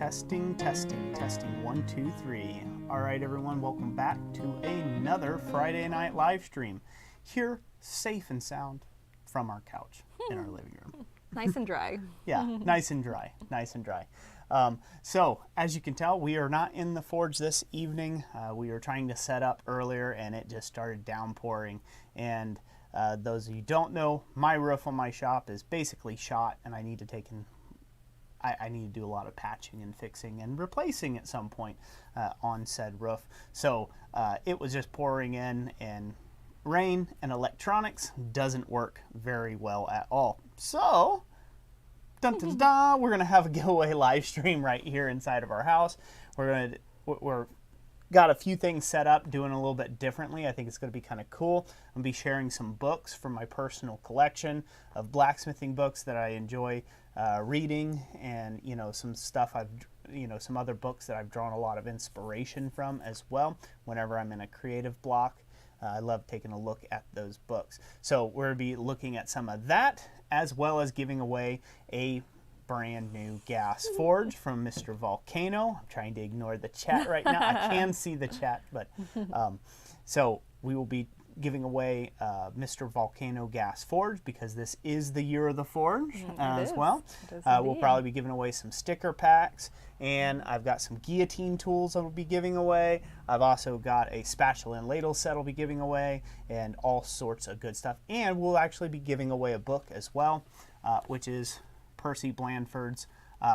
Testing, testing, testing. 1, 2, 3. All right, everyone, welcome back to another Friday night live stream. Here, safe and sound from our couch in our living room. Nice and dry. Yeah, nice and dry, nice and dry. So, as you can tell, we are not in the forge this evening. We were trying to set up earlier, and it just started downpouring. And those of you who don't know, my roof on my shop is basically shot, and I need to take in I need to do a lot of patching and fixing and replacing at some point on said roof. So it was just pouring in, and rain and electronics doesn't work very well at all. So, dun, dun, dun, we're going to have a giveaway live stream right here inside of our house. We're got a few things set up, doing a little bit differently. I think it's going to be kind of cool. I'm going to be sharing some books from my personal collection of blacksmithing books that I enjoy reading, and some stuff some other books that I've drawn a lot of inspiration from as well whenever I'm in a creative block. I love taking a look at those books. So we're going to be looking at some of that, as well as giving away a brand new gas forge from Mr. Volcano. I'm trying to ignore the chat right now. I can see the chat, but so we will be giving away Mr. Volcano gas forge, because this is the year of the forge as well. We'll probably be giving away some sticker packs, and I've got some guillotine tools that will be giving away. I've also got a spatula and ladle set I'll be giving away, and all sorts of good stuff. And we'll actually be giving away a book as well, which is Percy Blandford's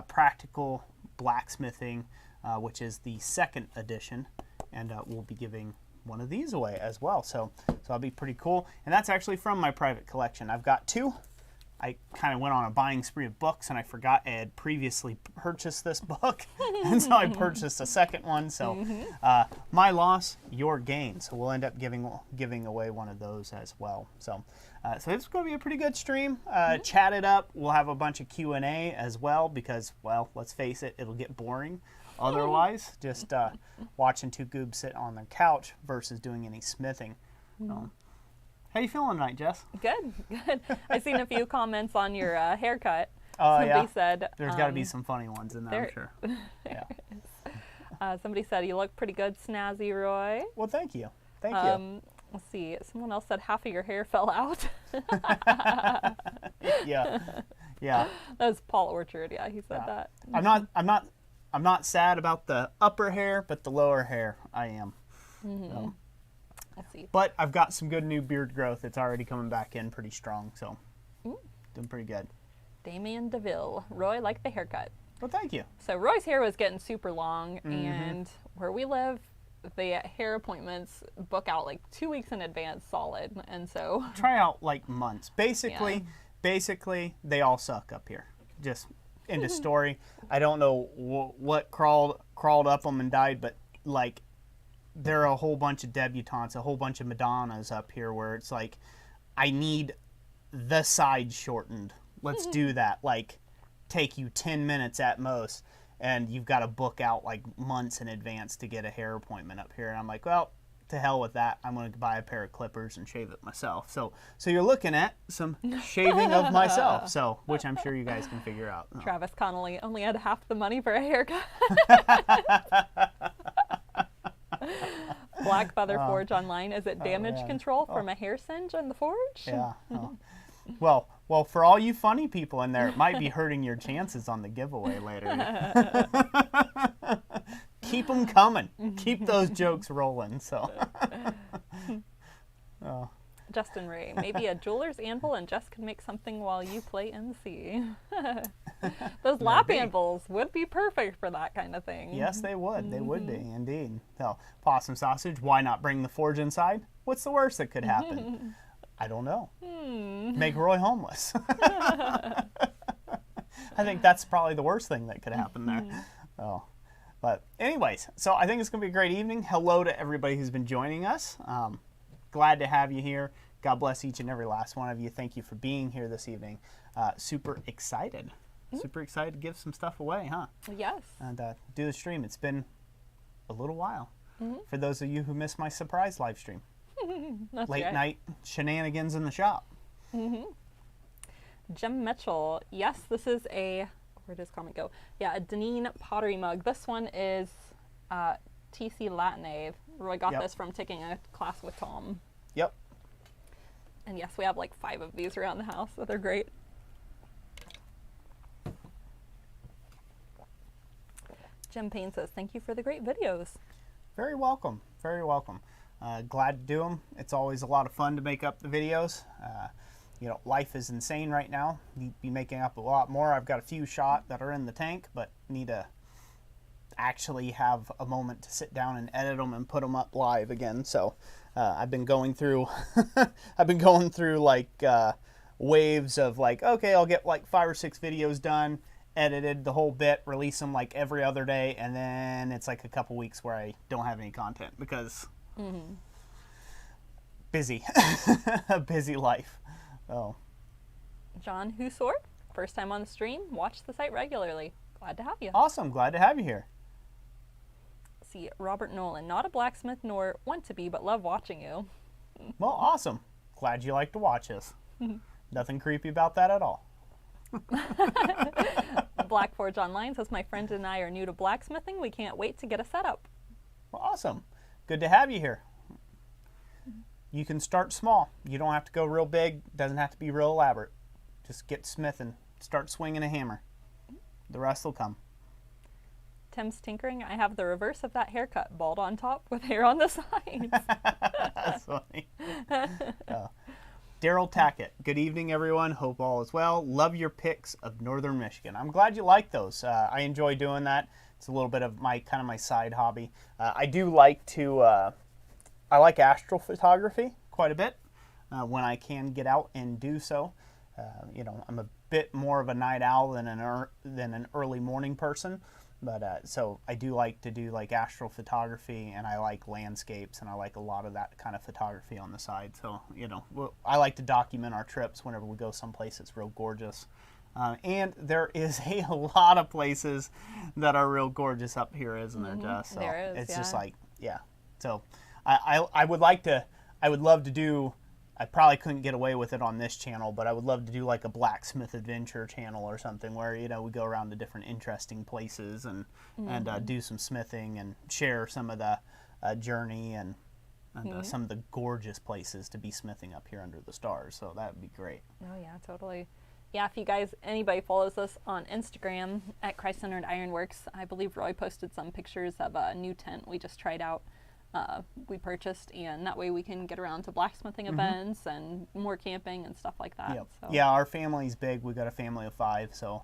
Practical Blacksmithing, which is the 2nd edition, and we'll be giving one of these away as well. So that'll be pretty cool. And that's actually from my private collection. I've got 2. I kind of went on a buying spree of books, and I forgot I had previously purchased this book, and so I purchased a second one. So my loss, your gain. So we'll end up giving away one of those as well. So it's going to be a pretty good stream. Chat it up. We'll have a bunch of Q&A as well, because, well, let's face it, it'll get boring otherwise, just watching 2 goobs sit on their couch versus doing any smithing. How you feeling tonight, Jess? Good, good. I've seen a few comments on your haircut. Somebody said there's got to be some funny ones in there, I'm sure. Yeah. Somebody said you look pretty good, Snazzy Roy. Well, thank you. Thank you. Let's see. Someone else said half of your hair fell out. Yeah. Yeah. That was Paul Orchard. Yeah, he said that. I'm not sad about the upper hair, but the lower hair I am. So. Let's see. But I've got some good new beard growth. It's already coming back in pretty strong, so doing pretty good. Damien DeVille. Roy liked the haircut. Well, thank you. So Roy's hair was getting super long, and where we live, the hair appointments book out like 2 weeks in advance solid, and so try out like months. Basically, they all suck up here. Just end of story. I don't know what crawled up them and died, but like there are a whole bunch of debutantes, a whole bunch of Madonnas up here where it's like, I need the side shortened. Let's do that. Like, take you 10 minutes at most, and you've got to book out like months in advance to get a hair appointment up here. And I'm like, well, to hell with that. I'm going to buy a pair of clippers and shave it myself. So you're looking at some shaving of myself, which I'm sure you guys can figure out. Travis Connolly only had half the money for a haircut. Black Feather Forge online. Is it damage control from a hair singe in the forge? Yeah. Well, for all you funny people in there, it might be hurting your chances on the giveaway later. Keep them coming. Keep those jokes rolling. So. Justin Ray, maybe a jeweler's anvil, and Jess can make something while you play NC. Those lap anvils would be perfect for that kind of thing. Yes, they would. They would be, indeed. So, possum sausage, why not bring the forge inside? What's the worst that could happen? I don't know. Make Roy homeless. I think that's probably the worst thing that could happen there. But anyways, so I think it's going to be a great evening. Hello to everybody who's been joining us. Glad to have you here. God bless each and every last one of you. Thank you for being here this evening. Super excited. Super excited to give some stuff away, huh? Yes. And do the stream. It's been a little while. For those of you who missed my surprise live stream. Late night shenanigans in the shop. Jim Mitchell. Yes, this is a Where does comment go? Yeah, a Deneen pottery mug. This one is TC Latané. Roy got this from taking a class with Tom. Yep. And yes, we have like 5 of these around the house, so they're great. Jim Payne says, thank you for the great videos. Very welcome. Very welcome. Glad to do them. It's always a lot of fun to make up the videos. You know, life is insane right now. Need to be making up a lot more. I've got a few shot that are in the tank, but need to actually have a moment to sit down and edit them and put them up live again. So I've been going through like waves of like, okay, I'll get like 5 or 6 videos done, edited the whole bit, release them like every other day, and then it's like a couple weeks where I don't have any content because busy. A busy life. Oh. John Husort, first time on the stream, watch the site regularly. Glad to have you. Awesome, glad to have you here. See, Robert Nolan, not a blacksmith nor want to be, but love watching you. Well, awesome. Glad you like to watch us. Nothing creepy about that at all. Black Forge Online says, my friend and I are new to blacksmithing. We can't wait to get a setup. Well, awesome. Good to have you here. You can start small. You don't have to go real big. Doesn't have to be real elaborate. Just get smithing. Start swinging a hammer. The rest will come. Tim's tinkering. I have the reverse of that haircut. Bald on top with hair on the sides. That's funny. Daryl Tackett. Good evening, everyone. Hope all is well. Love your pics of Northern Michigan. I'm glad you like those. I enjoy doing that. It's a little bit of my kind of my side hobby. I do like to... I like astrophotography quite a bit when I can get out and do so. You know, I'm a bit more of a night owl than an early morning person, but so I do like to do like astrophotography, and I like landscapes, and I like a lot of that kind of photography on the side. So, you know, I like to document our trips whenever we go someplace that's real gorgeous. And there is a lot of places that are real gorgeous up here, isn't there, Jess? So there is, it's just like, yeah. So I would love to do, I probably couldn't get away with it on this channel, but I would love to do like a blacksmith adventure channel or something where, you know, we go around to different interesting places and do some smithing and share some of the journey and some of the gorgeous places to be smithing up here under the stars. So that would be great. Oh yeah, totally. Yeah, if you guys, anybody follows us on Instagram at Christ-Centered Ironworks, I believe Roy posted some pictures of a new tent we just tried out. We purchased, and that way we can get around to blacksmithing events and more camping and stuff like that. Yep. So. Yeah, our family's big. We got a family of 5, so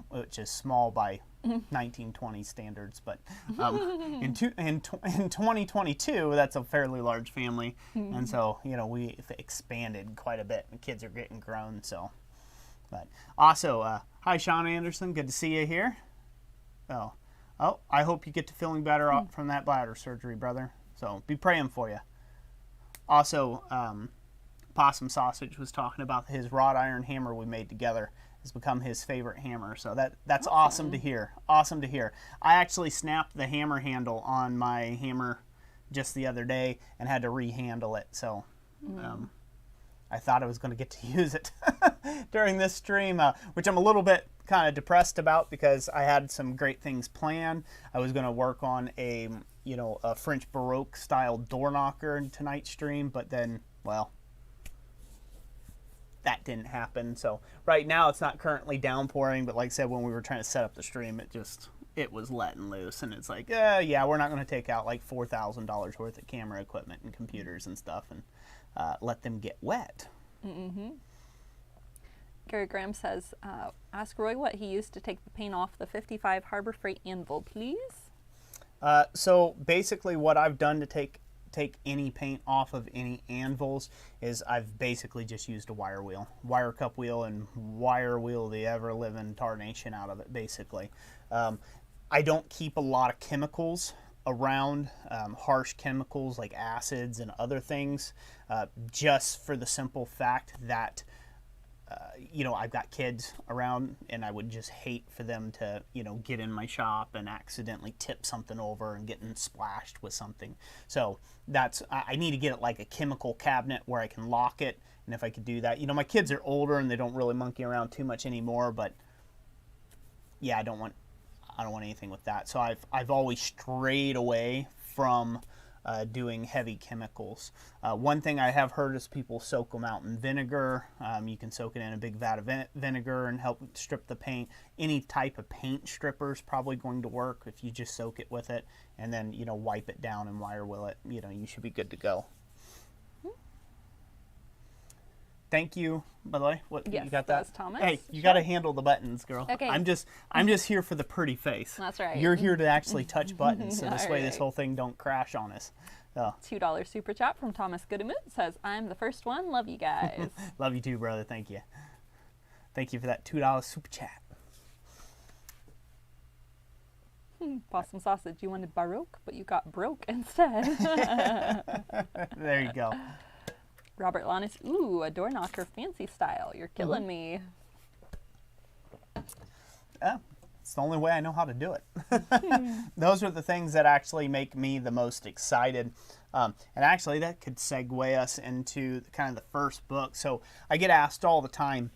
which is small by 1920 standards, but in 2022, that's a fairly large family, and so, you know, we've expanded quite a bit. The kids are getting grown, so. But also, hi Sean Anderson, good to see you here. Oh, I hope you get to feeling better from that bladder surgery, brother. So be praying for you. Also, Possum Sausage was talking about his wrought iron hammer we made together has become his favorite hammer. So that's awesome to hear. Awesome to hear. I actually snapped the hammer handle on my hammer just the other day and had to rehandle it. So I thought I was going to get to use it during this stream, which I'm a little bit kind of depressed about because I had some great things planned. I was going to work on a French Baroque style door knocker in tonight's stream, but then, well, that didn't happen. So right now it's not currently downpouring, but like I said, when we were trying to set up the stream, it was letting loose, and it's like, yeah, we're not going to take out like $4,000 worth of camera equipment and computers and stuff and let them get wet. Gary Graham says, ask Roy what he used to take the paint off the 55 Harbor Freight anvil, please. So basically what I've done to take any paint off of any anvils is I've basically just used a wire wheel, wire cup wheel, and wire wheel the ever-living tarnation out of it, basically. I don't keep a lot of chemicals around, harsh chemicals like acids and other things, just for the simple fact that I've got kids around, and I would just hate for them to, get in my shop and accidentally tip something over and getting splashed with something. So I need to get it like a chemical cabinet where I can lock it. And if I could do that, my kids are older and they don't really monkey around too much anymore, but yeah, I don't want anything with that. So I've always strayed away from doing heavy chemicals. One thing I have heard is people soak them out in vinegar. You can soak it in a big vat of vinegar and help strip the paint. Any type of paint stripper is probably going to work if you just soak it with it and then, you know, wipe it down and wire wheel it. You know, you should be good to go. Thank you, by the way. What, yes, you got that? That's Thomas. Hey, you got to handle the buttons, girl. Okay. I'm just here for the pretty face. That's right. You're here to actually touch buttons, so this way this Alright. whole thing don't crash on us. So, $2 super chat from Thomas Goodemut says, "I'm the first one. Love you guys." love you too, brother. Thank you. Thank you for that $2 super chat. Possum sausage. You wanted Baroque, but you got broke instead. There you go. Robert Lannis. Ooh, a door knocker, fancy style. You're killing me. Yeah, it's the only way I know how to do it. Those are the things that actually make me the most excited. And actually, that could segue us into kind of the first book. So I get asked all the time,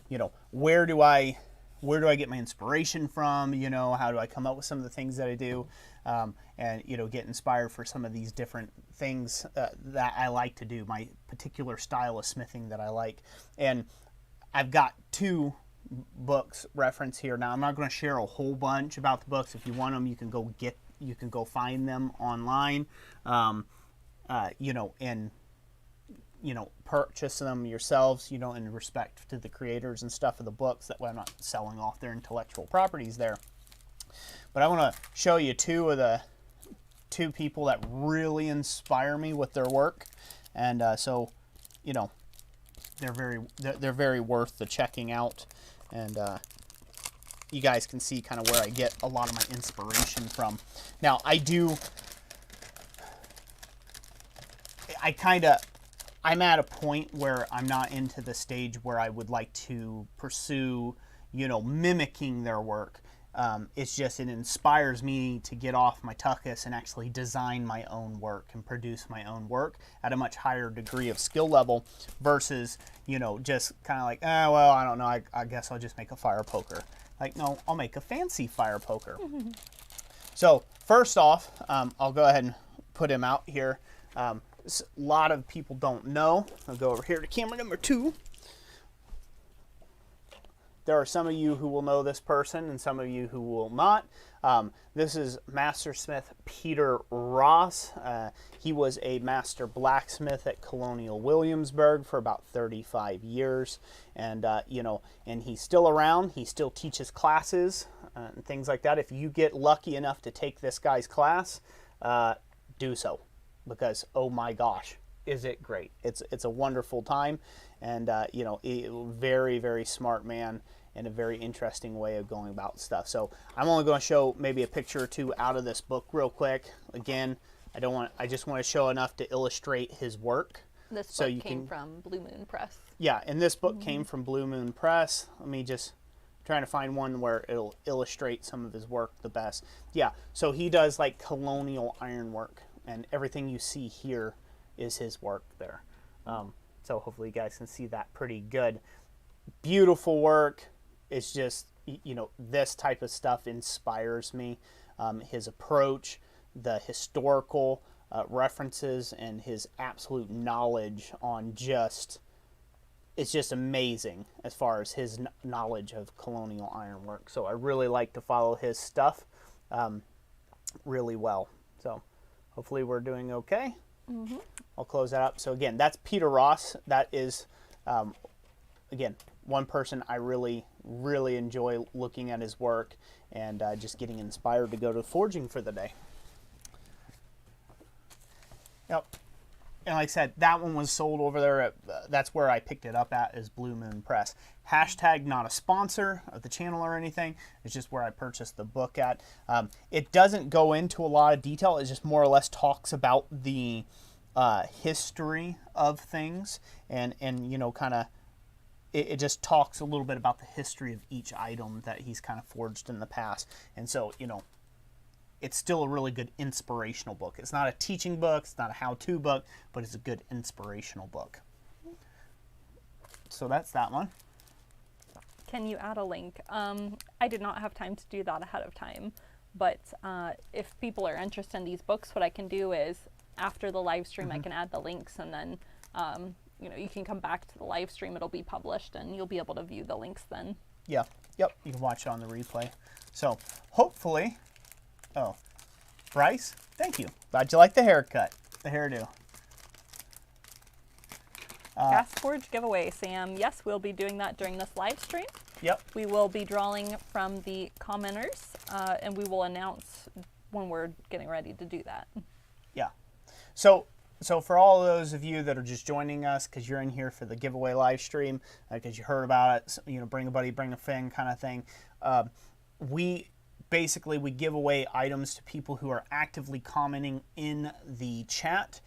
you know, where do I get my inspiration from? You know, how do I come up with some of the things that I do? And, you know, get inspired for some of these different things that I like to do, my particular style of smithing that I like. And I've got 2 books reference here. Now, I'm not going to share a whole bunch about the books. If you want them, you can go find them online, you know, and, you know, purchase them yourselves, you know, in respect to the creators and stuff of the books. That way I'm not selling off their intellectual properties there. But I want to show you 2 people that really inspire me with their work. And so, you know, they're very worth the checking out. And you guys can see kind of where I get a lot of my inspiration from. Now, I'm at a point where I'm not into the stage where I would like to pursue, you know, mimicking their work. It's just, it inspires me to get off my tuchus and actually design my own work and produce my own work at a much higher degree of skill level versus, you know, just kind of like, well, I don't know, I guess I'll just make a fire poker. Like, no, I'll make a fancy fire poker. So first off, I'll go ahead and put him out here. A lot of people don't know. I'll go over here to camera number 2. There are some of you who will know this person and some of you who will not. This is Mastersmith Peter Ross. He was a master blacksmith at Colonial Williamsburg for about 35 years. And, you know, and he's still around. He still teaches classes and things like that. If you get lucky enough to take this guy's class, do so. Because, oh my gosh, is it great. It's a wonderful time. And, you know, a very, very smart man and a very interesting way of going about stuff. So I'm only going to show maybe a picture or 2 out of this book real quick. Again, I just want to show enough to illustrate his work. This book came from Blue Moon Press. Yeah, and this book came from Blue Moon Press. Let me just trying to find one where it'll illustrate some of his work the best. Yeah, so he does like colonial ironwork, and everything you see here is his work there. So hopefully you guys can see that pretty good. Beautiful work. It's just, you know, this type of stuff inspires me. His approach, the historical references, and his absolute knowledge on just, it's just amazing as far as his knowledge of colonial ironwork. So I really like to follow his stuff really well. So hopefully we're doing okay. I'll close that up. So again, that's Peter Ross. That is, again, one person I really, really enjoy looking at his work and just getting inspired to go to forging for the day. Yep. And like I said, that one was sold over there at, that's where I picked it up at, is Blue Moon Press. Hashtag not a sponsor of the channel or anything. It's just where I purchased the book at. It doesn't go into a lot of detail. It just more or less talks about the history of things and you know, kind of, it just talks a little bit about the history of each item that he's kind of forged in the past. And so, you know, it's still a really good inspirational book. It's not a teaching book, it's not a how-to book, but it's a good inspirational book. So that's that one. Can you add a link? I did not have time to do that ahead of time, but if people are interested in these books, what I can do is after the live stream, I can add the links, and then you can come back to the live stream. It'll be published, and you'll be able to view the links then. Yeah. Yep. You can watch it on the replay. So hopefully, oh, Bryce, thank you. Glad you like the haircut, the hairdo. Gas Forge giveaway, Sam. Yes, we'll be doing that during this live stream. Yep. We will be drawing from the commenters, and we will announce when we're getting ready to do that. Yeah. So for all those of you that are just joining us because you're in here for the giveaway live stream, because you heard about it, bring a buddy, bring a friend kind of thing. We give away items to people who are actively commenting in the chat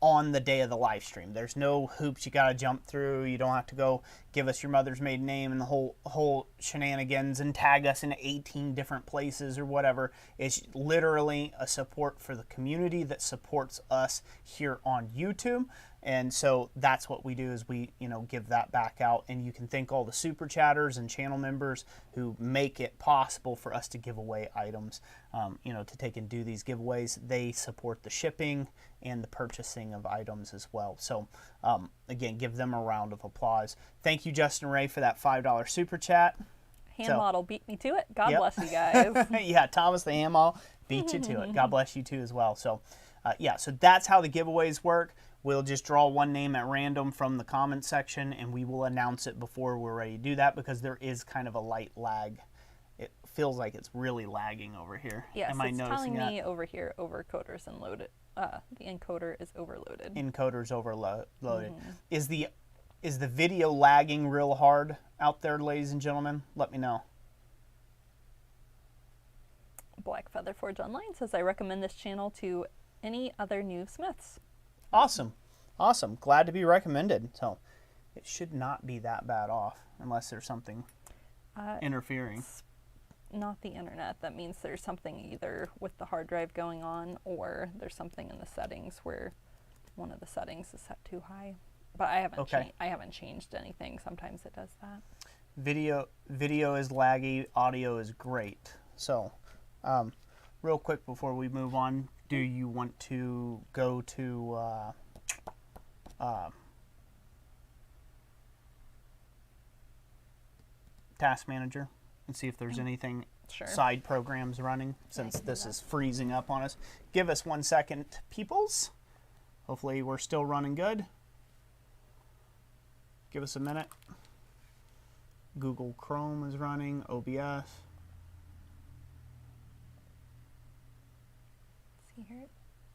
on the day of the live stream. There's no hoops you got to jump through. You don't have to go give us your mother's maiden name and the whole shenanigans and tag us in 18 different places or whatever. It's literally a support for the community that supports us here on YouTube. And so that's what we do is we, give that back out. And you can thank all the super chatters and channel members who make it possible for us to give away items, to take and do these giveaways. They support the shipping and the purchasing of items as well. So again, give them a round of applause. Thank you, Justin Ray, for that $5 super chat. Hand model beat me to it. God bless you guys. Yeah, Thomas the hand model beat you to it. God bless you too as well. So so that's how the giveaways work. We'll just draw one name at random from the comment section, and we will announce it before we're ready to do that because there is kind of a light lag. It feels like it's really lagging over here. Yes, Am I it's noticing telling me over here overcoders and loaded. The encoder is overloaded. Encoder's overloaded. Is the video lagging real hard out there, ladies and gentlemen? Let me know. Black Feather Forge Online says, I recommend this channel to any other new smiths. Awesome. Glad to be recommended. So it should not be that bad off unless there's something interfering. It's not the internet. That means there's something either with the hard drive going on or there's something in the settings where one of the settings is set too high. But I haven't changed anything. Sometimes it does that. Video is laggy. Audio is great. So real quick before we move on, do you want to go to Task Manager and see if there's anything side programs running since this is freezing up on us? Give us 1 second, peoples. Hopefully we're still running good. Give us a minute. Google Chrome is running, OBS. See here, it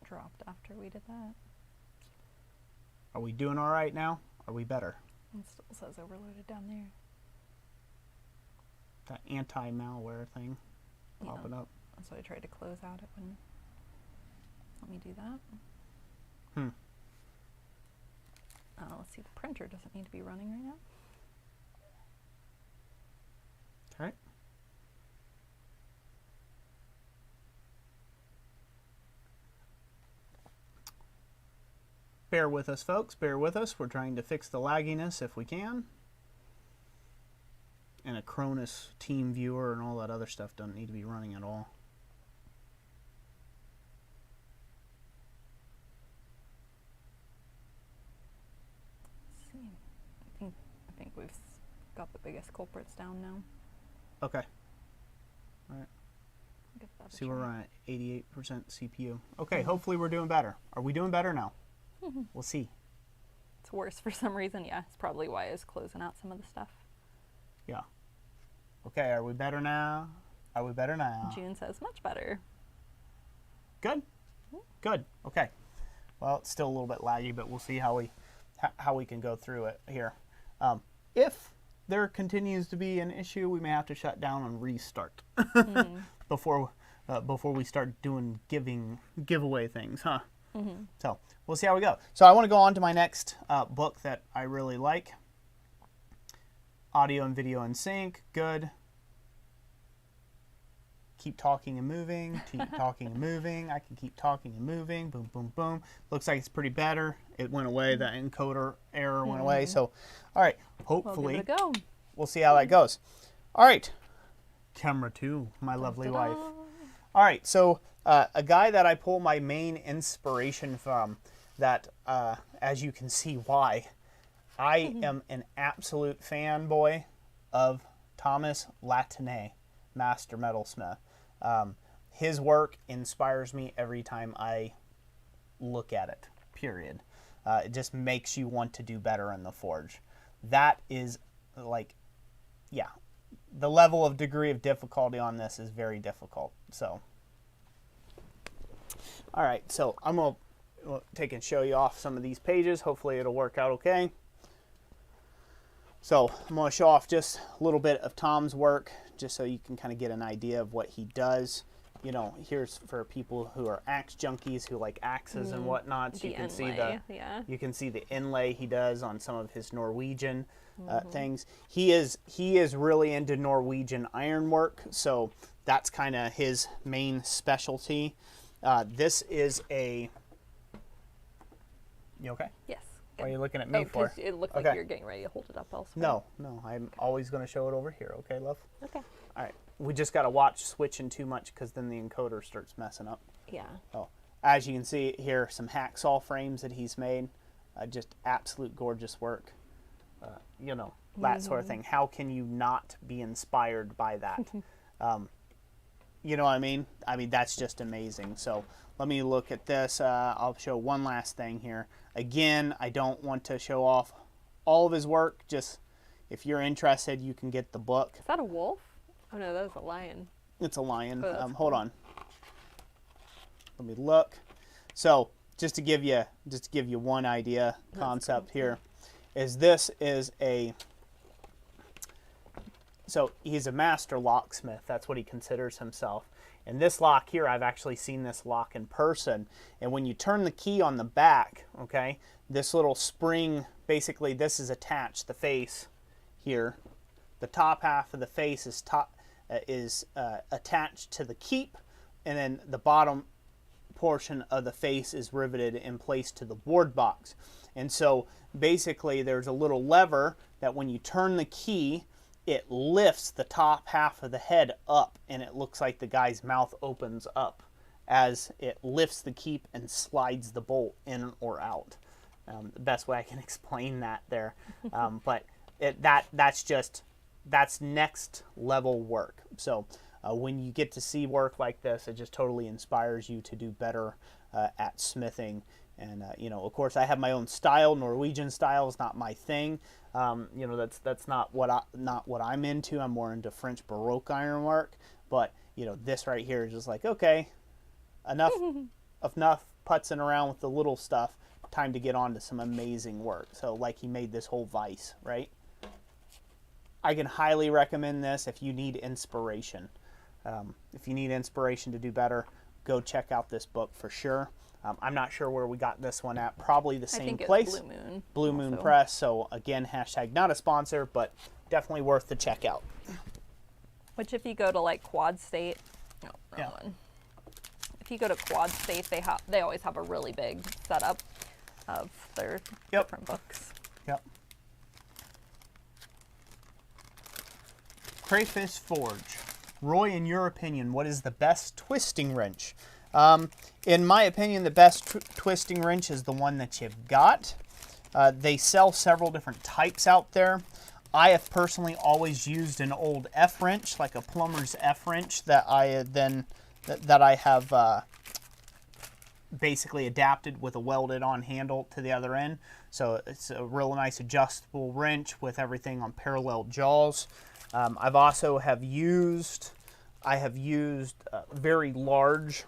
dropped after we did that. Are we doing all right now? Are we better? It still says overloaded down there. That anti-malware thing popping up. So I tried to close out. It wouldn't let me do that. Let's see, the printer doesn't need to be running right now. Okay. Bear with us, folks. Bear with us. We're trying to fix the lagginess if we can. And a Cronus team viewer and all that other stuff doesn't need to be running at all. Let's see. I think we've got the biggest culprits down now. Okay. All right. See, we're running at 88% CPU. Okay, hopefully we're doing better. Are we doing better now? We'll see. It's worse for some reason. Yeah, it's probably why it's closing out some of the stuff. Yeah. Okay, are we better now? Are we better now? June says much better. Good. Good. Okay. Well, it's still a little bit laggy, but we'll see how we can go through it here. If there continues to be an issue, we may have to shut down and restart before we start doing giveaway things, huh? So we'll see how we go. So I want to go on to my next book that I really like. Audio and video in sync. Good. Keep talking and moving. Keep talking and moving. I can keep talking and moving. Boom, boom, boom. Looks like it's pretty better. It went away. The encoder error went away. So, all right. Hopefully, we'll give it a go. we'll see how that goes. All right, camera 2, my lovely wife. All right, so a guy that I pull my main inspiration from, that as you can see why, I am an absolute fanboy of Thomas Latané, master metalsmith. His work inspires me every time I look at it, period. It just makes you want to do better in the forge. That is like, yeah, the level of degree of difficulty on this is very difficult. So, all right, so I'm going to take and show you off some of these pages. Hopefully it'll work out okay. So I'm going to show off just a little bit of Tom's work, just so you can kind of get an idea of what he does. You know, here's for people who are axe junkies who like axes and whatnot. So you can see you can see the inlay he does on some of his Norwegian things. He is really into Norwegian ironwork, so that's kind of his main specialty. This is a. You okay? Yes. What are you looking at me for? It looked like you're getting ready to hold it up elsewhere. No, I'm always going to show it over here. Okay, love? Okay. All right. We just got to watch switching too much because then the encoder starts messing up. Yeah. Oh, as you can see here, some hacksaw frames that he's made. Just absolute gorgeous work. You know, that sort of thing. How can you not be inspired by that? You know what I mean? I mean, that's just amazing. So let me look at this. I'll show one last thing here. Again, I don't want to show off all of his work. Just if you're interested, you can get the book. Is that a wolf? Oh no, that was a lion. It's a lion. Oh, hold on. Let me look. So just to give you one idea, concept here, is this is a. So he's a master locksmith. That's what he considers himself. And this lock here, I've actually seen this lock in person. And when you turn the key on the back, okay, this little spring, basically this is attached, the face here. The top half of the face is attached to the keep, and then the bottom portion of the face is riveted in place to the board box. And so basically there's a little lever that when you turn the key, it lifts the top half of the head up, and it looks like the guy's mouth opens up as it lifts the keep and slides the bolt in or out. The best way I can explain that there. But that's next level work. So when you get to see work like this, it just totally inspires you to do better at smithing. And you know, of course, I have my own style. Norwegian style is not my thing. You know, that's not what I'm into. I'm more into French Baroque ironwork. But you know, this right here is just like, okay, enough putzing around with the little stuff. Time to get on to some amazing work. So like he made this whole vise, right? I can highly recommend this if you need inspiration. If you need inspiration to do better, go check out this book for sure. I'm not sure where we got this one at. Probably the same place. Blue Moon. Blue Moon Press. So again, hashtag not a sponsor, but definitely worth the checkout. Which if you go to like Quad State, no, wrong one. If you go to Quad State, they always have a really big setup of their different books. Yep. Crayfish Forge. Roy, in your opinion, what is the best twisting wrench? In my opinion, the best twisting wrench is the one that you've got. They sell several different types out there. I have personally always used an old F wrench, like a plumber's F wrench, that I have basically adapted with a welded on handle to the other end. So it's a real nice adjustable wrench with everything on parallel jaws. I've also used very large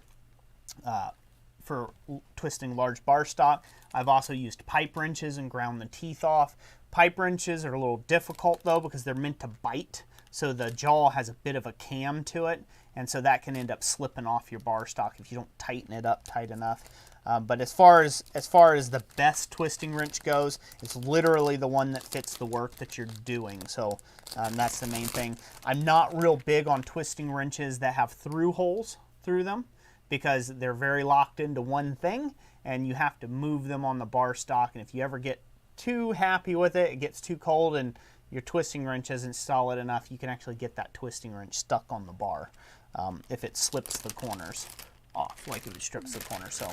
for twisting large bar stock. I've also used pipe wrenches and ground the teeth off. Pipe wrenches are a little difficult though because they're meant to bite, so the jaw has a bit of a cam to it, and so that can end up slipping off your bar stock if you don't tighten it up tight enough. But as far as the best twisting wrench goes, it's literally the one that fits the work that you're doing. So that's the main thing. I'm not real big on twisting wrenches that have through holes through them because they're very locked into one thing and you have to move them on the bar stock. And if you ever get too happy with it, it gets too cold and your twisting wrench isn't solid enough, you can actually get that twisting wrench stuck on the bar if it slips the corners off, like if it strips the corner. So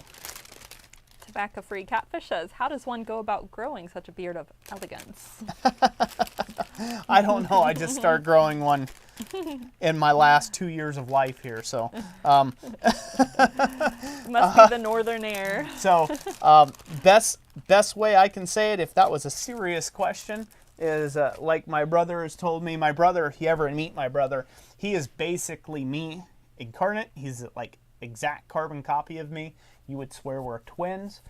Tobacco-free Catfish says, how does one go about growing such a beard of elegance? I don't know. I just started growing one in my last 2 years of life here. So Must be the northern air. So best way I can say it, if that was a serious question, is like my brother has told me. My brother, if you ever meet my brother, he is basically me incarnate. He's like exact carbon copy of me. You would swear we're twins.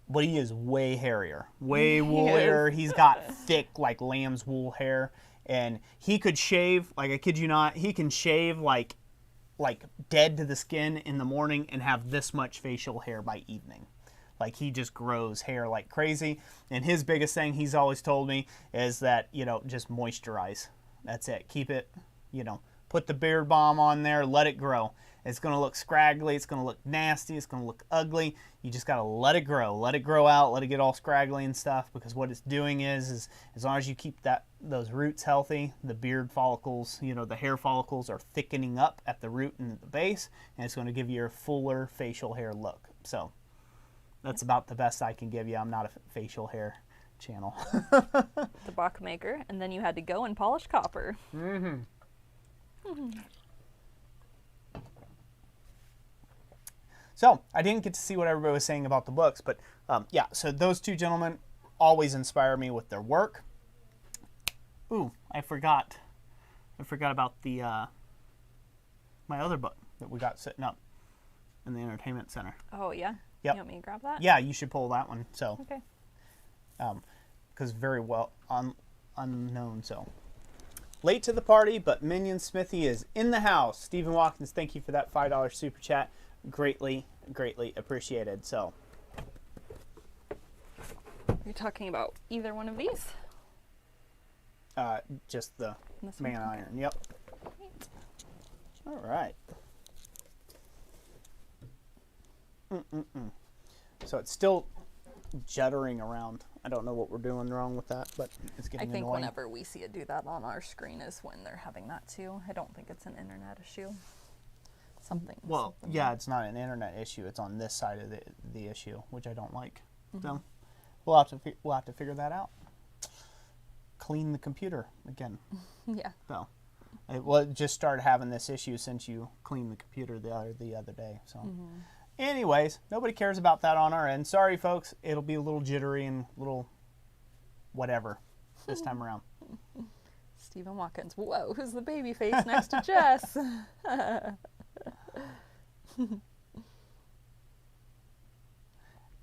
But he is way hairier, way woolier. He's got thick, like lamb's wool hair. And he could shave, like I kid you not, he can shave like dead to the skin in the morning and have this much facial hair by evening. Like he just grows hair like crazy. And his biggest thing he's always told me is that, just moisturize. That's it. Keep it, put the beard balm on there, let it grow. It's going to look scraggly. It's going to look nasty. It's going to look ugly. You just got to let it grow. Let it grow out. Let it get all scraggly and stuff, because what it's doing is as long as you keep those roots healthy, the beard follicles, the hair follicles are thickening up at the root and at the base, and it's going to give you a fuller facial hair look. So that's about the best I can give you. I'm not a facial hair channel. The buck maker, and then you had to go and polish copper. So I didn't get to see what everybody was saying about the books, but yeah, so those two gentlemen always inspire me with their work. Ooh, I forgot about the my other book that we got sitting up in the entertainment center. Oh, yeah? Yep. You want me to grab that? Yeah, you should pull that one. So, Okay. because very well unknown. So, late to the party, but Minion Smithy is in the house. Stephen Watkins, thank you for that $5 super chat. Greatly appreciated. So, You're talking about either one of these? just the This one? man iron. Yep. All right. So it's still juddering around. I don't know what we're doing wrong with that, but it's getting I think annoying. whenever we see it do that on our screen is when they're having that too. I don't think it's an internet issue. Something. Yeah, it's not an internet issue. It's on this side of the issue, which I don't like. So we'll have to figure that out. Clean the computer again. Yeah. So it just started having this issue since you cleaned the computer the other day. So, anyways, nobody cares about that on our end. Sorry, folks. It'll be a little jittery and little whatever this time around. Stephen Watkins. Whoa, who's the baby face next to Jess?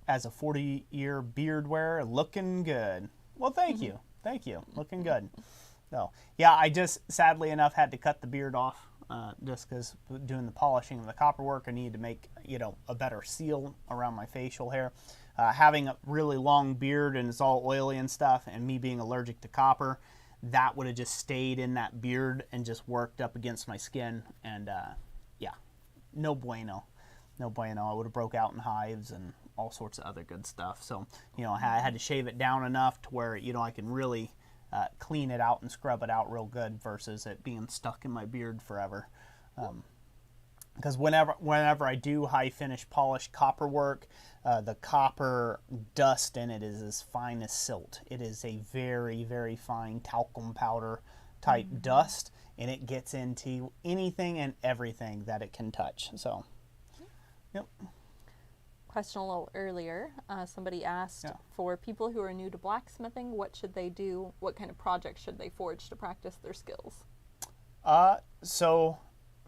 As a 40-year beard wearer, looking good. Well, thank you. Thank you. Looking good. So, yeah, I just, sadly enough, had to cut the beard off just because doing the polishing of the copper work, I needed to make, a better seal around my facial hair. Having a really long beard and it's all oily and stuff, and me being allergic to copper, that would have just stayed in that beard and just worked up against my skin. And, yeah, no bueno. No bueno. I would have broke out in hives and all sorts of other good stuff. So, I had to shave it down enough to where, I can really clean it out and scrub it out real good versus it being stuck in my beard forever. Because whenever I do high finish polished copper work, the copper dust in it is as fine as silt. It is a very, very fine talcum powder type dust, and it gets into anything and everything that it can touch. So, yep. Question a little earlier. Somebody asked, for people who are new to blacksmithing, what should they do? What kind of projects should they forge to practice their skills? So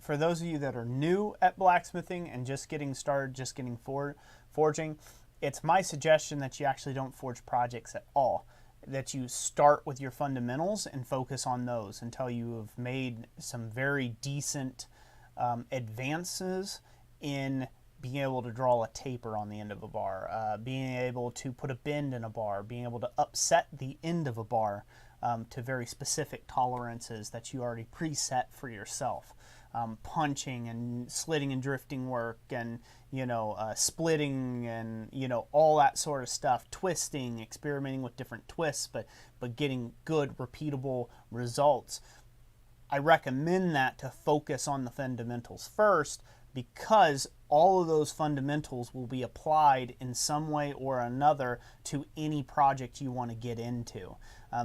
for those of you that are new at blacksmithing and just getting started, just getting forging, it's my suggestion that you actually don't forge projects at all. That you start with your fundamentals and focus on those until you have made some very decent advances in being able to draw a taper on the end of a bar, being able to put a bend in a bar, being able to upset the end of a bar, to very specific tolerances that you already preset for yourself. Punching and slitting and drifting work, and splitting, and all that sort of stuff, twisting, experimenting with different twists, but getting good repeatable results. I recommend that to focus on the fundamentals first, because all of those fundamentals will be applied in some way or another to any project you want to get into.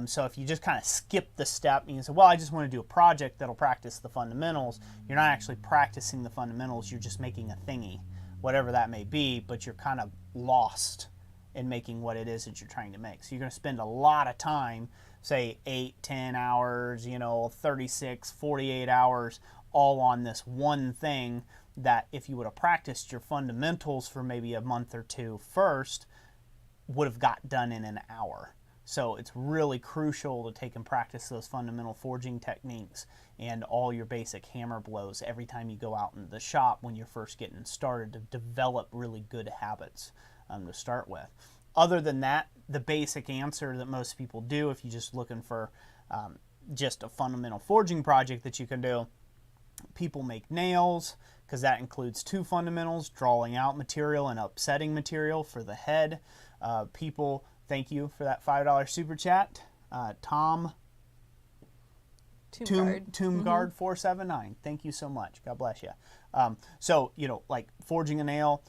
So if you just kind of skip the step and you say, well, I just want to do a project that'll practice the fundamentals, you're not actually practicing the fundamentals, you're just making a thingy, whatever that may be, but you're kind of lost in making what it is that you're trying to make. So you're going to spend a lot of time, say 8, 10 hours, 36, 48 hours, all on this one thing, that if you would have practiced your fundamentals for maybe a month or two first, would have got done in an hour. So it's really crucial to take and practice those fundamental forging techniques and all your basic hammer blows every time you go out in the shop when you're first getting started, to develop really good habits to start with. Other than that, the basic answer that most people do, if you're just looking for just a fundamental forging project that you can do, people make nails, because that includes 2 fundamentals, drawing out material and upsetting material for the head. People, thank you for that $5 super chat. Tom Tombguard 479. Thank you so much. God bless you. So, like forging a nail,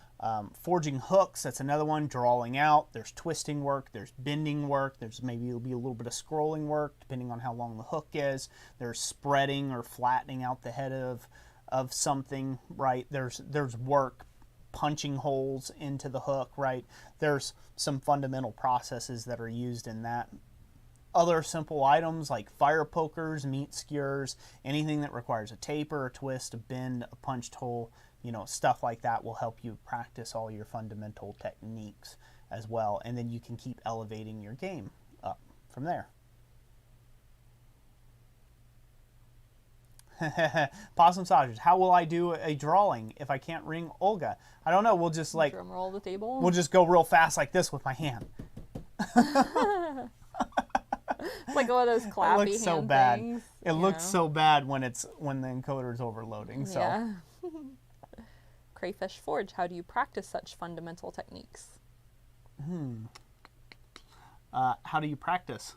forging hooks, that's another one, drawing out. There's twisting work, there's bending work, there's maybe it'll be a little bit of scrolling work depending on how long the hook is. There's spreading or flattening out the head of something, right? There's work punching holes into the hook, right? There's some fundamental processes that are used in that. Other simple items like fire pokers, meat skewers, anything that requires a taper, a twist, a bend, a punched hole, stuff like that will help you practice all your fundamental techniques as well. And then you can keep elevating your game up from there. Possum Sausage, how will I do a drawing if I can't ring Olga? I don't know. We'll just drum roll the table. We'll just go real fast like this with my hand. It's like one of those clappy it looks so hand bad. things. It looks so bad when the encoder's overloading. So. Yeah. Crayfish Forge, how do you practice such fundamental techniques? How do you practice?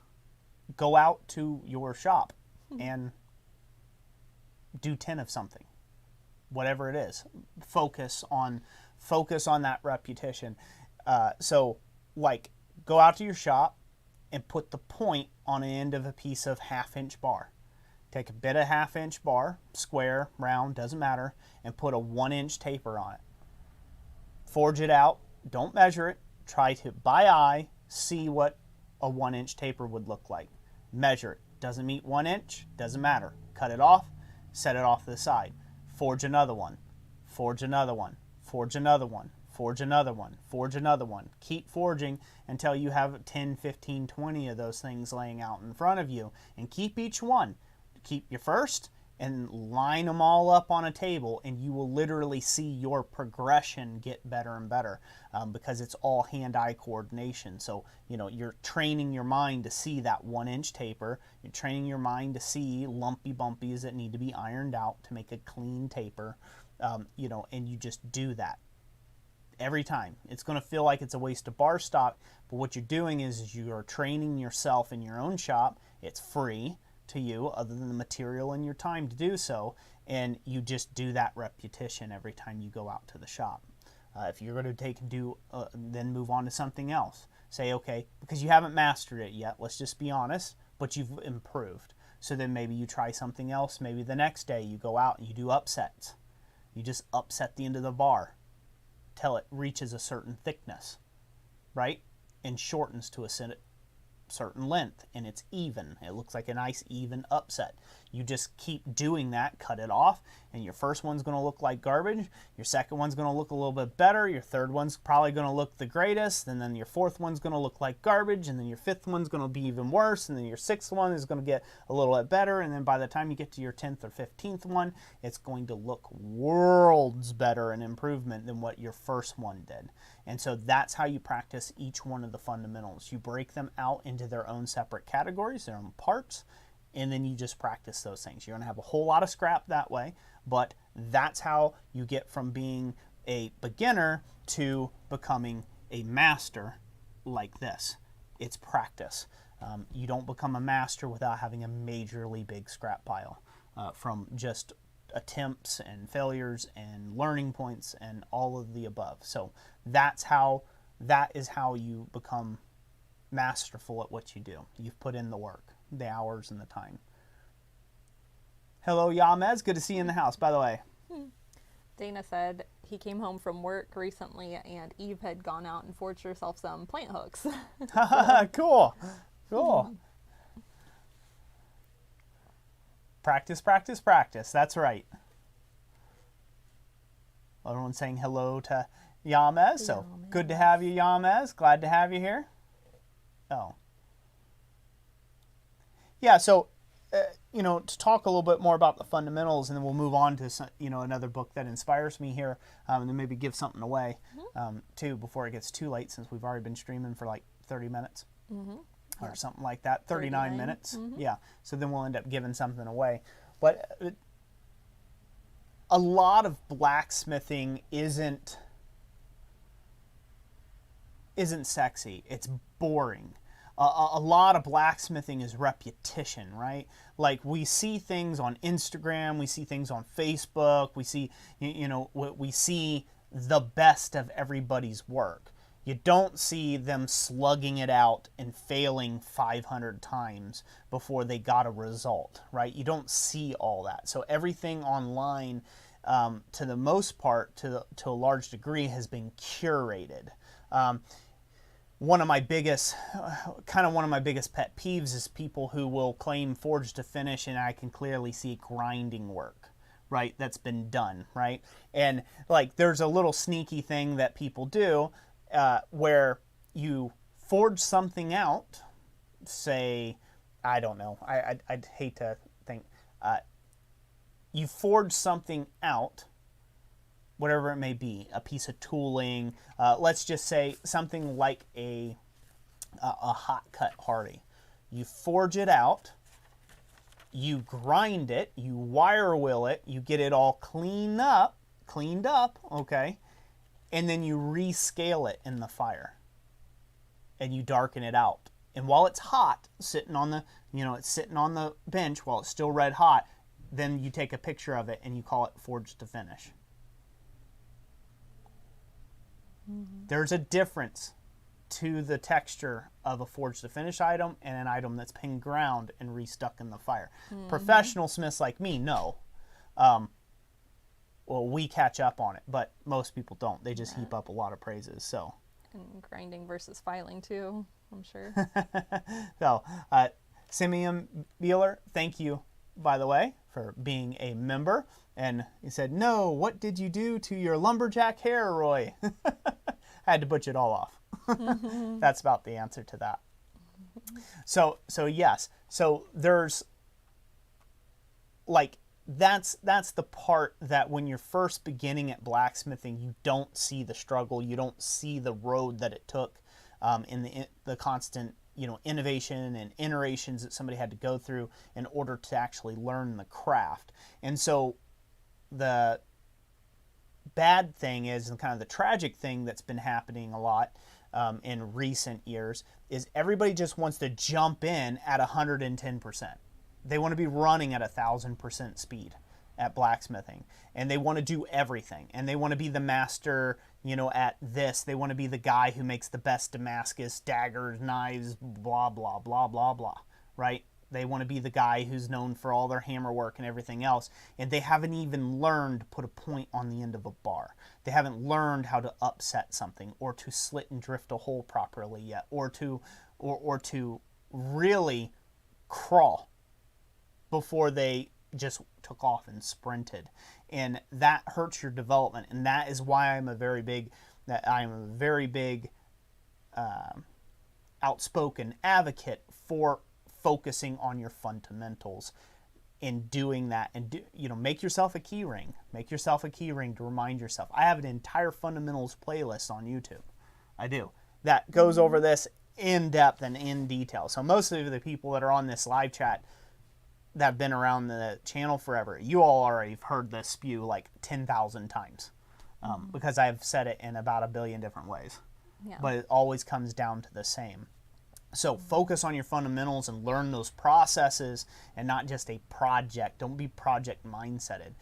Go out to your shop and do 10 of something, whatever it is. Focus on that repetition. So like, go out to your shop and put the point on the end of a piece of 1/2-inch bar. Take a bit of 1/2-inch bar, square, round, doesn't matter, and put a 1-inch taper on it. Forge it out. Don't measure it. Try to, by eye, see what a 1-inch taper would look like. Measure it. Doesn't meet 1 inch, doesn't matter. Cut it off, set it off to the side. Forge another one. Forge another one. Forge another one. Forge another one. Forge another one. Keep forging until you have 10, 15, 20 of those things laying out in front of you. And keep each one. Keep your first and line them all up on a table, and you will literally see your progression get better and better because it's all hand-eye coordination. So, you're training your mind to see that 1-inch taper. You're training your mind to see lumpy bumpies that need to be ironed out to make a clean taper, and you just do that every time. It's going to feel like it's a waste of bar stock, but what you're doing is you're training yourself in your own shop. It's free to you other than the material and your time to do so, and you just do that repetition every time you go out to the shop. If you're going to then move on to something else. Say, okay, because you haven't mastered it yet, let's just be honest, but you've improved. So then maybe you try something else. Maybe the next day you go out and you do upsets. You just upset the end of the bar till it reaches a certain thickness, right? And shortens to a certain length, and it's even. It looks like a nice even upset. You just keep doing that, cut it off, and your first one's going to look like garbage. Your second one's going to look a little bit better. Your third one's probably going to look the greatest, and then your fourth one's going to look like garbage, and then your fifth one's going to be even worse, and then your sixth one is going to get a little bit better, and then by the time you get to your 10th or 15th one, it's going to look worlds better and improvement than what your first one did. And so that's how you practice each one of the fundamentals. You break them out into their own separate categories, their own parts, and then you just practice those things. You're going to have a whole lot of scrap that way, but that's how you get from being a beginner to becoming a master like this. It's practice. You don't become a master without having a majorly big scrap pile from just attempts and failures and learning points and all of the above. So that is how you become masterful at what you do. You've put in the work, the hours and the time. Hello, Yamez. Good to see you in the house, by the way. Dana said he came home from work recently and Eve had gone out and forged herself some plant hooks. Cool. Practice, practice, practice. That's right. Everyone's saying hello to Yamez. So good to have you, Yamez. Glad to have you here. Oh. Yeah, so, to talk a little bit more about the fundamentals, and then we'll move on to, another book that inspires me here, and then maybe give something away, too, before it gets too late, since we've already been streaming for like 30 minutes or something like that, 39 minutes. Yeah, so then we'll end up giving something away. But a lot of blacksmithing isn't sexy. It's boring. A lot of blacksmithing is repetition, right? Like we see things on Instagram, we see things on Facebook, we see, we see the best of everybody's work. You don't see them slugging it out and failing 500 times before they got a result, right? You don't see all that. So everything online, to the most part, to a large degree, has been curated. One of my biggest pet peeves is people who will claim forge to finish, and I can clearly see grinding work, right? That's been done, right? And like, there's a little sneaky thing that people do where you forge something out, say, I don't know, I'd hate to think, you forge something out, whatever it may be, a piece of tooling, let's just say something like a hot cut Hardy. You forge it out, you grind it, you wire wheel it, you get it all cleaned up, okay, and then you rescale it in the fire, and you darken it out. And while it's hot, sitting on the bench while it's still red hot, then you take a picture of it and you call it forge to finish. There's a difference to the texture of a forge to finish item and an item that's been ground and restuck in the fire. Professional smiths like me know. Well, we catch up on it, but most people don't. They just heap up a lot of praises. So. And grinding versus filing too, I'm sure. So, Simeon Beeler, thank you, by the way, for being a member. And he said, "No, what did you do to your lumberjack hair, Roy?" I had to butch it all off. That's about the answer to that. So yes. So there's like, that's the part that when you're first beginning at blacksmithing, you don't see the struggle, you don't see the road that it took, in the constant, innovation and iterations that somebody had to go through in order to actually learn the craft. And so the bad thing is, and kind of the tragic thing that's been happening a lot in recent years, is everybody just wants to jump in at 110%. They want to be running at 1,000% speed at blacksmithing, and they want to do everything, and they want to be the master, at this. They want to be the guy who makes the best Damascus daggers, knives, blah, blah, blah, blah, blah, right? They want to be the guy who's known for all their hammer work and everything else, and they haven't even learned to put a point on the end of a bar. They haven't learned how to upset something, or to slit and drift a hole properly yet, or to really crawl before they just took off and sprinted. And that hurts your development. And that is why I'm a very big outspoken advocate for focusing on your fundamentals in doing that. And make yourself a key ring. Make yourself a key ring to remind yourself. I have an entire fundamentals playlist on YouTube. I do. That goes over this in depth and in detail. So most of the people that are on this live chat that have been around the channel forever, you all already have heard this spew like 10,000 times, because I've said it in about a billion different ways. Yeah. But it always comes down to the same. So focus on your fundamentals and learn those processes, and not just a project. Don't be project mindseted,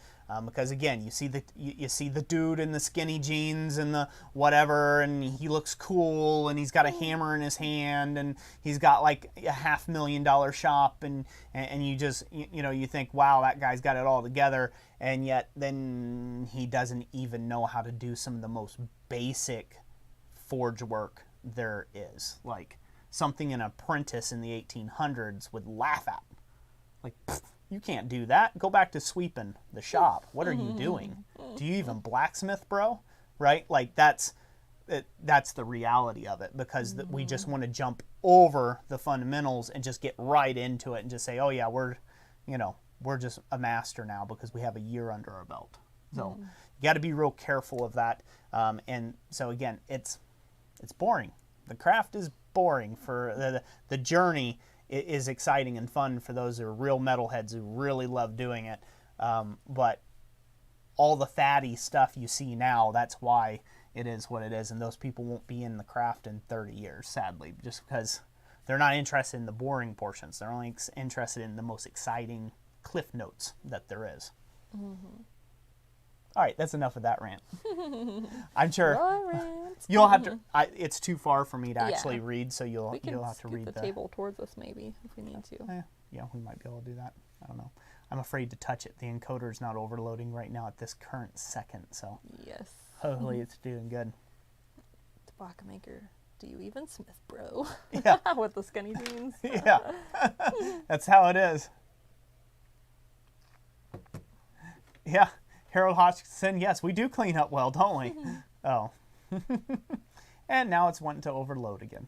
because again, you see the dude in the skinny jeans and the whatever, and he looks cool, and he's got a hammer in his hand, and he's got like a $500,000 shop, and you just you think, wow, that guy's got it all together, and yet then he doesn't even know how to do some of the most basic forge work there is, like something an apprentice in the 1800s would laugh at. Like, you can't do that. Go back to sweeping the shop. What are you doing? Do you even blacksmith, bro? Right? Like, that's the reality of it, because we just want to jump over the fundamentals and just get right into it and just say, oh yeah, we're just a master now because we have a year under our belt. So you got to be real careful of that. And so again, it's boring. The craft is boring. For the journey is exciting and fun for those who are real metalheads who really love doing it. But all the fatty stuff you see now, that's why it is what it is. And those people won't be in the craft in 30 years, sadly, just because they're not interested in the boring portions. They're only interested in the most exciting cliff notes that there is. Mm-hmm. All right, that's enough of that rant. I'm sure you'll have to. It's too far for me to actually read, so you'll have to read the table towards us maybe if we need to. Yeah, we might be able to do that. I don't know. I'm afraid to touch it. The encoder's not overloading right now at this current second, so yes. Hopefully it's doing good. Tobacco maker, do you even smith, bro? Yeah. With the skinny jeans. Yeah. That's how it is. Yeah. Harold Hodgson, yes, we do clean up well, don't we? Oh. And now it's wanting to overload again.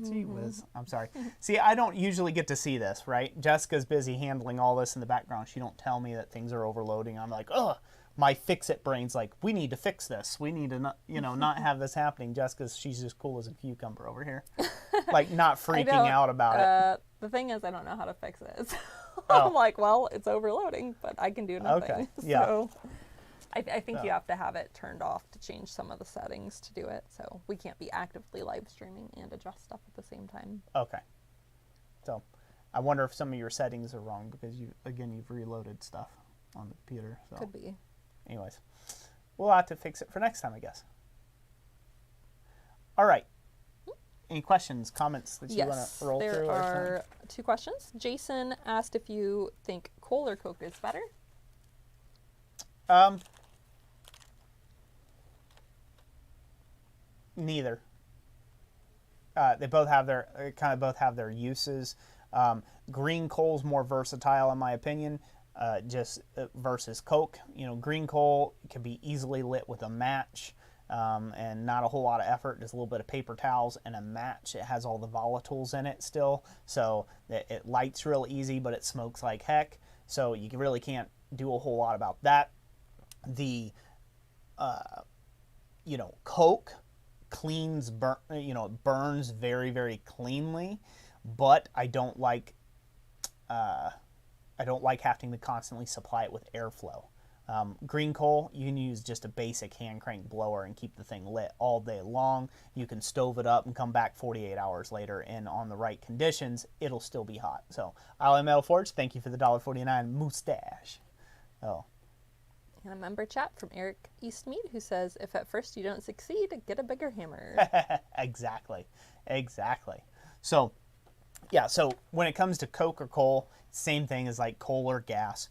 Gee whiz. I'm sorry. See, I don't usually get to see this, right? Jessica's busy handling all this in the background. She don't tell me that things are overloading. I'm like, ugh. My fix-it brain's like, we need to fix this. We need to not have this happening. she's just cool as a cucumber over here. Like, not freaking out about it. The thing is, I don't know how to fix it. So Oh. I'm like, well, it's overloading, but I can do nothing. Okay. Yeah. So I think you have to have it turned off to change some of the settings to do it. So we can't be actively live streaming and adjust stuff at the same time. Okay. So I wonder if some of your settings are wrong because you've reloaded stuff on the computer. So. Could be. Anyways, we'll have to fix it for next time, I guess. All right. Any questions, comments that you want to roll through? There are 2 questions. Jason asked if you think coal or coke is better. Neither. They both have their uses. Green coal's more versatile, in my opinion. Versus coke. Green coal can be easily lit with a match, and not a whole lot of effort, just a little bit of paper towels and a match. It has all the volatiles in it still, so it lights real easy, but it smokes like heck, so you really can't do a whole lot about that. The coke burns very, very cleanly, but I don't like having to constantly supply it with airflow. Green coal, you can use just a basic hand crank blower and keep the thing lit all day long. You can stove it up and come back 48 hours later, and on the right conditions, it'll still be hot. So, Island Metal Forge, thank you for the $1.49 mustache. Oh. And a member chat from Eric Eastmead who says, if at first you don't succeed, get a bigger hammer. Exactly. So, yeah, so when it comes to coke or coal, same thing as like coal or gas.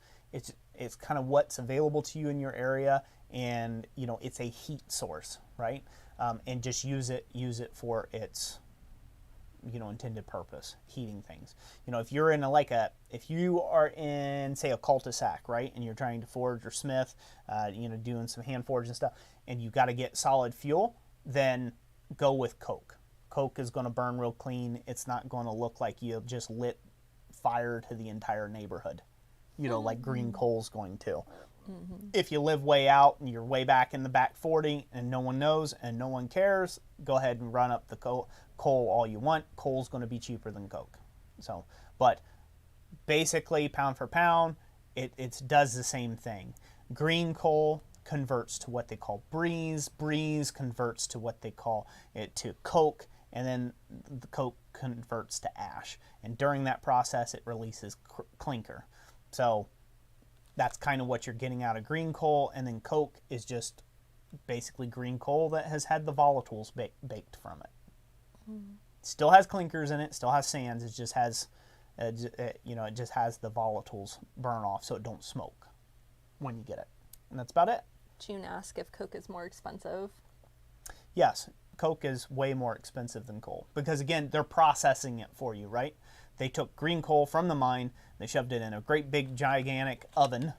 It's kind of what's available to you in your area, and it's a heat source, right? And just use it for its intended purpose, heating things. If you're in if you are in, say, a cul-de-sac, right, and you're trying to forge or smith, doing some hand forge and stuff, and you got to get solid fuel, then go with coke. Coke is going to burn real clean. It's not going to look like you just lit fire to the entire neighborhood, like green coal's going to. If you live way out and you're way back in the back 40 and no one knows and no one cares, go ahead and run up the coal all you want. Coal's going to be cheaper than coke. So, but basically, pound for pound, it does the same thing. Green coal converts to what they call breeze. Breeze converts to what they call it to coke, and then the coke converts to ash. And during that process, it releases clinker. So that's kind of what you're getting out of green coal, and then coke is just basically green coal that has had the volatiles baked from it. Still has clinkers in it, still has sands. It just has, it just has the volatiles burn off, so it don't smoke when you get it. And that's about it. June asked if coke is more expensive. Yes, coke is way more expensive than coal because, again, they're processing it for you, right? They took green coal from the mine, they shoved it in a great big gigantic oven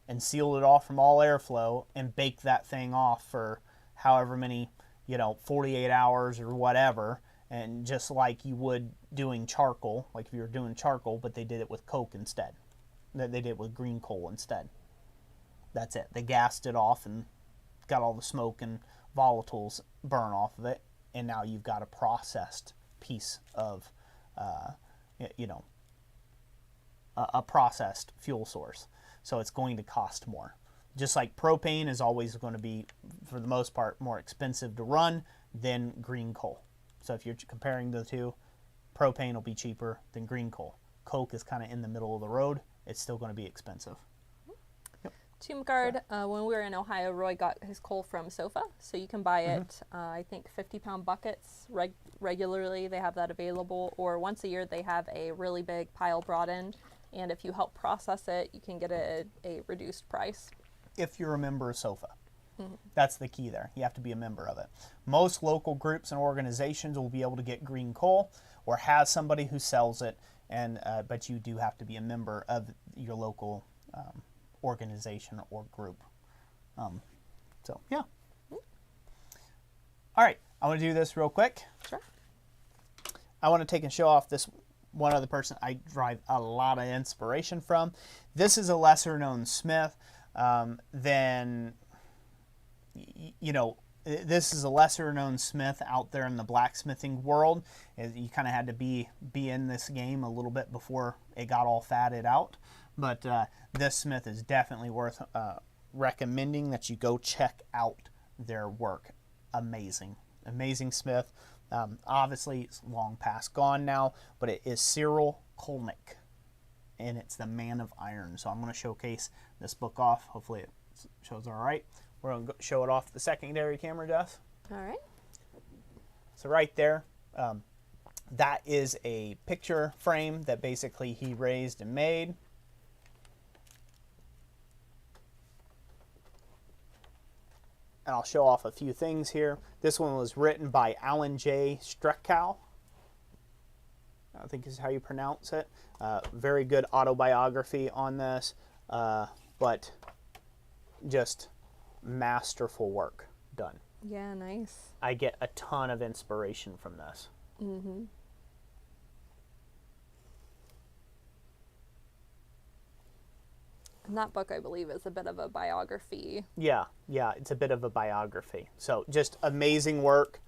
and sealed it off from all airflow and baked that thing off for however many, 48 hours or whatever. And just like you would doing charcoal, like if you were doing charcoal, but they did it with coke instead. They did it with green coal instead. That's it. They gassed it off and got all the smoke and volatiles burn off of it. And now you've got a processed piece of a processed fuel source. So it's going to cost more. Just like propane is always going to be, for the most part, more expensive to run than green coal. So if you're comparing the two, propane will be cheaper than green coal. Coke is kind of in the middle of the road. It's still going to be expensive. Tomb Guard, when we were in Ohio, Roy got his coal from Sofa, so you can buy it, I think 50-pound buckets regularly. They have that available, or once a year they have a really big pile brought in, and if you help process it, you can get it at a reduced price. If you're a member of Sofa. That's the key there. You have to be a member of it. Most local groups and organizations will be able to get green coal or has somebody who sells it, and but you do have to be a member of your local organization or group. So, yeah. All right. I want to do this real quick. Sure. I want to take and show off this one other person I derive a lot of inspiration from. This is a lesser known smith than, this is a lesser known smith out there in the blacksmithing world. You kind of had to be in this game a little bit before it got all fatted out. But this smith is definitely worth recommending that you go check out their work. Amazing. Amazing smith. Obviously, it's long past gone now, but it is Cyril Colnik, and it's the Man of Iron. So I'm going to showcase this book off. Hopefully it shows all right. We're going to show it off the secondary camera, Jess. All right. So right there, that is a picture frame that basically he raised and made. And I'll show off a few things here. This one was written by Alan J. Streckow, I think is how you pronounce it. Very good autobiography on this, but just masterful work done. Yeah, nice. I get a ton of inspiration from this. Mm-hmm. And that book, I believe, is a bit of a biography. Yeah, it's a bit of a biography. So just amazing work.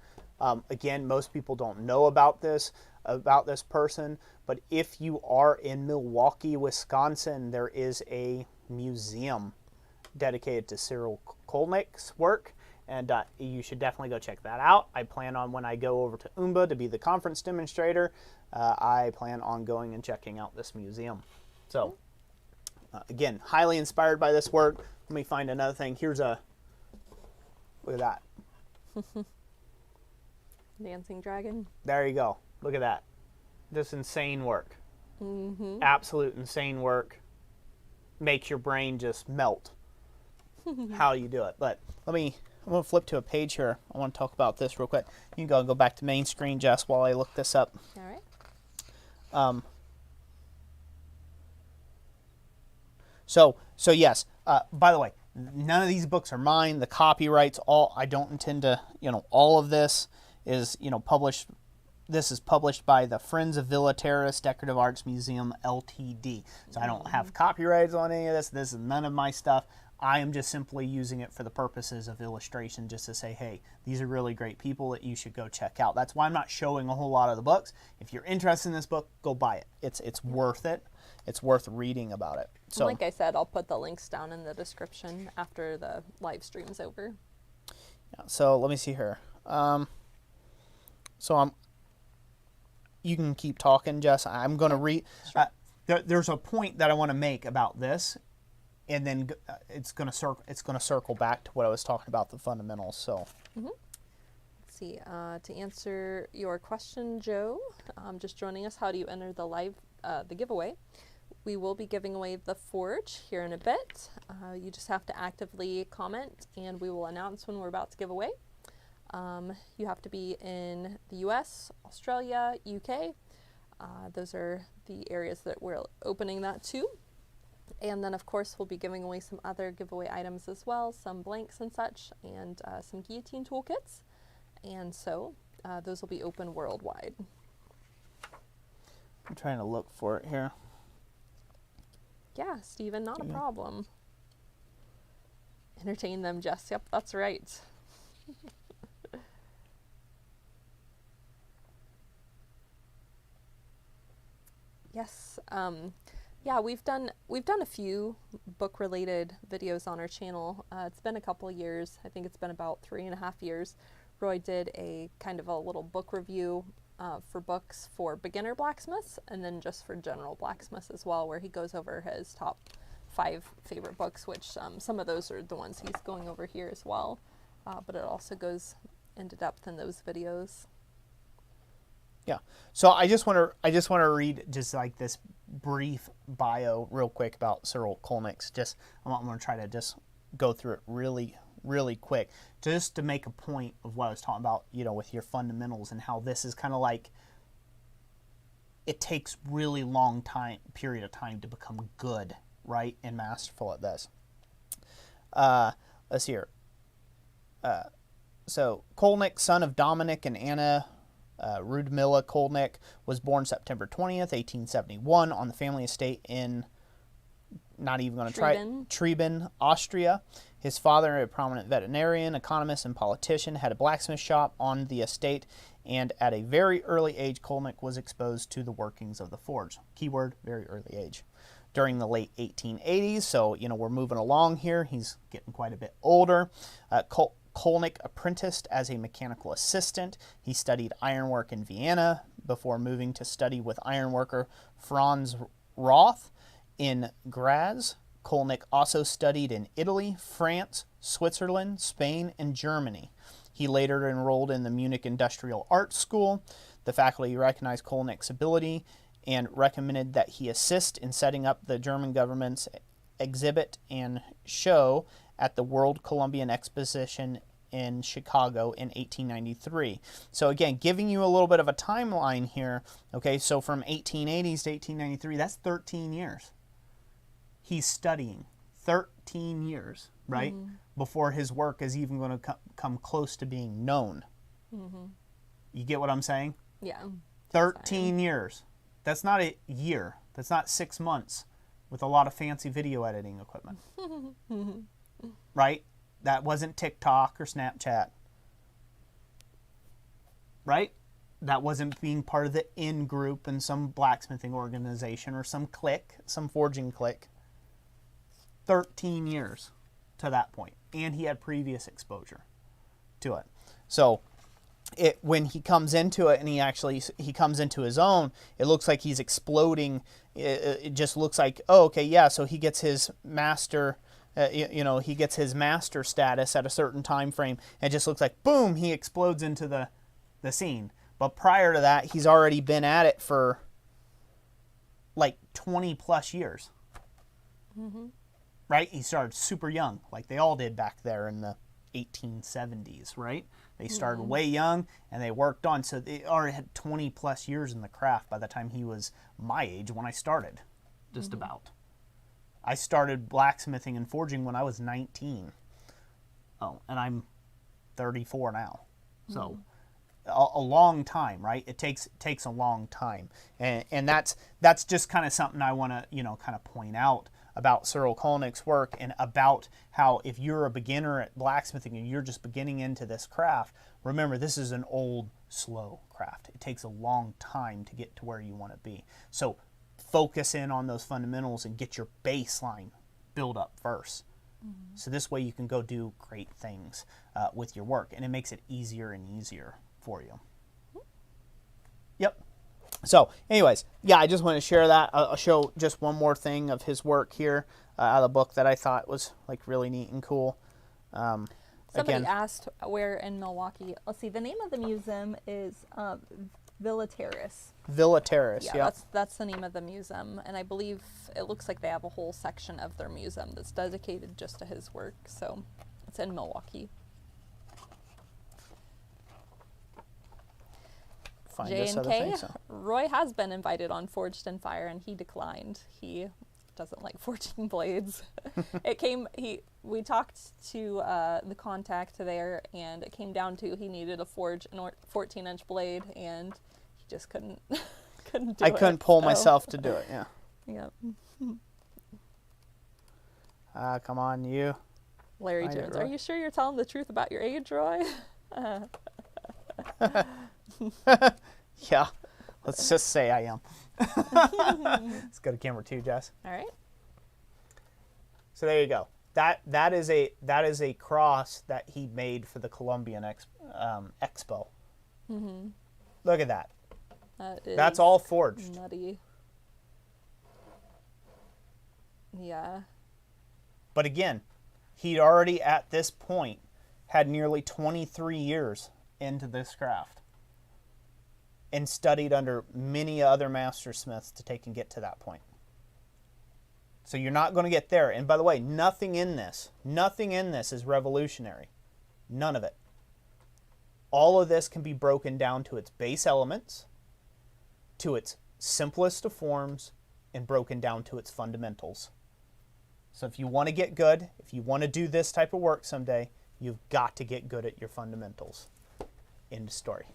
Again, most people don't know about this person, but if you are in Milwaukee, Wisconsin, there is a museum dedicated to Cyril Colnik's work, and you should definitely go check that out. I plan on, when I go over to UMBA to be the conference demonstrator, I plan on going and checking out this museum. So again, highly inspired by this work. Let me find another thing. Here's a, look at that. Dancing dragon. There you go. Look at that. Just insane work. Mm-hmm. Absolute insane work. Makes your brain just melt how you do it. But let me I'm going to flip to a page here. I want to talk about this real quick. You can go back to main screen, Jess, while I look this up. All right. So yes, by the way, none of these books are mine. The copyrights, I don't intend to, all of this is, published. This is published by the Friends of Villa Terrace Decorative Arts Museum, Ltd. So I don't have copyrights on any of this. This is none of my stuff. I am just simply using it for the purposes of illustration, just to say, hey, these are really great people that you should go check out. That's why I'm not showing a whole lot of the books. If you're interested in this book, go buy it. It's worth it. It's worth reading about it. So, like I said, I'll put the links down in the description after the live stream is over. Yeah, so let me see here. You can keep talking, Jess. I'm going to read. Sure. There's a point that I want to make about this, and then it's going to circle back to what I was talking about, the fundamentals. So, let's see. To answer your question, Joe, just joining us. How do you enter the giveaway? We will be giving away the forge here in a bit. You just have to actively comment, and we will announce when we're about to give away. You have to be in the US, Australia, UK. Those are the areas that we're opening that to. And then, of course, we'll be giving away some other giveaway items as well, some blanks and such, and some guillotine toolkits. And so those will be open worldwide. I'm trying to look for it here. Yeah, Stephen, not a problem. Entertain them, Jess. Yep, that's right. Yes. Yeah, we've done a few book-related videos on our channel. It's been a couple of years. I think it's been about 3.5 years. Roy did a kind of a little book review for books for beginner blacksmiths, and then just for general blacksmiths as well, where he goes over his top 5 favorite books, which some of those are the ones he's going over here as well. But it also goes into depth in those videos. Yeah. So I just want to read just like this brief bio real quick about Cyril Colnik's. I'm going to try to just go through it really quick, just to make a point of what I was talking about, with your fundamentals, and how this is kind of like, it takes really long period of time to become good, right, and masterful at this. Let's hear. So Colnik, son of Dominic and Anna Rudmila Colnik, was born September 20th, 1871, on the family estate in, not even going to try it, Trivet, Austria. His father, a prominent veterinarian, economist, and politician, had a blacksmith shop on the estate, and at a very early age, Colnik was exposed to the workings of the forge. Keyword, very early age. During the late 1880s, so, we're moving along here. He's getting quite a bit older. Colnik apprenticed as a mechanical assistant. He studied ironwork in Vienna before moving to study with ironworker Franz Roth in Graz. Colnik also studied in Italy, France, Switzerland, Spain, and Germany. He later enrolled in the Munich Industrial Arts School. The faculty recognized Colnik's ability and recommended that he assist in setting up the German government's exhibit and show at the World Columbian Exposition in Chicago in 1893. So again, giving you a little bit of a timeline here. Okay, so from 1880s to 1893, that's 13 years. He's studying 13 years, right? Before his work is even going to come close to being known. You get what I'm saying? Yeah. 13 years. That's not a year. That's not 6 months with a lot of fancy video editing equipment. Right? That wasn't TikTok or Snapchat. Right? That wasn't being part of the in-group in some blacksmithing organization or some clique, some forging clique. 13 years to that point. And he had previous exposure to it. So when he comes into it and he comes into his own, it looks like he's exploding. It just looks like, oh, okay, yeah, so he gets his master, he gets his master status at a certain time frame. And it just looks like, boom, he explodes into the scene. But prior to that, he's already been at it for like 20 plus years. Right? He started super young, like they all did back there in the 1870s, right? They started way young, and they worked on, so they already had 20 plus years in the craft by the time he was my age when I started, just about. I started blacksmithing and forging when I was 19. Oh, and I'm 34 now. So a long time, right? It takes a long time. And that's just kind of something I want to, kind of point out about Cyril Colnik's work, and about how if you're a beginner at blacksmithing and you're just beginning into this craft, remember this is an old, slow craft. It takes a long time to get to where you want to be. So focus in on those fundamentals and get your baseline build up first. So this way you can go do great things with your work, and it makes it easier and easier for you. Yep. So anyways, yeah, I just want to share that. I'll show just one more thing of his work here out of the book that I thought was like really neat and cool. Somebody asked where in Milwaukee. Let's see, the name of the museum is Villa Terrace. Villa Terrace, yeah. That's the name of the museum, and I believe it looks like they have a whole section of their museum that's dedicated just to his work, so it's in Milwaukee. J&K, Roy has been invited on Forged in Fire, and he declined. He doesn't like forging blades. We talked to the contact there, and it came down to he needed to forge a 14-inch blade, and he just couldn't do it. I couldn't pull myself to do it, yeah. Yep. Come on, you. Larry Jones, are you sure you're telling the truth about your age, Roy? Yeah, let's just say I am. Let's go to camera 2, Jess. All right. So there you go. That is a cross that he made for the Columbian Expo. Look at that. That's all forged. Nutty. Yeah. But again, he'd already at this point had nearly 23 years into this craft and studied under many other master smiths to take and get to that point. So you're not going to get there. And by the way, nothing in this is revolutionary. None of it. All of this can be broken down to its base elements, to its simplest of forms, and broken down to its fundamentals. So if you want to get good, if you want to do this type of work someday, you've got to get good at your fundamentals. End of story.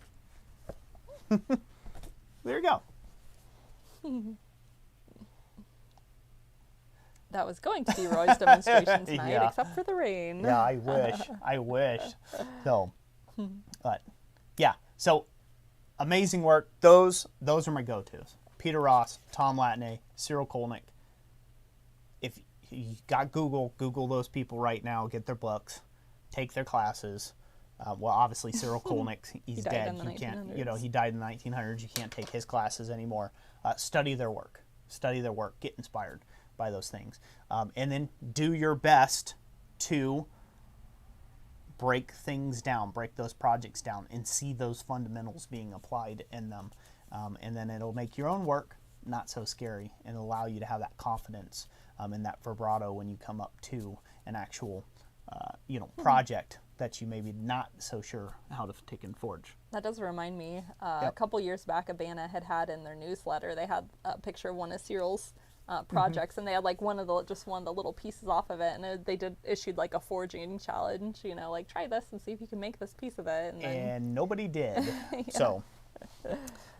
There you go. That was going to be Roy's demonstration tonight, Yeah. except for the rain. Yeah, I wish. I wish. So, but yeah. So, amazing work. Those are my go-tos. Peter Ross, Tom Latané, Cyril Colnik. If you got Google those people right now. Get their books, take their classes. Well, obviously Cyril Colnik, he's dead. You can't, he died in the 1900s. You can't take his classes anymore. Study their work. Get inspired by those things, and then do your best to break things down, break those projects down, and see those fundamentals being applied in them, and then it'll make your own work not so scary and allow you to have that confidence and that vibrato when you come up to an actual project that you maybe not so sure how to take and forge. That does remind me, a couple years back, Abana had in their newsletter, they had a picture of one of Cyril's projects, and they had like one of the little pieces off of it, and they issued like a forging challenge, like try this and see if you can make this piece of it. And nobody did. Yeah. So,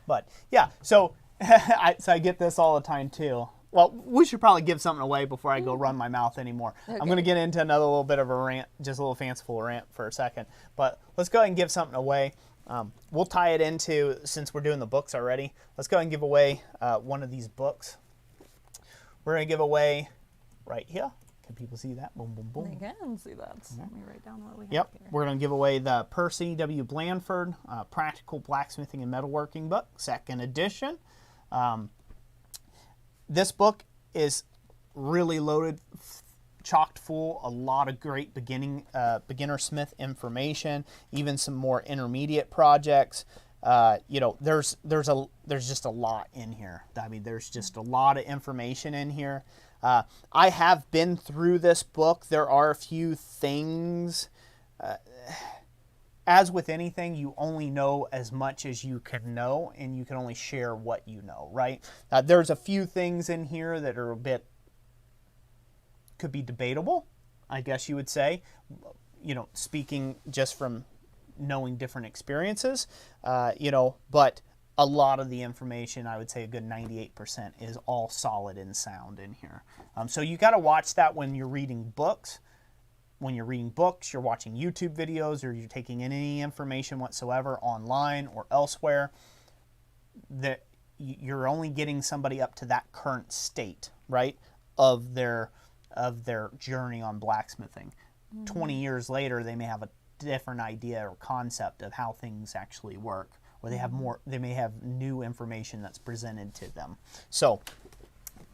but yeah, so I get this all the time too. Well, we should probably give something away before I go run my mouth anymore. Okay. I'm going to get into another little bit of a rant, just a little fanciful rant for a second. But let's go ahead and give something away. We'll tie it into, since we're doing the books already, let's go ahead and give away one of these books. We're going to give away right here. Can people see that? Boom, boom, boom. They can see that. So let me write down what we have Yep. here. We're going to give away the Percy W. Blandford Practical Blacksmithing and Metalworking book, 2nd edition. This book is really loaded, chocked full, a lot of great beginner smith information, even some more intermediate projects. There's just a lot in here. I mean, there's just a lot of information in here. I have been through this book. There are a few things as with anything, you only know as much as you can know, and you can only share what you know, right? There's a few things in here that are a bit, could be debatable, I guess you would say, you know, speaking just from knowing different experiences, you know, but a lot of the information, I would say a good 98%, is all solid and sound in here. So you got to watch that when you're reading books. When you're reading books, you're watching YouTube videos, or you're taking in any information whatsoever online or elsewhere, that you're only getting somebody up to that current state, right, of their journey on blacksmithing. 20 years later, they may have a different idea or concept of how things actually work, or they may have new information that's presented to them. So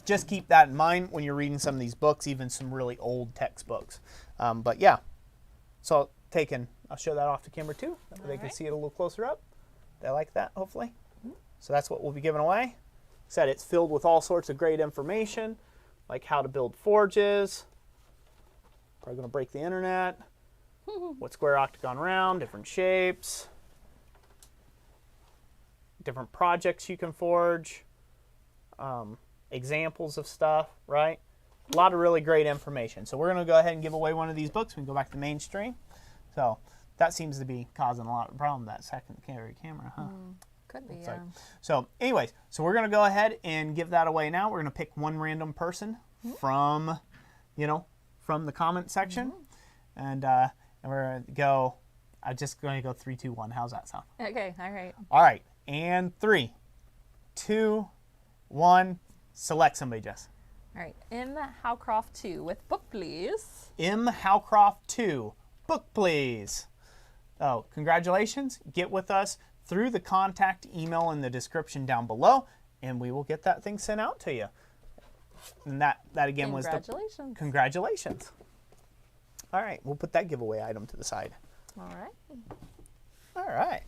just keep that in mind when you're reading some of these books, even some really old textbooks. But yeah, so I'll show that off to camera too, so they can see it a little closer up. They like that, hopefully. So that's what we'll be giving away. Like I said, it's filled with all sorts of great information, like how to build forges. Probably going to break the internet. What square, octagon, round, different shapes, different projects you can forge, examples of stuff, right? A lot of really great information. So we're going to go ahead and give away one of these books. We can go back to mainstream. So that seems to be causing a lot of problem, that second camera, huh? Could be, Looks yeah. like. So anyways, so we're going to go ahead and give that away now. We're going to pick one random person from, you know, from the comment section. And we're going to go, I'm just going to go 3, 2, 1. How's that sound? Okay, all right. All right. And 3, 2, 1. Select somebody, Jess. All right, M. Howcroft 2 with book, please. M. Howcroft 2, book, please. Oh, congratulations. Get with us through the contact email in the description down below, and we will get that thing sent out to you. And that again was the... Congratulations. Congratulations. All right, we'll put that giveaway item to the side. All right. All right.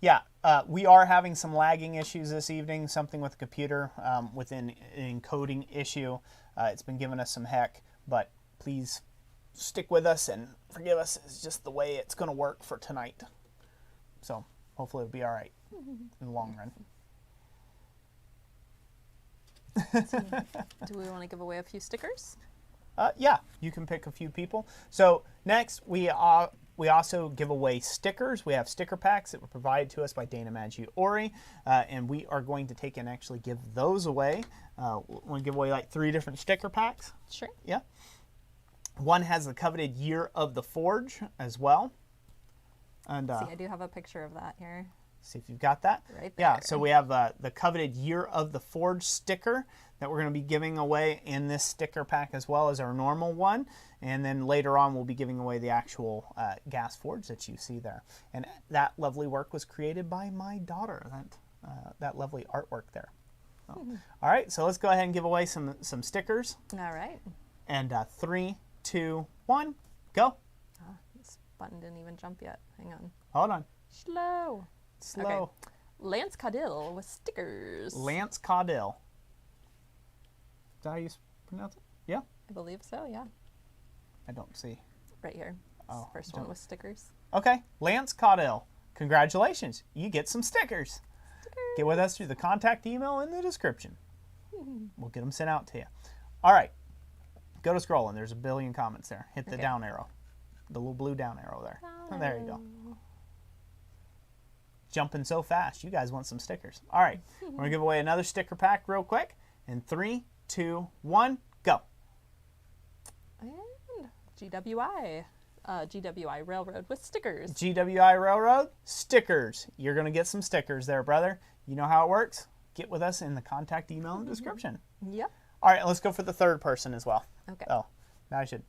Yeah, we are having some lagging issues this evening, something with the computer, with an encoding issue. It's been giving us some heck, but please stick with us and forgive us. It's just the way it's going to work for tonight. So hopefully it'll be all right in the long run. Do we want to give away a few stickers? Yeah, you can pick a few people. So next, we also give away stickers. We have sticker packs that were provided to us by Dana Maggiore, and we are going to take and actually give those away. We're going to give away like 3 different sticker packs. Sure. Yeah. One has the coveted year of the forge as well. And See, I do have a picture of that here. see if you've got that. Right there. Yeah, so we have the coveted year of the forge sticker that we're going to be giving away in this sticker pack, as well as our normal one. And then later on, we'll be giving away the actual gas forge that you see there. And that lovely work was created by my daughter, that lovely artwork there. So, all right, so let's go ahead and give away some stickers. All right. And 3, 2, 1, go. This button didn't even jump yet. Hang on. Hold on. Slow. Slow. Okay. Lance Caudill with stickers. Lance Caudill. Is that how you pronounce it? Yeah? I believe so, yeah. I don't see. Right here. It's Oh, the first one with stickers. Okay, Lance Caudill. Congratulations. You get some stickers. Get with us through the contact email in the description. We'll get them sent out to you. All right. Go to scrolling. There's a billion comments there. Hit the Okay. down arrow. The little blue down arrow there. Oh, there you go. Jumping so fast. You guys want some stickers. All right. We're going to give away another sticker pack real quick. In 3, 2, 1, go. And GWI. GWI Railroad with stickers. GWI Railroad, stickers. You're going to get some stickers there, brother. You know how it works. Get with us in the contact email in the description. Yep. All right, let's go for the third person as well. Okay. Oh, now I should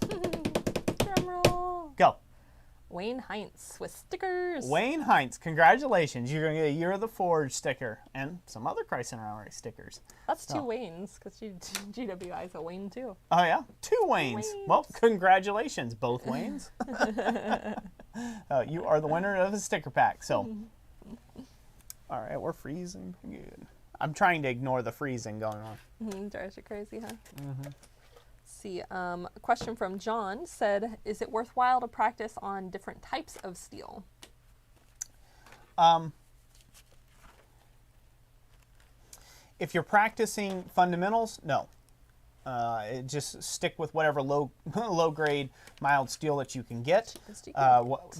Drum roll. go. Wayne Heinz with stickers. Wayne Heinz, congratulations. You're going to get a Year of the Forge sticker and some other Christ and Ironworks stickers. That's 2 Waynes, because GWI is a Wayne too. Oh, yeah? 2 Waynes. Well, congratulations, both Waynes. You are the winner of the sticker pack. So, all right, we're freezing. Good. I'm trying to ignore the freezing going on. Drives you crazy, huh? See, a question from John said, is it worthwhile to practice on different types of steel? If you're practicing fundamentals, no. Just stick with whatever low grade mild steel that you can get,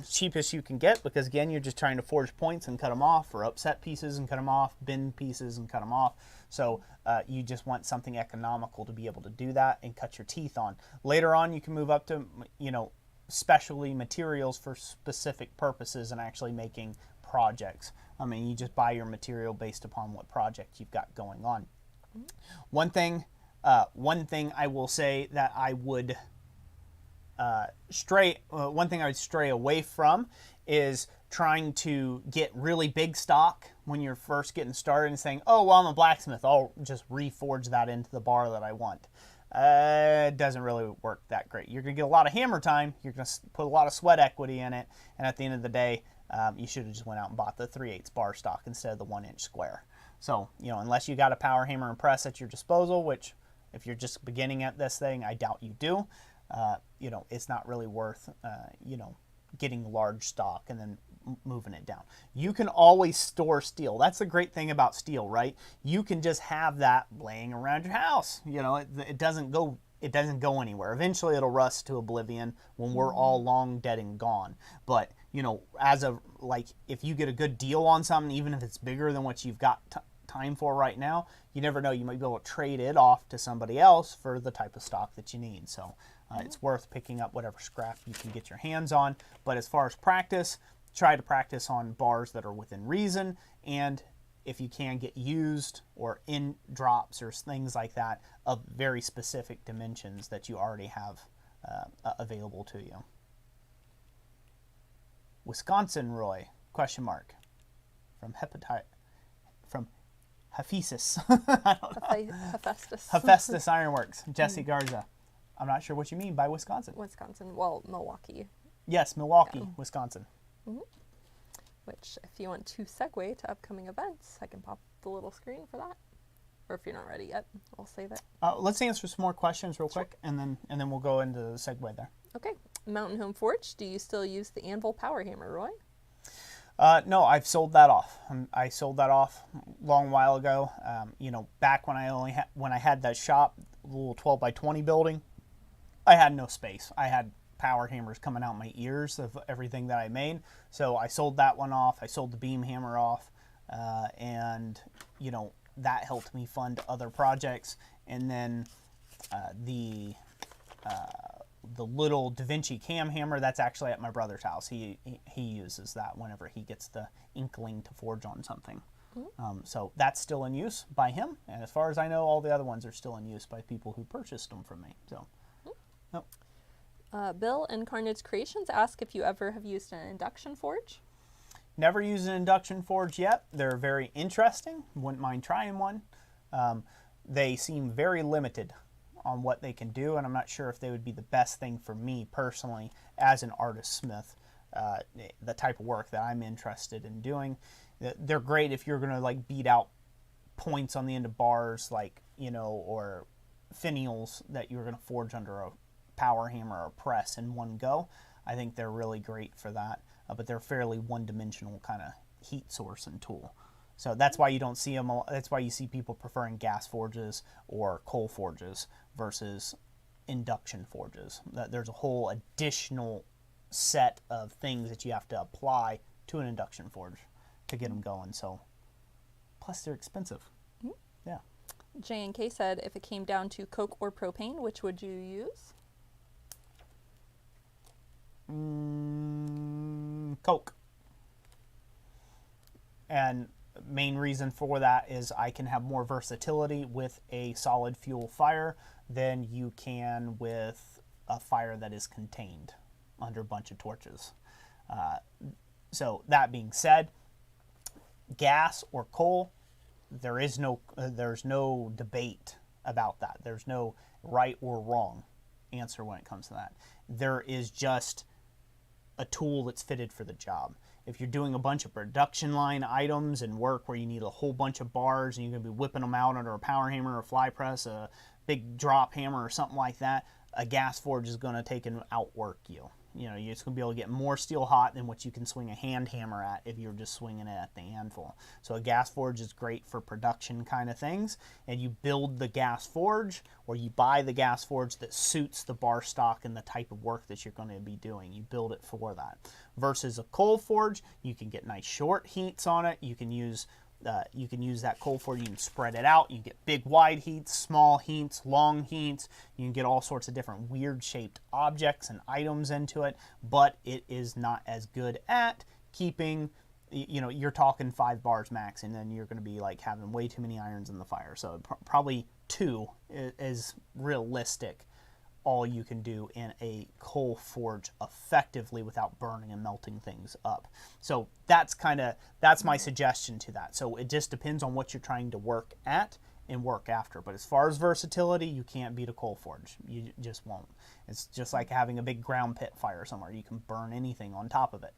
cheapest you can get, because again, you're just trying to forge points and cut them off, or upset pieces and cut them off, bend pieces and cut them off. So you just want something economical to be able to do that and cut your teeth on. Later on, you can move up to, specialty materials for specific purposes and actually making projects. I mean, you just buy your material based upon what project you've got going on. One thing I will say that I would stray away from is trying to get really big stock when you're first getting started and saying, oh, well, I'm a blacksmith, I'll just reforge that into the bar that I want. It doesn't really work that great. You're going to get a lot of hammer time, you're going to put a lot of sweat equity in it, and at the end of the day, you should have just went out and bought the 3/8 bar stock instead of the 1-inch square. So, unless you got a power hammer and press at your disposal, which if you're just beginning at this thing, I doubt you do, it's not really worth, getting large stock and then moving it down. You can always store steel. That's the great thing about steel, right? You can just have that laying around your house. It doesn't go anywhere. Eventually it'll rust to oblivion when we're all long dead and gone. But, if you get a good deal on something, even if it's bigger than what you've got time for right now, you never know, you might be able to trade it off to somebody else for the type of stock that you need. So it's worth picking up whatever scrap you can get your hands on. But as far as practice, try to practice on bars that are within reason, and if you can, get used or in drops or things like that of very specific dimensions that you already have available to you. Wisconsin, Roy, question mark, from Hephaestus. Hephaestus Ironworks, Jesse Garza. I'm not sure what you mean by Wisconsin. Well, Milwaukee. Yes, Milwaukee, Wisconsin. Which, if you want to segue to upcoming events, I can pop the little screen for that. Or if you're not ready yet, I'll save it. Let's answer some more questions real quick, and then we'll go into the segue there. Okay. Mountain Home Forge, do you still use the anvil power hammer, Roy? No, I've sold that off. I sold that off a long while ago. Back when I had that shop, a little 12x20 building, I had no space. I had power hammers coming out my ears of everything that I made. So I sold that one off. I sold the beam hammer off, and that helped me fund other projects. And then the little Da Vinci cam hammer, that's actually at my brother's house. He uses that whenever he gets the inkling to forge on something. So that's still in use by him, and as far as I know, all the other ones are still in use by people who purchased them from me. So, nope. Bill and Carnage Creations ask if you ever have used an induction forge. Never used an induction forge yet. They're very interesting. Wouldn't mind trying one. They seem very limited on what they can do, and I'm not sure if they would be the best thing for me personally as an artist smith, the type of work that I'm interested in doing. They're great if you're going to beat out points on the end of bars, or finials that you're going to forge under a power hammer or press in one go. I think they're really great for that, but they're fairly one-dimensional kind of heat source and tool. So that's why you don't see them. That's why you see people preferring gas forges or coal forges versus induction forges. There's a whole additional set of things that you have to apply to an induction forge to get them going. So, plus they're expensive. Yeah. J&K said, if it came down to coke or propane, which would you use? Coke. And main reason for that is I can have more versatility with a solid fuel fire than you can with a fire that is contained under a bunch of torches. So that being said, gas or coal, there's no debate about that. There's no right or wrong answer when it comes to that. There is just a tool that's fitted for the job. if you're doing a bunch of production line items and work where you need a whole bunch of bars and you're going to be whipping them out under a power hammer or a fly press, a big drop hammer or something like that, a gas forge is going to take and outwork you. You know, you're just going to be able to get more steel hot than what you can swing a hand hammer at if you're just swinging it at the anvil. So a gas forge is great for production kind of things, and you build the gas forge or you buy the gas forge that suits the bar stock and the type of work that you're going to be doing. You build it for that. Versus a coal forge, you can get nice short heats on it. You can use that coal forge, you can spread it out, you can get big wide heats, small heats, long heats, you can get all sorts of different weird shaped objects and items into it, but it is not as good at keeping, you know, you're talking 5 bars max, and then you're going to be like having way too many irons in the fire. So probably 2 is realistic, all you can do in a coal forge effectively without burning and melting things up. So that's my suggestion to that. So it just depends on what you're trying to work at and work after. But as far as versatility, you can't beat a coal forge. You just won't. It's just like having a big ground pit fire somewhere. You can burn anything on top of it,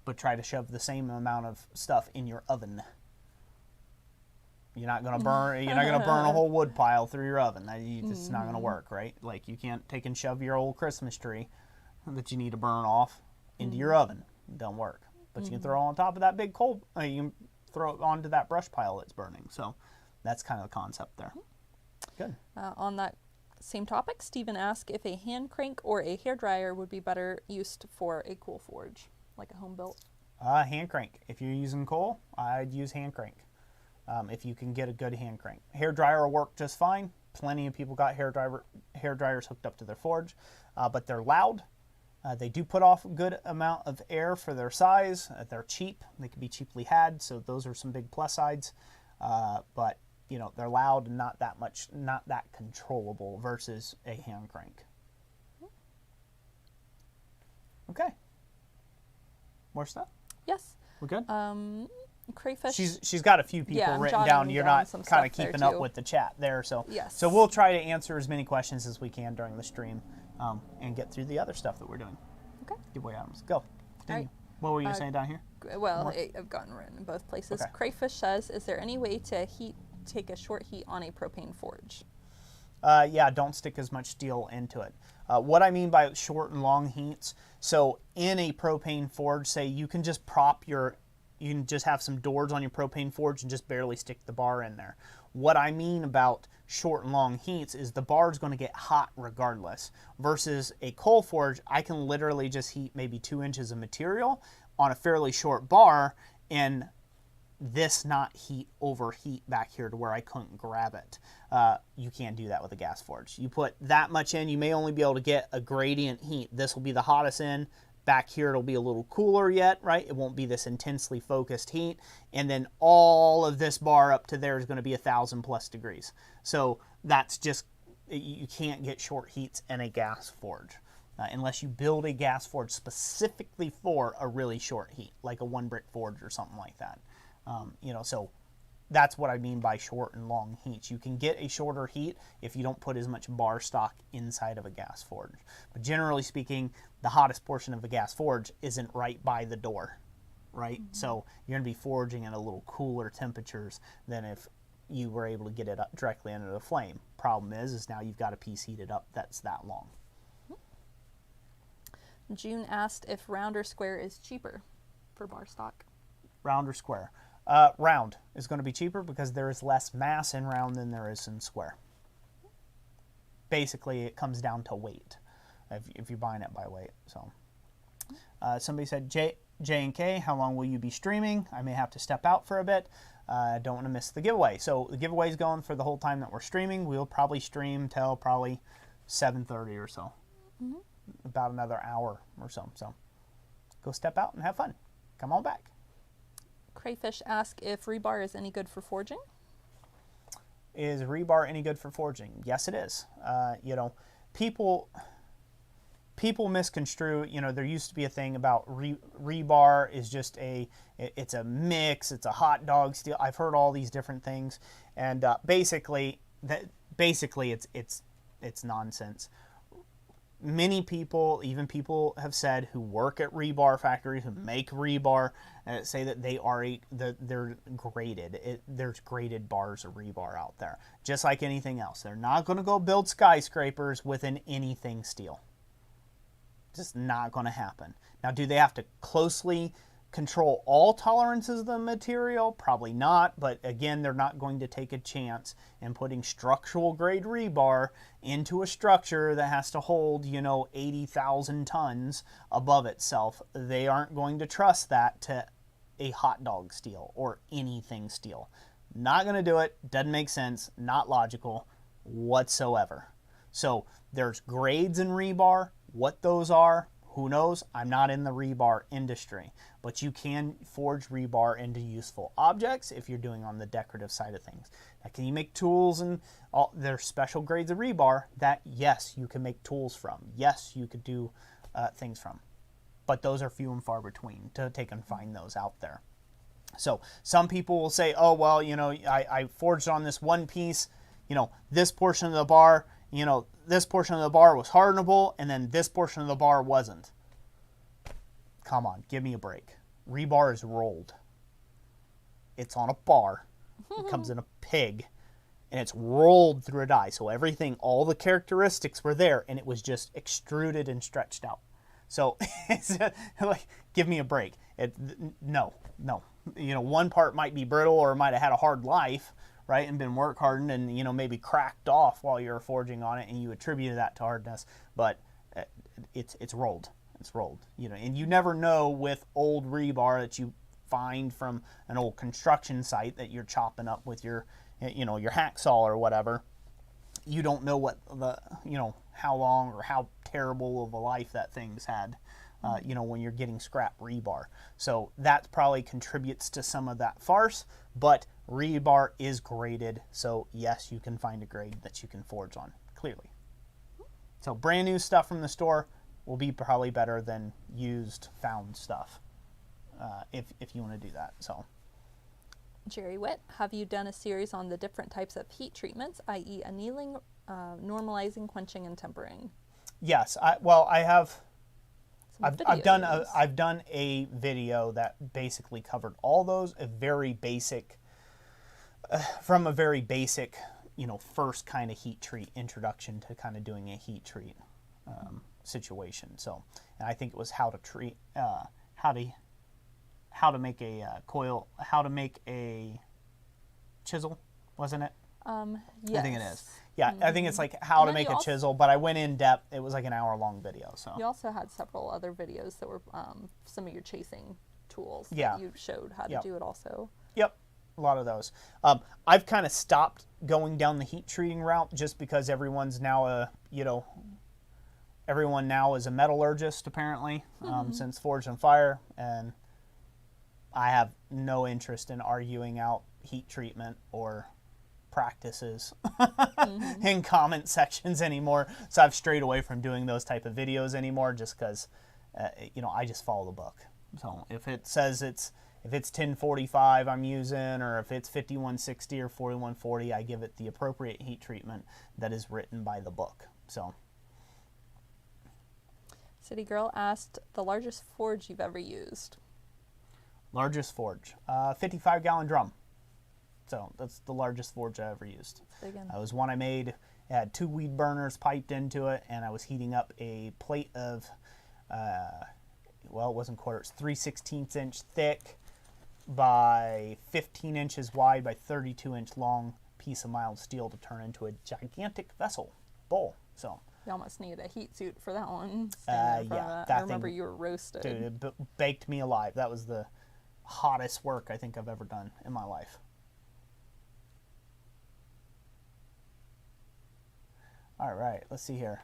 but try to shove the same amount of stuff in your oven. You're not gonna burn a whole wood pile through your oven. It's not gonna work, right? Like, you can't take and shove your old Christmas tree that you need to burn off into your oven. It don't work. But you can throw it on top of that big coal. You can throw it onto that brush pile that's burning. So that's kind of the concept there. Good. On that same topic, Stephen asked if a hand crank or a hairdryer would be better used for a coal forge, like a home built. Hand crank. If you're using coal, I'd use hand crank. If you can get a good hand crank. Hair dryer will work just fine. Plenty of people got hair dryers hooked up to their forge, but they're loud. They do put off a good amount of air for their size. They're cheap. They can be cheaply had, so those are some big plus sides. But you know, they're loud and not that controllable versus a hand crank. Okay. More stuff? Yes. We're good? Crayfish. She's got a few people written down. You're not kind of keeping up with the chat there, so yes. So we'll try to answer as many questions as we can during the stream, and get through the other stuff that we're doing. Okay. Giveaway items. Go. Continue. Right. What were you saying down here? Well, I've gotten written in both places. Okay. Crayfish says, "Is there any way to take a short heat on a propane forge?" Yeah, don't stick as much steel into it. What I mean by short and long heats, so in a propane forge, say you can just you can just have some doors on your propane forge and just barely stick the bar in there. What I mean about short and long heats is the bar is going to get hot regardless. Versus a coal forge, I can literally just heat maybe 2 inches of material on a fairly short bar and this not overheat back here to where I couldn't grab it. You can't do that with a gas forge. You put that much in, you may only be able to get a gradient heat. This will be the hottest end. Back here it'll be a little cooler yet, right? It won't be this intensely focused heat. And then all of this bar up to there is going to be 1,000+ degrees. So that's just, you can't get short heats in a gas forge unless you build a gas forge specifically for a really short heat, like a 1-brick forge or something like that. You know, so that's what I mean by short and long heats. You can get a shorter heat if you don't put as much bar stock inside of a gas forge. But generally speaking, the hottest portion of a gas forge isn't right by the door, right? Mm-hmm. So you're going to be forging at a little cooler temperatures than if you were able to get it up directly under the flame. Problem is now you've got a piece heated up that's that long. June asked if round or square is cheaper for bar stock. Round or square? Round is going to be cheaper because there is less mass in round than there is in square. Basically, it comes down to weight if you're buying it by weight. So, somebody said, J and K, how long will you be streaming? I may have to step out for a bit. Don't want to miss the giveaway. So the giveaway is going for the whole time that we're streaming. We'll probably stream till probably 7:30 or so. Mm-hmm. About another hour or so. So go step out and have fun. Come on back. Crayfish asked if rebar is any good for forging. Is rebar any good for forging? Yes, it is. You know, people misconstrue. You know, there used to be a thing about rebar is just it's a mix. It's a hot dog steel. I've heard all these different things, and basically it's nonsense. many people, even people have said who work at rebar factories, who make rebar, say that they're graded. There's graded bars of rebar out there, just like anything else. They're not going to go build skyscrapers with an anything steel. Just not going to happen. Now, do they have to closely control all tolerances of the material? Probably not, but again, they're not going to take a chance in putting structural grade rebar into a structure that has to hold, 80,000 tons above itself. They aren't going to trust that to a hot dog steel or anything steel. Not going to do it. Doesn't make sense. Not logical whatsoever. So there's grades in rebar. What those are, who knows? I'm not in the rebar industry, but you can forge rebar into useful objects if you're doing on the decorative side of things. Now, can you make tools and there's special grades of rebar that, yes, you can make tools from. Yes, you could do things from, but those are few and far between to take and find those out there. So some people will say, oh, well, I forged on this one piece, this portion of the bar, this portion of the bar was hardenable, and then this portion of the bar wasn't. Come on, give me a break. Rebar is rolled. It's on a bar. It comes in a pig, and it's rolled through a die. So everything, all the characteristics were there, and it was just extruded and stretched out. So it's like, give me a break. No. One part might be brittle or might have had a hard life, right, and been work hardened and, maybe cracked off while you're forging on it, and you attribute that to hardness, but it's rolled. It's rolled, and you never know with old rebar that you find from an old construction site that you're chopping up with your, your hacksaw or whatever. You don't know what how long or how terrible of a life that thing's had, when you're getting scrap rebar. So that probably contributes to some of that farce, but rebar is graded, so yes, you can find a grade that you can forge on, clearly. So brand new stuff from the store will be probably better than used, found stuff, if you want to do that. So, Jerry Witt, have you done a series on the different types of heat treatments, i.e. annealing, normalizing, quenching, and tempering? Yes, I have. I've done a video that basically covered all those. A very basic, from a very basic, first kind of heat treat introduction to kind of doing a heat treat situation. So, and I think it was how to treat, how to make a coil, how to make a chisel, wasn't it? Yes. I think it is. Yeah, I think it's like how to make a chisel, but I went in depth. It was like an hour-long video. So you also had several other videos that were some of your chasing tools. Yeah. That you showed how to do it also. Yep, a lot of those. I've kind of stopped going down the heat treating route just because everyone's now everyone now is a metallurgist apparently, since Forged and Fire, and I have no interest in arguing out heat treatment or practices in comment sections anymore. So I've strayed away from doing those type of videos anymore just because, I just follow the book. So if it says if it's 1045 I'm using, or if it's 5160 or 4140, I give it the appropriate heat treatment that is written by the book. So. City Girl asked the largest forge you've ever used. Largest forge, 55-gallon drum. So that's the largest forge I ever used. It was one I made. It had 2 weed burners piped into it, and I was heating up a plate of, it wasn't quarters, 3/16 inch thick by 15 inches wide by 32 inch long piece of mild steel to turn into a gigantic vessel bowl. So you almost needed a heat suit for that one. Yeah, I remember you were roasted. Dude, it baked me alive. That was the hottest work I think I've ever done in my life. All right, let's see here.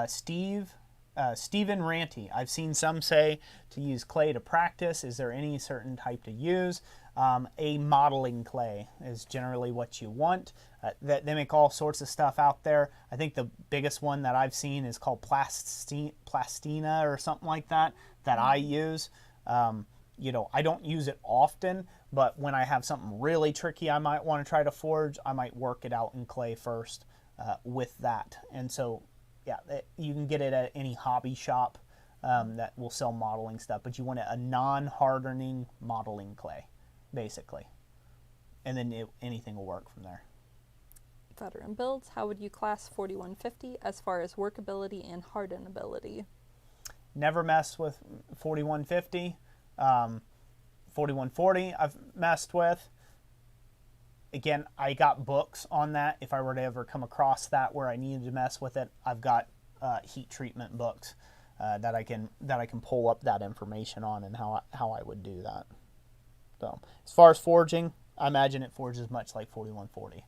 Steven Ranty. I've seen some say to use clay to practice. Is there any certain type to use? A modeling clay is generally what you want. They make all sorts of stuff out there. I think the biggest one that I've seen is called Plastina or something like that I use. I don't use it often, but when I have something really tricky I might want to try to forge, I might work it out in clay first with that. And so, yeah, you can get it at any hobby shop that will sell modeling stuff, but you want a non-hardening modeling clay, basically. And then anything will work from there. Veteran builds, how would you class 4150 as far as workability and hardenability? Never messed with 4150. 4140 I've messed with. Again, I got books on that. If I were to ever come across that where I needed to mess with it, I've got heat treatment books that I can pull up that information on and how I would do that. So as far as forging, I imagine it forges much like 4140,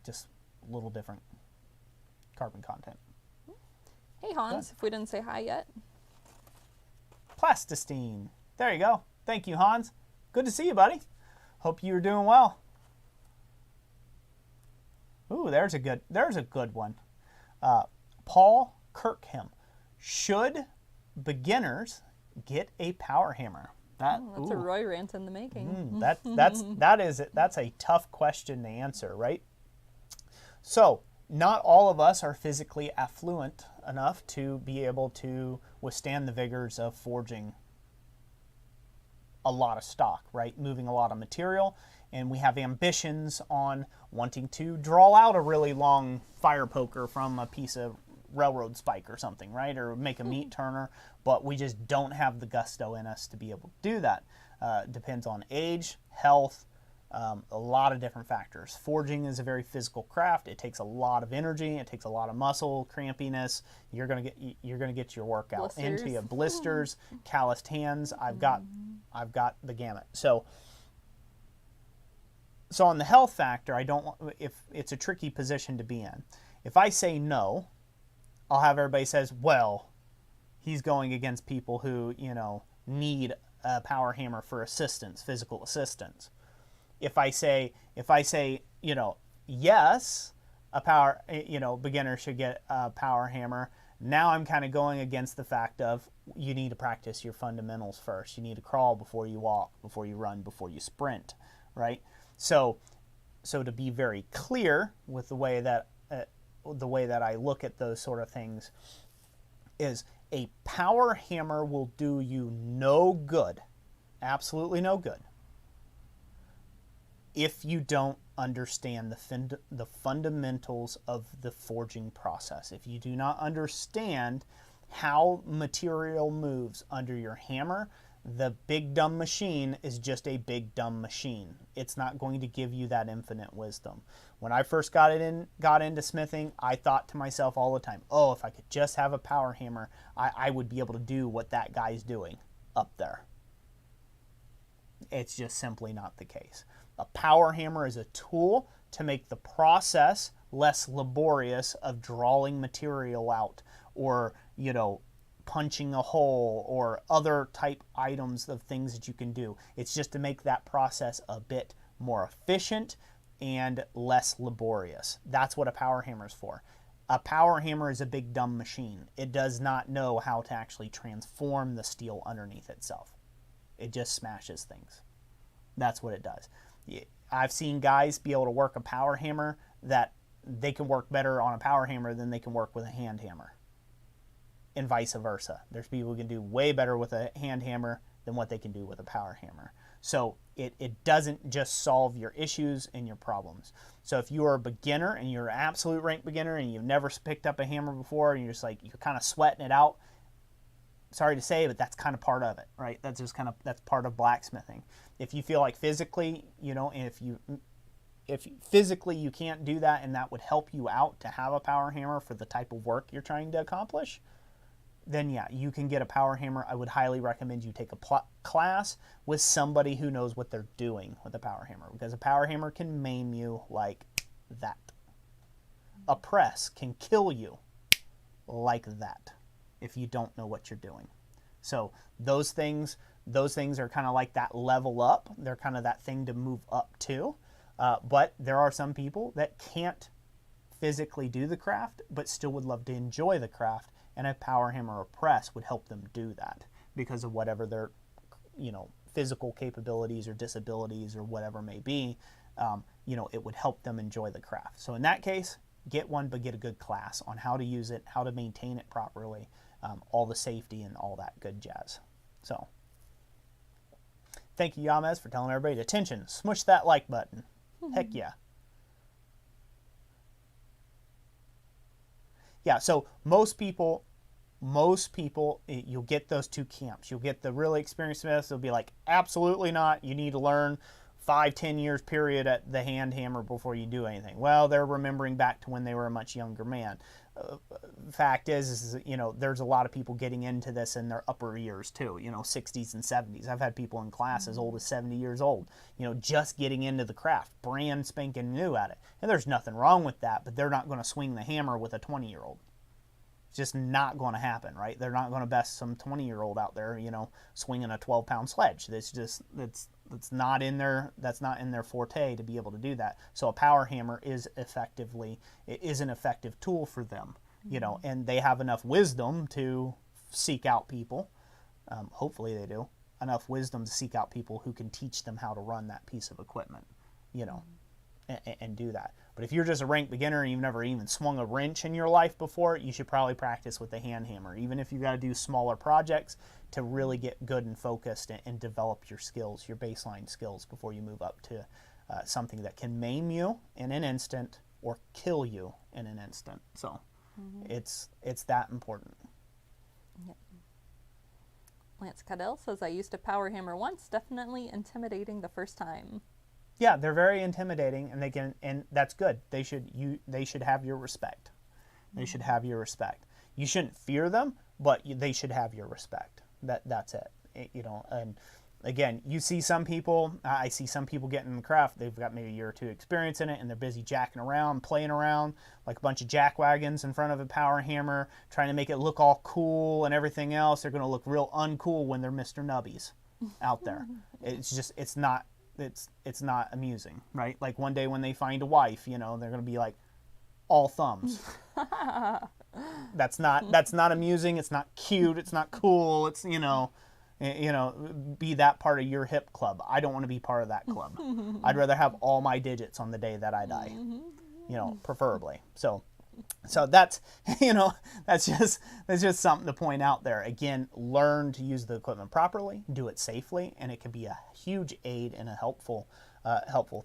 just a little different carbon content. Hey Hans, if we didn't say hi yet. Plasticine. There you go. Thank you, Hans. Good to see you, buddy. Hope you're doing well. Ooh, there's a good one. Paul Kirkham. Should beginners get a power hammer? That's a Roy rant in the making. That's a tough question to answer, right? So, not all of us are physically affluent enough to be able to withstand the vigors of forging a lot of stock, right? Moving a lot of material, and we have ambitions on wanting to draw out a really long fire poker from a piece of railroad spike or something, right? Or make a meat turner, but we just don't have the gusto in us to be able to do that. Depends on age, health, a lot of different factors. Forging is a very physical craft. It takes a lot of energy. It takes a lot of muscle crampiness. You're gonna get your workout into you. Blisters, calloused hands. I've got the gamut. So on the health factor, I don't. If it's a tricky position to be in, if I say no, I'll have everybody says, well, he's going against people who need a power hammer for assistance, physical assistance. If I say, yes, beginner should get a power hammer, now I'm kind of going against the fact of you need to practice your fundamentals first. You need to crawl before you walk, before you run, before you sprint, right? So to be very clear with the way that I look at those sort of things is a power hammer will do you no good, absolutely no good, if you don't understand the fundamentals of the forging process. If you do not understand how material moves under your hammer, the big dumb machine is just a big dumb machine. It's not going to give you that infinite wisdom. When I first got into smithing, I thought to myself all the time, oh, if I could just have a power hammer, I would be able to do what that guy's doing up there. It's just simply not the case. A power hammer is a tool to make the process less laborious of drawing material out, or punching a hole, or other type items of things that you can do. It's just to make that process a bit more efficient and less laborious. That's what a power hammer is for. A power hammer is a big dumb machine. It does not know how to actually transform the steel underneath itself. It just smashes things. That's what it does. I've seen guys be able to work a power hammer that they can work better on a power hammer than they can work with a hand hammer, and vice versa. There's people who can do way better with a hand hammer than what they can do with a power hammer. So it doesn't just solve your issues and your problems. So if you are a beginner and you're an absolute rank beginner and you've never picked up a hammer before and you're just you're kind of sweating it out, sorry to say, but that's kind of part of it, right? That's part of blacksmithing. If you feel like physically, if physically you can't do that and that would help you out to have a power hammer for the type of work you're trying to accomplish, then yeah, you can get a power hammer. I would highly recommend you take a class with somebody who knows what they're doing with a power hammer, because a power hammer can maim you like that. A press can kill you like that if you don't know what you're doing. So those things are kind of like that level up. They're kind of that thing to move up to. But there are some people that can't physically do the craft, but still would love to enjoy the craft, and a power hammer or press would help them do that because of whatever their physical capabilities or disabilities or whatever may be. It would help them enjoy the craft. So in that case, get one, but get a good class on how to use it, how to maintain it properly, all the safety and all that good jazz. So, thank you, Yamez, for telling everybody to attention. Smush that like button. Heck yeah. Yeah, so most people, you'll get those two camps. You'll get the really experienced smiths. They'll be like, absolutely not. You need to learn 5-10 years period at the hand hammer before you do anything. Well, they're remembering back to when they were a much younger man. Fact is, you know, there's a lot of people getting into this in their upper years too, you know, 60s and 70s. I've had people in class as old as 70 years old, you know, just getting into the craft, brand spanking new at it. And there's nothing wrong with that, but they're not going to swing the hammer with a 20-year-old. It's just not going to happen, right? They're not going to best some 20-year-old out there, you know, swinging a 12-pound sledge. That's not in their forte to be able to do that. So a power hammer is an effective tool for them, you know, and they have enough wisdom to seek out people. Hopefully they do enough wisdom to seek out people who can teach them how to run that piece of equipment, you know, and do that. But if you're just a rank beginner and you've never even swung a wrench in your life before, you should probably practice with the hand hammer, even if you got to do smaller projects to really get good and focused and develop your skills, your baseline skills, before you move up to something that can maim you in an instant or kill you in an instant. So it's that important. Yep. Lance Cadell says, I used a power hammer once, definitely intimidating the first time. Yeah, they're very intimidating, and that's good. They should have your respect. They should have your respect. You shouldn't fear them, but they should have your respect. That's it. You know, and again, you see some people. I see some people getting in the craft. They've got maybe a year or two experience in it, and they're busy jacking around, playing around like a bunch of jack wagons in front of a power hammer, trying to make it look all cool and everything else. They're going to look real uncool when they're Mr. Nubbies out there. It's not amusing, right? Like one day when they find a wife, you know, they're going to be like all thumbs. That's not amusing. It's not cute. It's not cool. It's, you know, be that part of your hip club. I don't want to be part of that club. I'd rather have all my digits on the day that I die, you know, preferably. So that's, you know, that's just something to point out there. Again, learn to use the equipment properly, do it safely, and it can be a huge aid and a helpful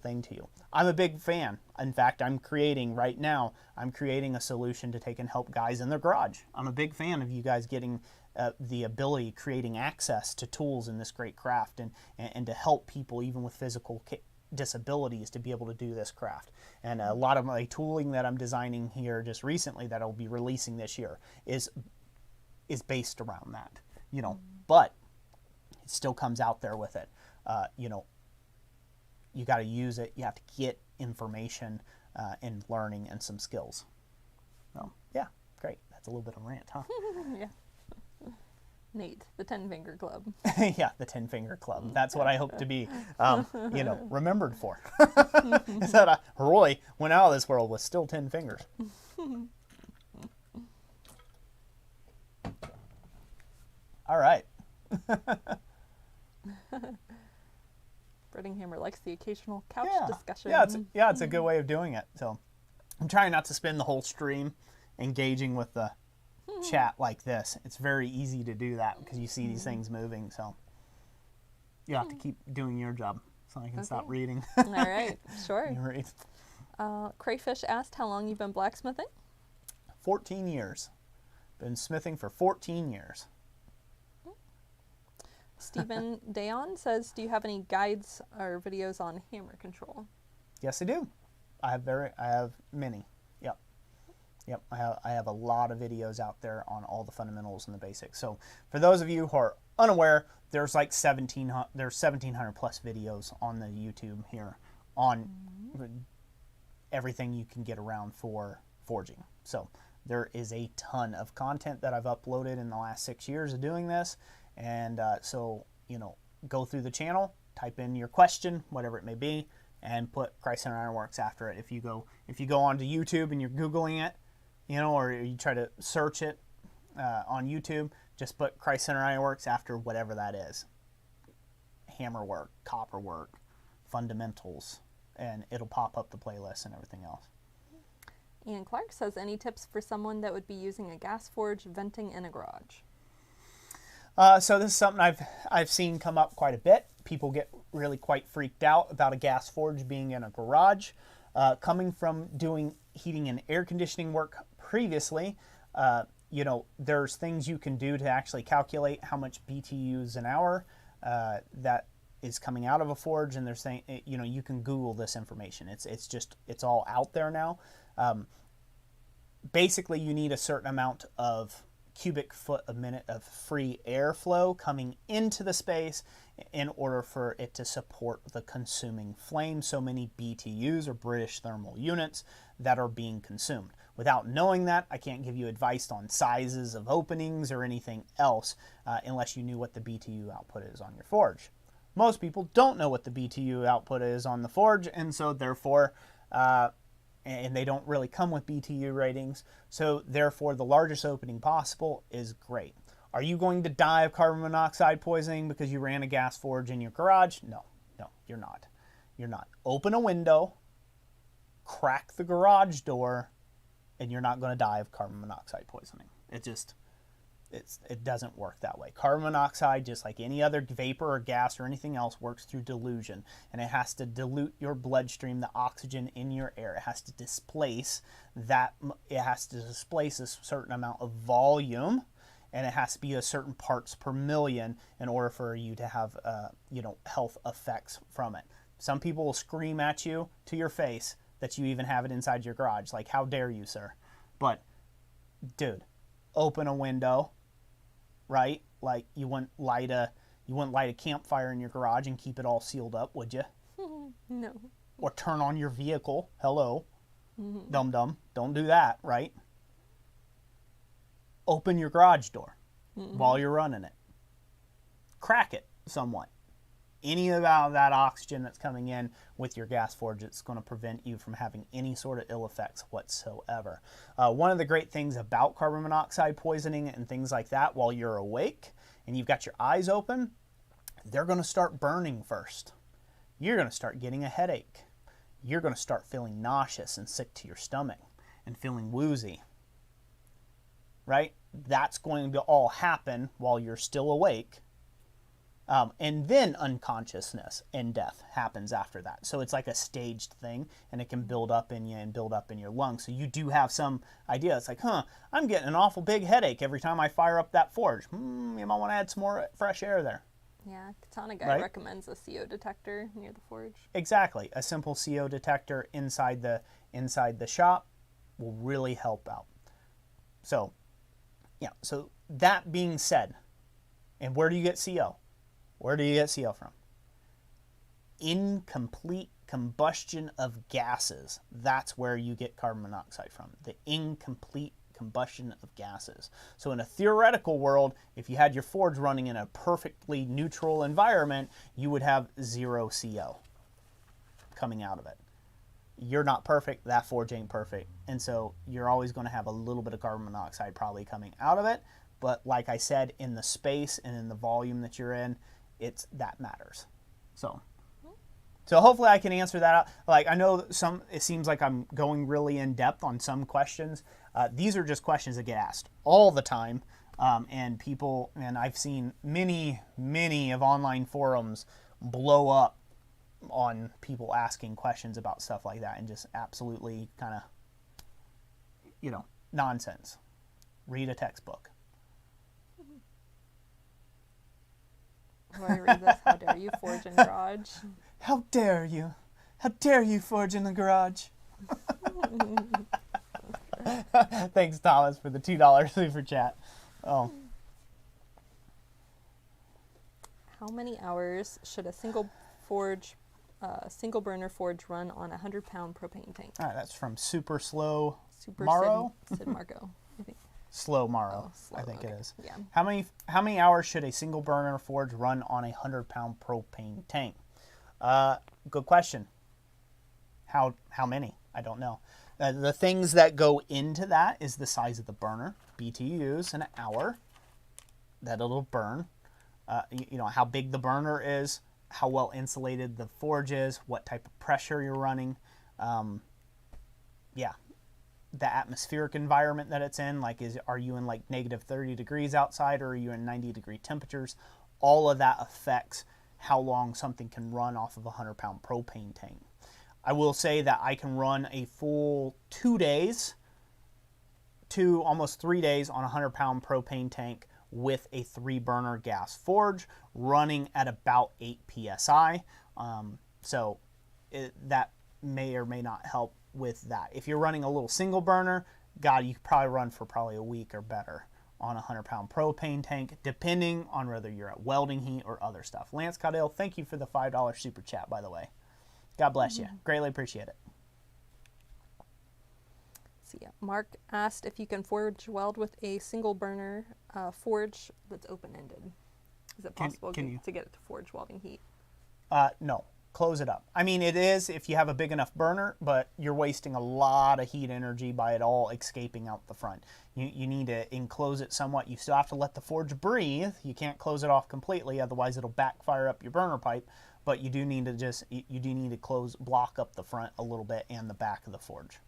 thing to you. I'm a big fan. In fact, I'm creating a solution to take and help guys in their garage. I'm a big fan of you guys getting the ability, creating access to tools in this great craft, and to help people even with physical disabilities to be able to do this craft. And a lot of my tooling that I'm designing here just recently that I'll be releasing this year is based around that, you know, but it still comes out there with it. You know, you got to use it. You have to get information and learning and some skills. So yeah, great. That's a little bit of a rant, huh? Yeah. Nate, the 10-finger club. Yeah, the 10-finger club. That's what I hope to be, you know, remembered for. Is that Roy went out of this world with still 10 fingers. All right. Breading Hammer likes the occasional couch discussion. Yeah, it's a good way of doing it. So I'm trying not to spend the whole stream engaging with the chat like this. It's very easy to do that because you see these things moving, so you have to keep doing your job so I can stop reading. All right, sure. Read. Crayfish asked how long you've been blacksmithing. 14 years. Been smithing for 14 years. Stephen Dayon says, do you have any guides or videos on hammer control? Yes, I do. I have many. Yep, I have a lot of videos out there on all the fundamentals and the basics. So for those of you who are unaware, there's like 1,700 plus videos on the YouTube here on everything you can get around for forging. So there is a ton of content that I've uploaded in the last 6 years of doing this. And so, you know, go through the channel, type in your question, whatever it may be, and put Christ Center Ironworks after it. If you go onto YouTube and you're Googling it, you know, or you try to search it on YouTube, just put Christ Center Ironworks after whatever that is. Hammer work, copper work, fundamentals, and it'll pop up the playlist and everything else. And Clark says, any tips for someone that would be using a gas forge venting in a garage? So this is something I've seen come up quite a bit. People get really quite freaked out about a gas forge being in a garage. Coming from doing heating and air conditioning work previously, you know, there's things you can do to actually calculate how much BTUs an hour that is coming out of a forge, and they're saying, you know, you can Google this information. It's all out there now. Basically, you need a certain amount of cubic foot a minute of free airflow coming into the space in order for it to support the consuming flame. So many BTUs, or British thermal units, that are being consumed. Without knowing that, I can't give you advice on sizes of openings or anything else unless you knew what the BTU output is on your forge. Most people don't know what the BTU output is on the forge, and so therefore and they don't really come with BTU ratings, so therefore the largest opening possible is great. Are you going to die of carbon monoxide poisoning because you ran a gas forge in your garage? No, you're not. You're not. Open a window, crack the garage door, and you're not going to die of carbon monoxide poisoning. It doesn't work that way. Carbon monoxide, just like any other vapor or gas or anything else, works through dilution, and it has to dilute your bloodstream, the oxygen in your air. It has to displace a certain amount of volume, and it has to be a certain parts per million in order for you to have health effects from it. Some people will scream at you to your face that you even have it inside your garage, like, how dare you, sir? But dude, open a window, right? Like, you wouldn't light a campfire in your garage and keep it all sealed up, would you? No. Or turn on your vehicle. Hello. Dum-dum. Don't do that, right? Open your garage door while you're running it. Crack it somewhat. Any of that oxygen that's coming in with your gas forge, it's going to prevent you from having any sort of ill effects whatsoever. One of the great things about carbon monoxide poisoning and things like that, while you're awake and you've got your eyes open, they're going to start burning first. You're going to start getting a headache. You're going to start feeling nauseous and sick to your stomach and feeling woozy. Right? That's going to all happen while you're still awake. And then unconsciousness and death happens after that. So it's like a staged thing, and it can build up in you and build up in your lungs. So you do have some idea. It's like, I'm getting an awful big headache every time I fire up that forge. You might want to add some more fresh air there. Yeah, Katana Guy recommends a CO detector near the forge. Exactly. A simple CO detector inside the shop will really help out. So, yeah. So that being said, and where do you get CO? Where do you get CO from? Incomplete combustion of gases. That's where you get carbon monoxide from. The incomplete combustion of gases. So in a theoretical world, if you had your forge running in a perfectly neutral environment, you would have 0 CO coming out of it. You're not perfect. That forge ain't perfect. And so you're always going to have a little bit of carbon monoxide probably coming out of it. But like I said, in the space and in the volume that you're in, that matters. So hopefully I can answer that out. Like, I know it seems like I'm going really in depth on some questions. These are just questions that get asked all the time. And I've seen many of online forums blow up on people asking questions about stuff like that, and just absolutely kind of, nonsense. Read a textbook. Do I read this? How dare you forge in garage? How dare you? How dare you forge in the garage? Thanks, Thomas, for the $2 super chat. Oh. How many hours should a single burner forge run on a 100-pound propane tank? All right, that's from Super Slow Morrow. Sid Marco, I think. Slow Morrow, I think okay. It is. Yeah. How many hours should a single burner forge run on a 100-pound propane tank? Good question. How many? I don't know. The things that go into that is the size of the burner, BTUs an hour that it'll burn. How big the burner is, how well insulated the forge is, what type of pressure you're running. the atmospheric environment that it's in. Like, are you in like negative 30 degrees outside, or are you in 90-degree temperatures? All of that affects how long something can run off of a 100-pound propane tank. I will say that I can run a full 2 days to almost 3 days on a 100-pound propane tank with a 3-burner gas forge running at about 8 psi. That may or may not help with that. If you're running a little single burner, God, you could probably run for probably a week or better on a 100-pound propane tank, depending on whether you're at welding heat or other stuff. Lance Caudale, thank you for the $5 super chat, by the way. God bless you. Greatly appreciate it. So yeah, Mark asked if you can forge weld with a single burner forge that's open-ended. Is it possible to get it to forge welding heat? No. Close it up. I mean, it is if you have a big enough burner, but you're wasting a lot of heat energy by it all escaping out the front. You need to enclose it somewhat. You still have to let the forge breathe. You can't close it off completely, otherwise it'll backfire up your burner pipe. But you do need to block up the front a little bit and the back of the forge.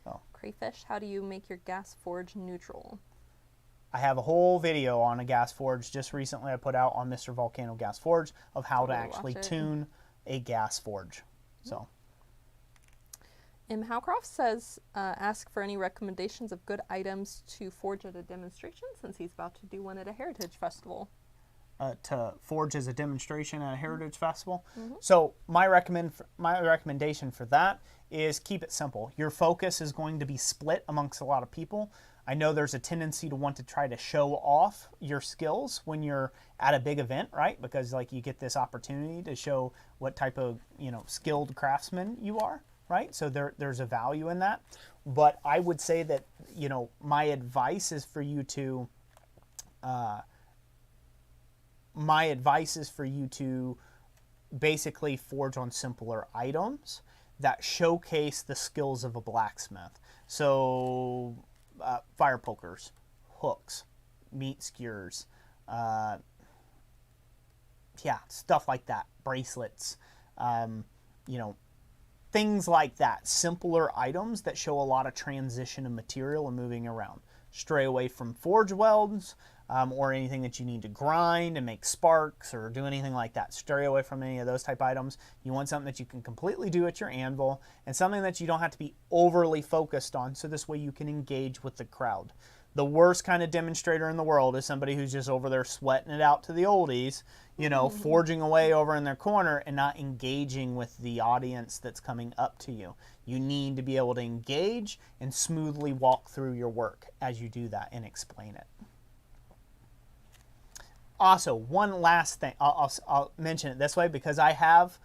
So. Crayfish, how do you make your gas forge neutral? I have a whole video on a gas forge just recently I put out on Mr. Volcano Gas Forge of how to actually tune a gas forge. So Howcroft says ask for any recommendations of good items to forge at a demonstration, since he's about to do one at a heritage festival. To forge as a demonstration at a heritage festival. So my recommendation for that is keep it simple. Your focus is going to be split amongst a lot of people. I know there's a tendency to want to try to show off your skills when you're at a big event, right? Because like you get this opportunity to show what type of, skilled craftsman you are, right? So there's a value in that. But I would say that, my advice is for you to basically forge on simpler items that showcase the skills of a blacksmith. So fire pokers, hooks, meat skewers, stuff like that, bracelets, things like that, simpler items that show a lot of transition of material and moving around. Stray away from forge welds or anything that you need to grind and make sparks or do anything like that. Stray away from any of those type items. You want something that you can completely do at your anvil and something that you don't have to be overly focused on, so this way you can engage with the crowd. The worst kind of demonstrator in the world is somebody who's just over there sweating it out to the oldies, forging away over in their corner and not engaging with the audience that's coming up to you. You need to be able to engage and smoothly walk through your work as you do that and explain it. Also, one last thing, I'll mention it this way because I have,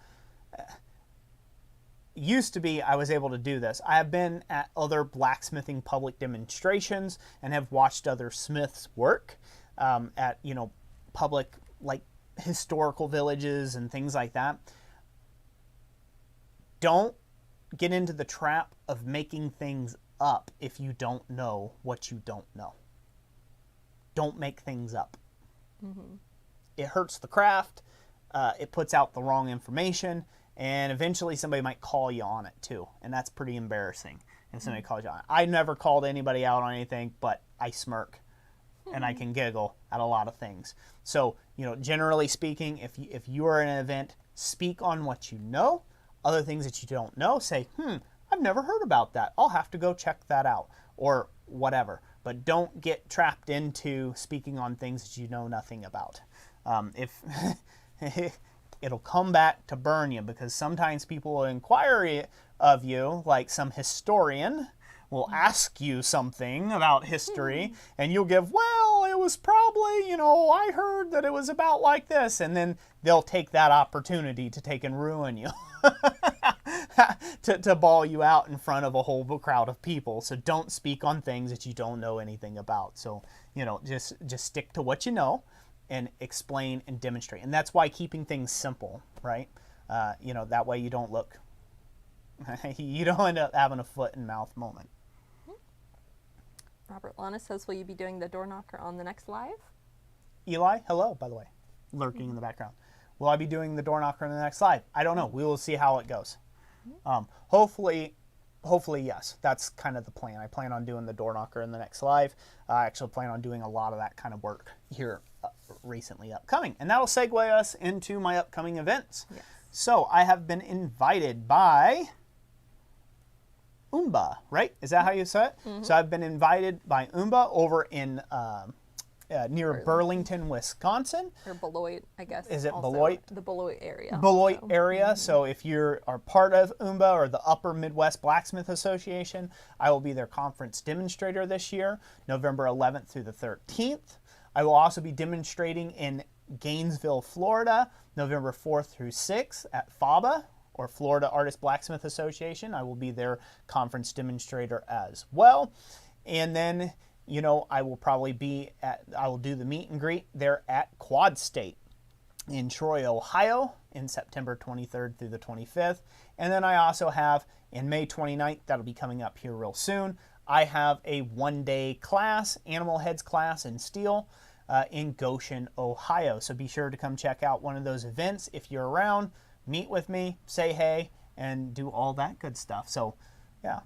used to be I was able to do this. I have been at other blacksmithing public demonstrations and have watched other smiths work at, public, like historical villages and things like that. Don't get into the trap of making things up if you don't know what you don't know. Don't make things up. It hurts the craft, it puts out the wrong information, and eventually somebody might call you on it too, and that's pretty embarrassing if somebody calls you on it. I never called anybody out on anything, but I smirk and I can giggle at a lot of things. So, generally speaking, if you are in an event, speak on what you know. Other things that you don't know, say, I've never heard about that. I'll have to go check that out, or whatever. But don't get trapped into speaking on things that you know nothing about. If it'll come back to burn you, because sometimes people will inquire of you, like some historian will ask you something about history, and you'll give, well, it was probably, I heard that it was about like this, and then they'll take that opportunity to take and ruin you. to bawl you out in front of a whole crowd of people. So don't speak on things that you don't know anything about. So, just stick to what you know and explain and demonstrate. And that's why keeping things simple, right? That way you don't look, you don't end up having a foot and mouth moment. Robert Lana says, will you be doing the door knocker on the next live? Eli, hello, by the way, lurking in the background. Will I be doing the door knocker in the next live? I don't know. We will see how it goes. Hopefully hopefully, yes. That's kind of the plan. I plan on doing the door knocker in the next live. I actually plan on doing a lot of that kind of work here recently upcoming. And that'll segue us into my upcoming events. Yes. So I have been invited by Umba, right? Is that how you say it? Mm-hmm. So I've been invited by Umba over in near Burlington, Wisconsin. Or Beloit, I guess. Is it also Beloit? The Beloit area. Beloit area. So if you are part of Umba or the Upper Midwest Blacksmith Association, I will be their conference demonstrator this year, November 11th through the 13th. I will also be demonstrating in Gainesville, Florida, November 4th through 6th at FABA, or Florida Artist Blacksmith Association. I will be their conference demonstrator as well. And then, you know, I will do the meet and greet there at Quad State in Troy, Ohio in September 23rd through the 25th. And then I also have in May 29th, that'll be coming up here real soon, I have a one-day class, Animal Heads class in steel in Goshen, Ohio. So be sure to come check out one of those events if you're around. Meet with me, say hey, and do all that good stuff. So, yeah.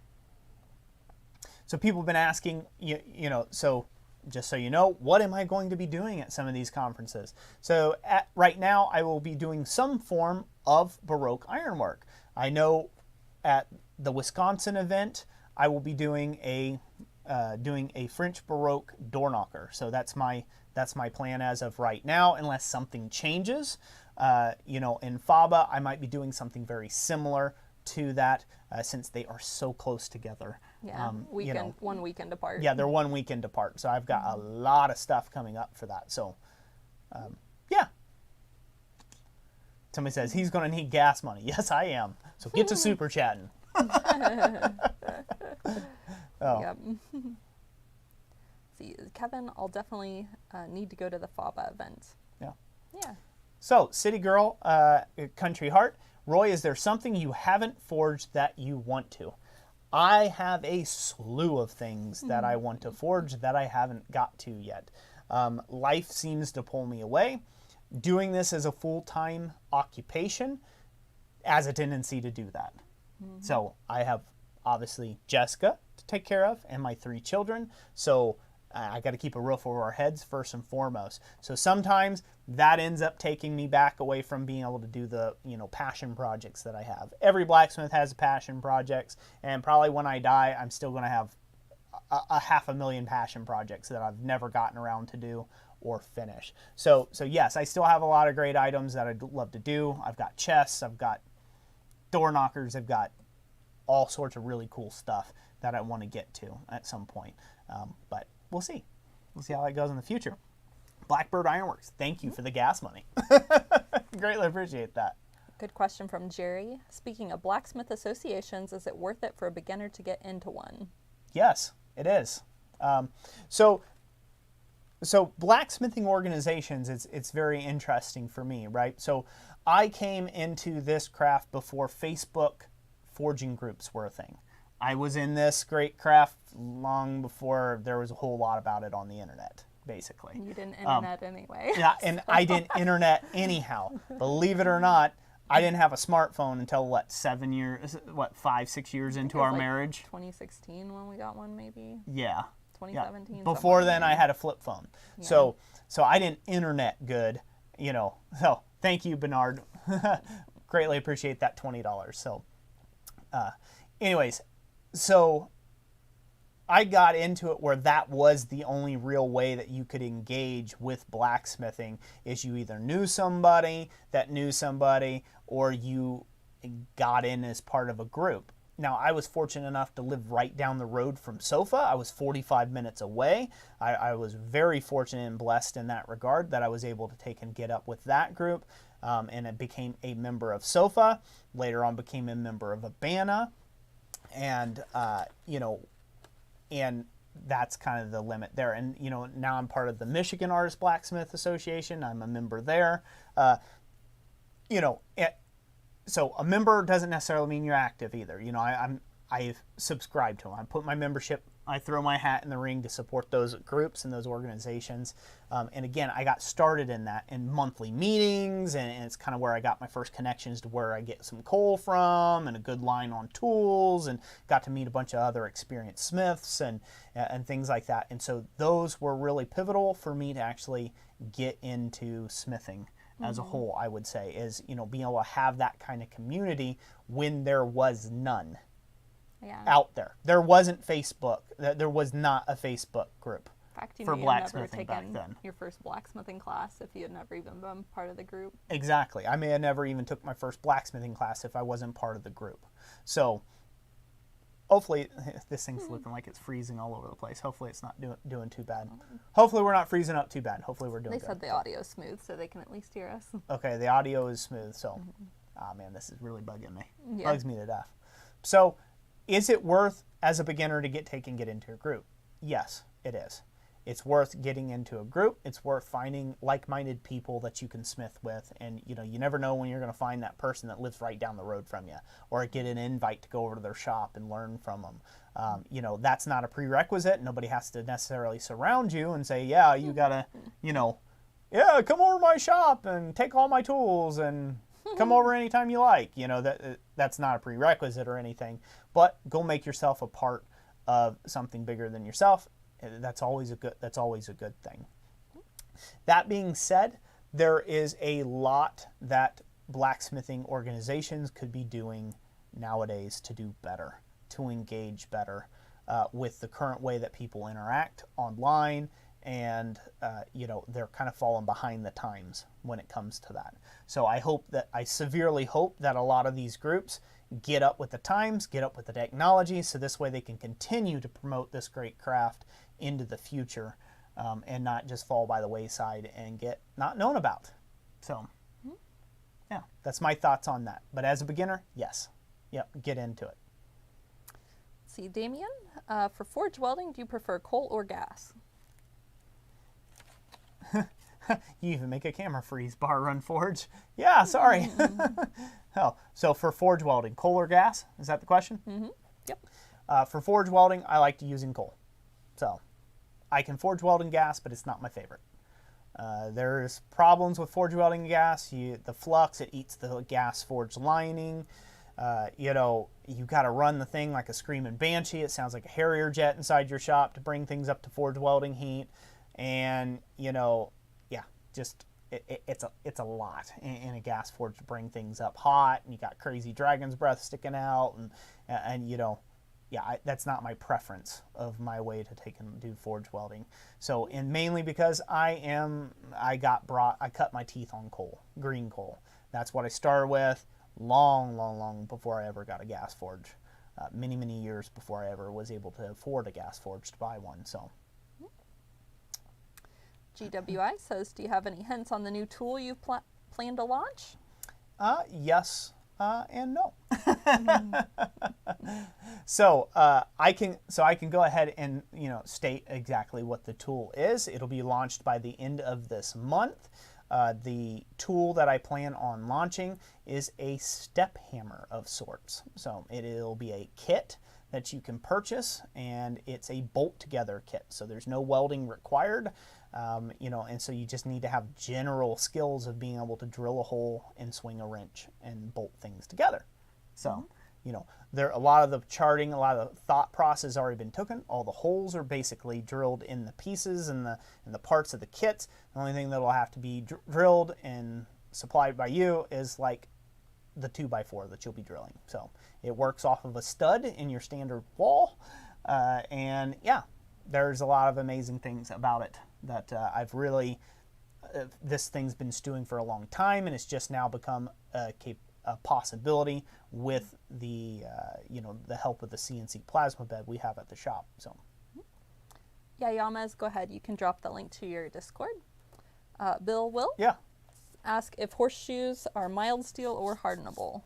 So people have been asking, you know, so just so you know, what am I going to be doing at some of these conferences? So right now, I will be doing some form of Baroque ironwork. I know at the Wisconsin event, I will be doing a French Baroque door knocker. So that's my plan as of right now, unless something changes. You know, in FABA, I might be doing something very similar to that since they are so close together. Yeah, you know, 1 weekend apart. Yeah, they're 1 weekend apart. So I've got a lot of stuff coming up for that. So, yeah. Somebody says, he's going to need gas money. Yes, I am. So get to super chatting. Oh. Yep. See, Kevin, I'll definitely need to go to the FABA event. Yeah. Yeah. So, City Girl, Country Heart. Roy, is there something you haven't forged that you want to? I have a slew of things that I want to forge that I haven't got to yet. Life seems to pull me away. Doing this as a full-time occupation has a tendency to do that. Mm-hmm. So I have, obviously, Jessica to take care of and my 3 children. So I got to keep a roof over our heads first and foremost. So sometimes that ends up taking me back away from being able to do the, you know, passion projects that I have. Every blacksmith has passion projects, and probably when I die, I'm still going to have a 500,000 passion projects that I've never gotten around to do or finish. So yes, I still have a lot of great items that I'd love to do. I've got chests, I've got door knockers, I've got all sorts of really cool stuff that I want to get to at some point. But we'll see. We'll see how it goes in the future. Blackbird Ironworks, thank you for the gas money. Greatly appreciate that. Good question from Jerry. Speaking of blacksmith associations, is it worth it for a beginner to get into one? Yes, it is. So blacksmithing organizations, it's very interesting for me, right? So I came into this craft before Facebook forging groups were a thing. I was in this great craft long before there was a whole lot about it on the internet, basically. You didn't internet anyway. Yeah, and I didn't internet anyhow. Believe it or not, I didn't have a smartphone until, 5, 6 years into our marriage? 2016 when we got one, maybe? Yeah. 2017. Yeah. Before then, I had a flip phone. Yeah. So I didn't internet good, you know. So thank you, Bernard. Greatly appreciate that $20. So anyways, so I got into it where that was the only real way that you could engage with blacksmithing, is you either knew somebody that knew somebody, or you got in as part of a group. Now, I was fortunate enough to live right down the road from SOFA. I was 45 minutes away. I was very fortunate and blessed in that regard that I was able to take and get up with that group, and I became a member of SOFA. Later on, became a member of Abana, and and that's kind of the limit there. And now I'm part of the Michigan Artist Blacksmith Association. I'm a member there. So a member doesn't necessarily mean you're active either. I subscribe to them. I put my membership I throw my hat in the ring to support those groups and those organizations. And again, I got started in that in monthly meetings, and it's kind of where I got my first connections to where I get some coal from and a good line on tools, and got to meet a bunch of other experienced smiths and things like that. And so those were really pivotal for me to actually get into smithing as a whole, I would say, is, you know, being able to have that kind of community when there was none out there. There wasn't Facebook. There was not a Facebook group for blacksmithing back then. Your first blacksmithing class if you had never even been part of the group. Exactly. I may have never even took my first blacksmithing class if I wasn't part of the group. So hopefully, this thing's looking like it's freezing all over the place. Hopefully it's not doing too bad. Hopefully we're not freezing up too bad. Hopefully we're doing good. They said the audio's smooth, so they can at least hear us. Okay, the audio is smooth, so, oh man, this is really bugging me. Bugs me to death. So, is it worth, as a beginner, to get into a group? Yes, it is. It's worth getting into a group. It's worth finding like-minded people that you can smith with. And, you know, you never know when you're going to find that person that lives right down the road from you, or get an invite to go over to their shop and learn from them. You know, that's not a prerequisite. Nobody has to necessarily surround you and say, yeah, you got to, you know, yeah, come over to my shop and take all my tools and come over anytime you like. You know, that's not a prerequisite or anything. But go make yourself a part of something bigger than yourself. That's always a good thing. That being said, there is a lot that blacksmithing organizations could be doing nowadays to do better, to engage better with the current way that people interact online, and you know, they're kind of falling behind the times when it comes to that. So I severely hope that a lot of these groups get up with the times, get up with the technology, so this way they can continue to promote this great craft into the future, and not just fall by the wayside and get not known about. So yeah, that's my thoughts on that. But as a beginner, yes, yep, get into it. Let's see, Damien, for forge welding, do you prefer coal or gas? You even make a camera freeze, bar run forge. Yeah, sorry. Oh, so for forge welding, coal or gas? Is that the question? Yep. For forge welding, I like to using coal. So I can forge weld in gas, but it's not my favorite. There's problems with forge welding in gas. The flux, it eats the gas forge lining. You know, you got to run the thing like a screaming banshee. It sounds like a Harrier jet inside your shop to bring things up to forge welding heat. And, you know, yeah, just it's a lot in a gas forge to bring things up hot. And you got crazy dragon's breath sticking out. And you know, yeah, that's not my preference of my way to take and do forge welding. So, and mainly because I cut my teeth on coal, green coal. That's what I started with long before I ever got a gas forge. Many years before I ever was able to afford a gas forge to buy one. So. GWI says, do you have any hints on the new tool you plan to launch? Yes and no. So I can go ahead and, you know, state exactly what the tool is. It'll be launched by the end of this month. The tool that I plan on launching is a step hammer of sorts. So it'll be a kit that you can purchase, and it's a bolt together kit. So there's no welding required. You know, and so you just need to have general skills of being able to drill a hole and swing a wrench and bolt things together. So, you know, a lot of the charting, a lot of the thought process has already been taken. All the holes are basically drilled in the pieces and the parts of the kits. The only thing that will have to be drilled and supplied by you is like the 2x4 that you'll be drilling. So it works off of a stud in your standard wall, and yeah, there's a lot of amazing things about it that I've really, this thing's been stewing for a long time, and it's just now become a possibility with the, you know, the help of the CNC plasma bed we have at the shop. So, yeah, Yamez, go ahead. You can drop the link to your Discord. Bill will ask if horseshoes are mild steel or hardenable.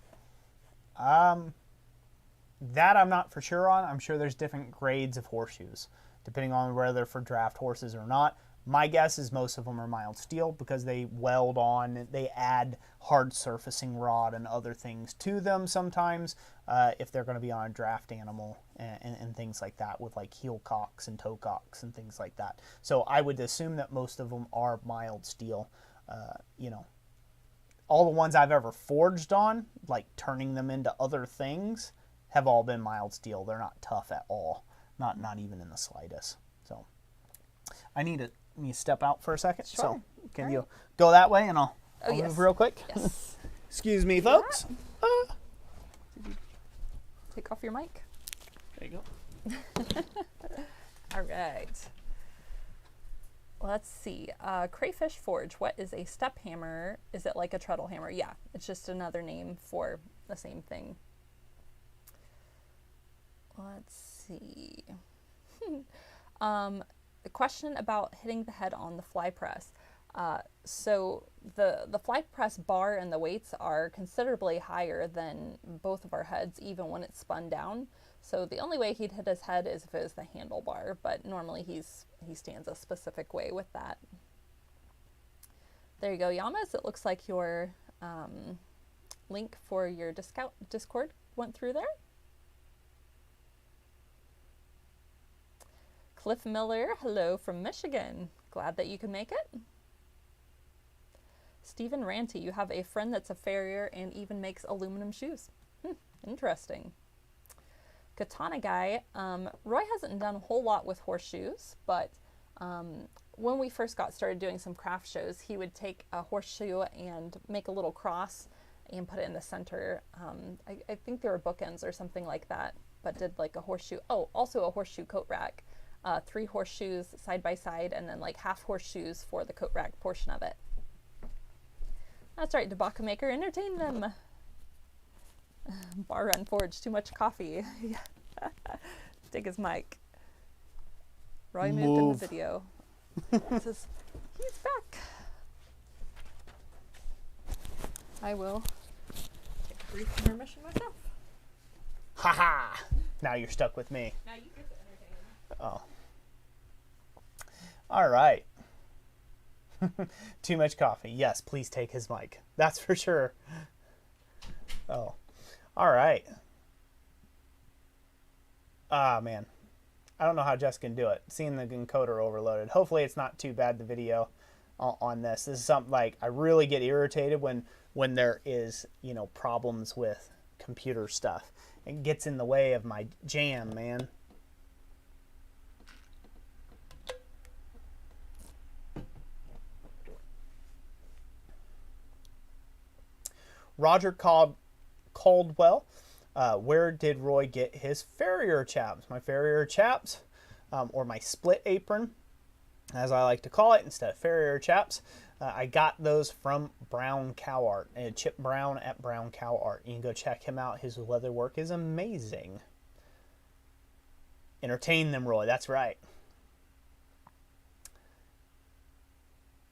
That I'm not for sure on. I'm sure there's different grades of horseshoes, depending on whether they're for draft horses or not. My guess is most of them are mild steel because they weld on, they add hard surfacing rod and other things to them sometimes if they're going to be on a draft animal and things like that with like heel cocks and toe cocks and things like that. So I would assume that most of them are mild steel. You know, all the ones I've ever forged on, like turning them into other things, have all been mild steel. They're not tough at all, not even in the slightest. So I need to step out for a second. Sure. So can you go that way and I'll yes. move real quick? Yes. Excuse me, folks. Did you take off your mic? There you go. All right. Let's see. Crayfish Forge. What is a step hammer? Is it like a treadle hammer? Yeah, it's just another name for the same thing. Let's see. The question about hitting the head on the fly press. So the fly press bar and the weights are considerably higher than both of our heads, even when it's spun down. So the only way he'd hit his head is if it was the handlebar, but normally he stands a specific way with that. There you go, Yamas. It looks like your link for your Discord went through there. Cliff Miller, hello from Michigan. Glad that you could make it. Stephen Ranty, you have a friend that's a farrier and even makes aluminum shoes. Interesting. Katana Guy, Roy hasn't done a whole lot with horseshoes, but when we first got started doing some craft shows, he would take a horseshoe and make a little cross and put it in the center. I think there were bookends or something like that, but did like a horseshoe. Oh, also a horseshoe coat rack. 3 horseshoes side by side, and then like half horseshoes for the coat rack portion of it. That's right, Debaka Maker, entertain them. Bar Run Forge, too much coffee. Dig his mic. Roy moved in the video. Says, he's back. I will take a brief intermission myself. Ha! Now you're stuck with me. Now you get to entertain. Oh. All right. Too much coffee. Yes, please take his mic. That's for sure. Oh. All right. Ah, man. I don't know how Jess can do it. Seeing the encoder overloaded. Hopefully it's not too bad, the video on this. This is something like I really get irritated when there is, you know, problems with computer stuff. It gets in the way of my jam, man. Roger Caldwell, where did Roy get his farrier chaps? My farrier chaps, or my split apron, as I like to call it, instead of farrier chaps. I got those from Brown Cow Art, Chip Brown at Brown Cow Art. You can go check him out. His leather work is amazing. Entertain them, Roy. That's right.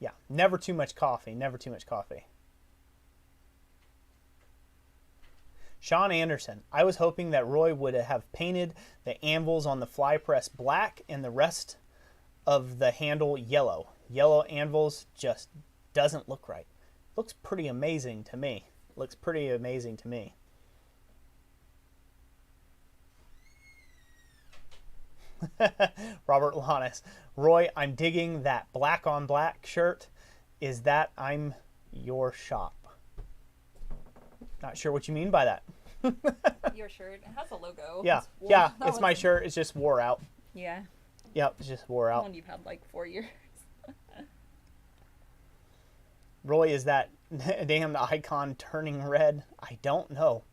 Yeah, never too much coffee. Never too much coffee. Sean Anderson, I was hoping that Roy would have painted the anvils on the fly press black and the rest of the handle yellow. Yellow anvils just doesn't look right. Looks pretty amazing to me. Looks pretty amazing to me. Robert Lannis, Roy, I'm digging that black on black shirt. Is that I'm your shop? Not sure what you mean by that. Your shirt, it has a logo. Yeah, it's my shirt. It's just wore out. Yeah. Yep, it's just wore out. One you've had like 4 years. Roy, is that damn icon turning red? I don't know.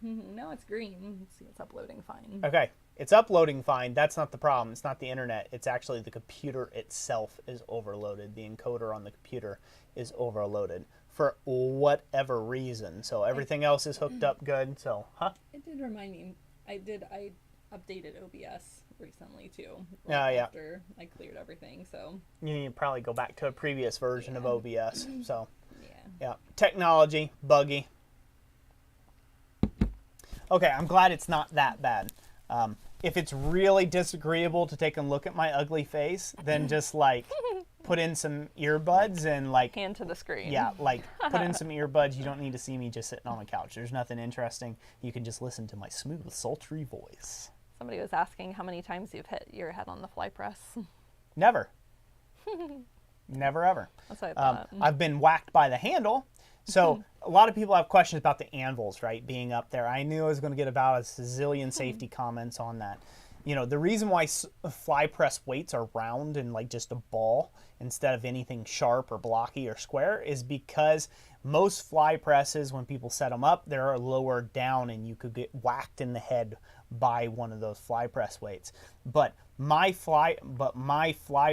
No, it's green. Let's see, it's uploading fine. Okay, it's uploading fine. That's not the problem. It's not the internet. It's actually the computer itself is overloaded. The encoder on the computer is overloaded for whatever reason. So everything else is hooked up good. So, It did remind me. I updated OBS recently too. Yeah. After I cleared everything, so You need to probably go back to a previous version of OBS. So, yeah. Technology, buggy. Okay, I'm glad it's not that bad. If it's really disagreeable to take a look at my ugly face, then just like put in some earbuds and like Hand to the screen. yeah, like put in some earbuds. You don't need to see me just sitting on the couch. There's nothing interesting. You can just listen to my smooth, sultry voice. Somebody was asking how many times you've hit your head on the fly press. Never. Never ever. That's what I thought. I've been whacked by the handle. So a lot of people have questions about the anvils, right, being up there. I knew I was going to get about a zillion safety comments on that. You know, the reason why fly press weights are round and like just a ball instead of anything sharp or blocky or square is because most fly presses, when people set them up, they're lower down and you could get whacked in the head by one of those fly press weights. But my fly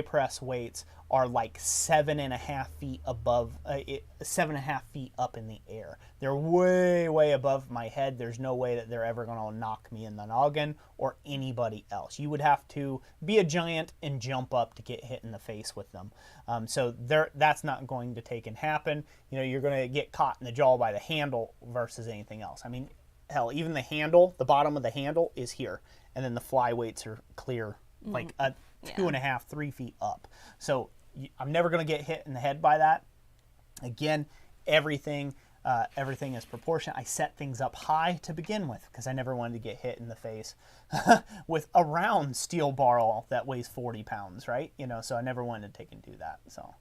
press weights are like 7.5 feet above, 7.5 feet up in the air. They're way, way above my head. There's no way that they're ever going to knock me in the noggin or anybody else. You would have to be a giant and jump up to get hit in the face with them. So that's not going to take and happen. You know, you're going to get caught in the jaw by the handle versus anything else. I mean, hell, even the handle, the bottom of the handle is here, and then the fly weights are clear, like 2.5, 3 feet up. So I'm never going to get hit in the head by that. Again, everything is proportionate. I set things up high to begin with because I never wanted to get hit in the face with a round steel ball that weighs 40 pounds, right? You know, so I never wanted to take and do that. So,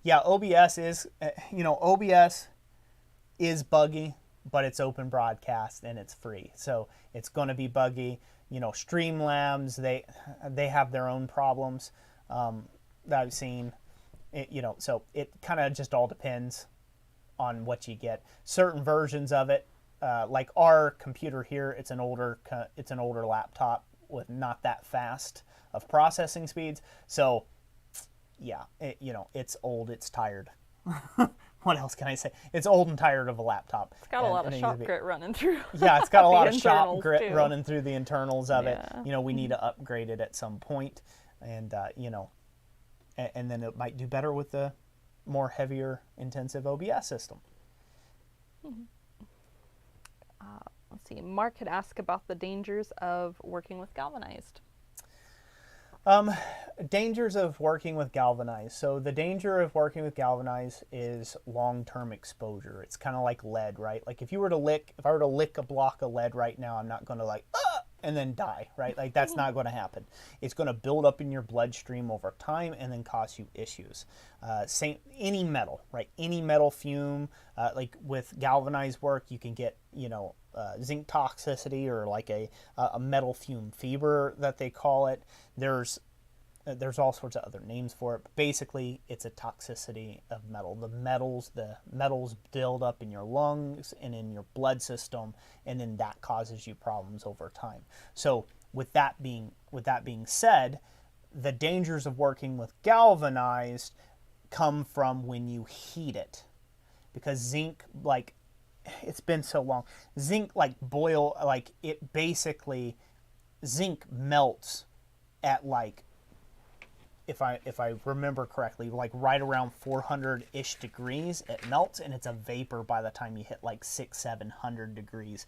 yeah, OBS is, OBS is buggy, but it's open broadcast and it's free. So it's going to be buggy. You know, Streamlabs, they have their own problems that I've seen. So it kind of just all depends on what you get. Certain versions of it, like our computer here, it's an older laptop with not that fast of processing speeds. So yeah, it's old, it's tired. What else can I say? It's old and tired of a laptop. It's got a lot of shop grit running through. Yeah, it's got a lot of shop internals, grit too. running through the internals of it. You know, we need to upgrade it at some point, and and then it might do better with the more heavier, intensive OBS system. Let's see. Mark had asked about the dangers of working with galvanized. Dangers of working with galvanized. So the danger of working with galvanized is long-term exposure. It's kind of like lead, right? Like if I were to lick a block of lead right now, I'm not going to and then die, right? Like that's not going to happen. It's going to build up in your bloodstream over time and then cause you issues. Any metal, right? Any metal fume, like with galvanized work, you can get, zinc toxicity or like a metal fume fever that they call it. There's all sorts of other names for it, but basically it's a toxicity of metal. The metals build up in your lungs and in your blood system, and then that causes you problems over time. So with that being said, the dangers of working with galvanized come from when you heat it, because zinc, like, it's been so long, zinc zinc melts at like, if I remember correctly, like right around 400-ish degrees, it melts, and it's a vapor by the time you hit like 600-700 degrees.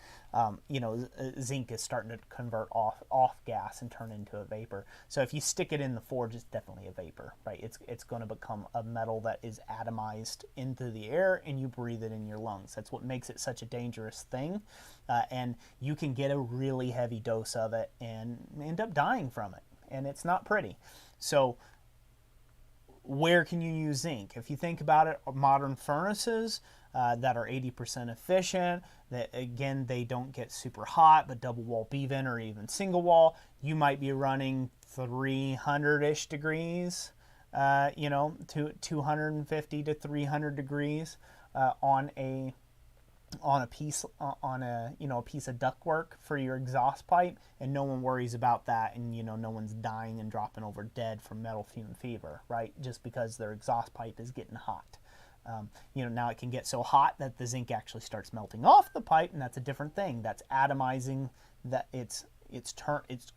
Zinc is starting to convert off gas and turn into a vapor. So if you stick it in the forge, it's definitely a vapor, right? It's going to become a metal that is atomized into the air, and you breathe it in your lungs. That's what makes it such a dangerous thing, and you can get a really heavy dose of it and end up dying from it, and it's not pretty. So where can you use zinc? If you think about it, modern furnaces that are 80% efficient, that again, they don't get super hot, but double wall B-vent or even single wall, you might be running 300-ish degrees, to 250 to 300 degrees on a piece of ductwork for your exhaust pipe, and no one worries about that, and no one's dying and dropping over dead from metal fume fever, right? Just because their exhaust pipe is getting hot. Now it can get so hot that the zinc actually starts melting off the pipe, and that's a different thing. That's atomizing, that it's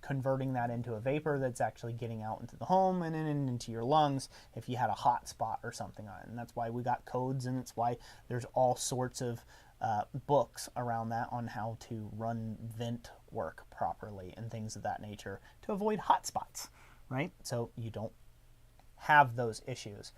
converting that into a vapor that's actually getting out into the home and then into your lungs if you had a hot spot or something on it. And that's why we got codes, and it's why there's all sorts of books around that on how to run vent work properly and things of that nature to avoid hot spots. right? So you don't have those issues.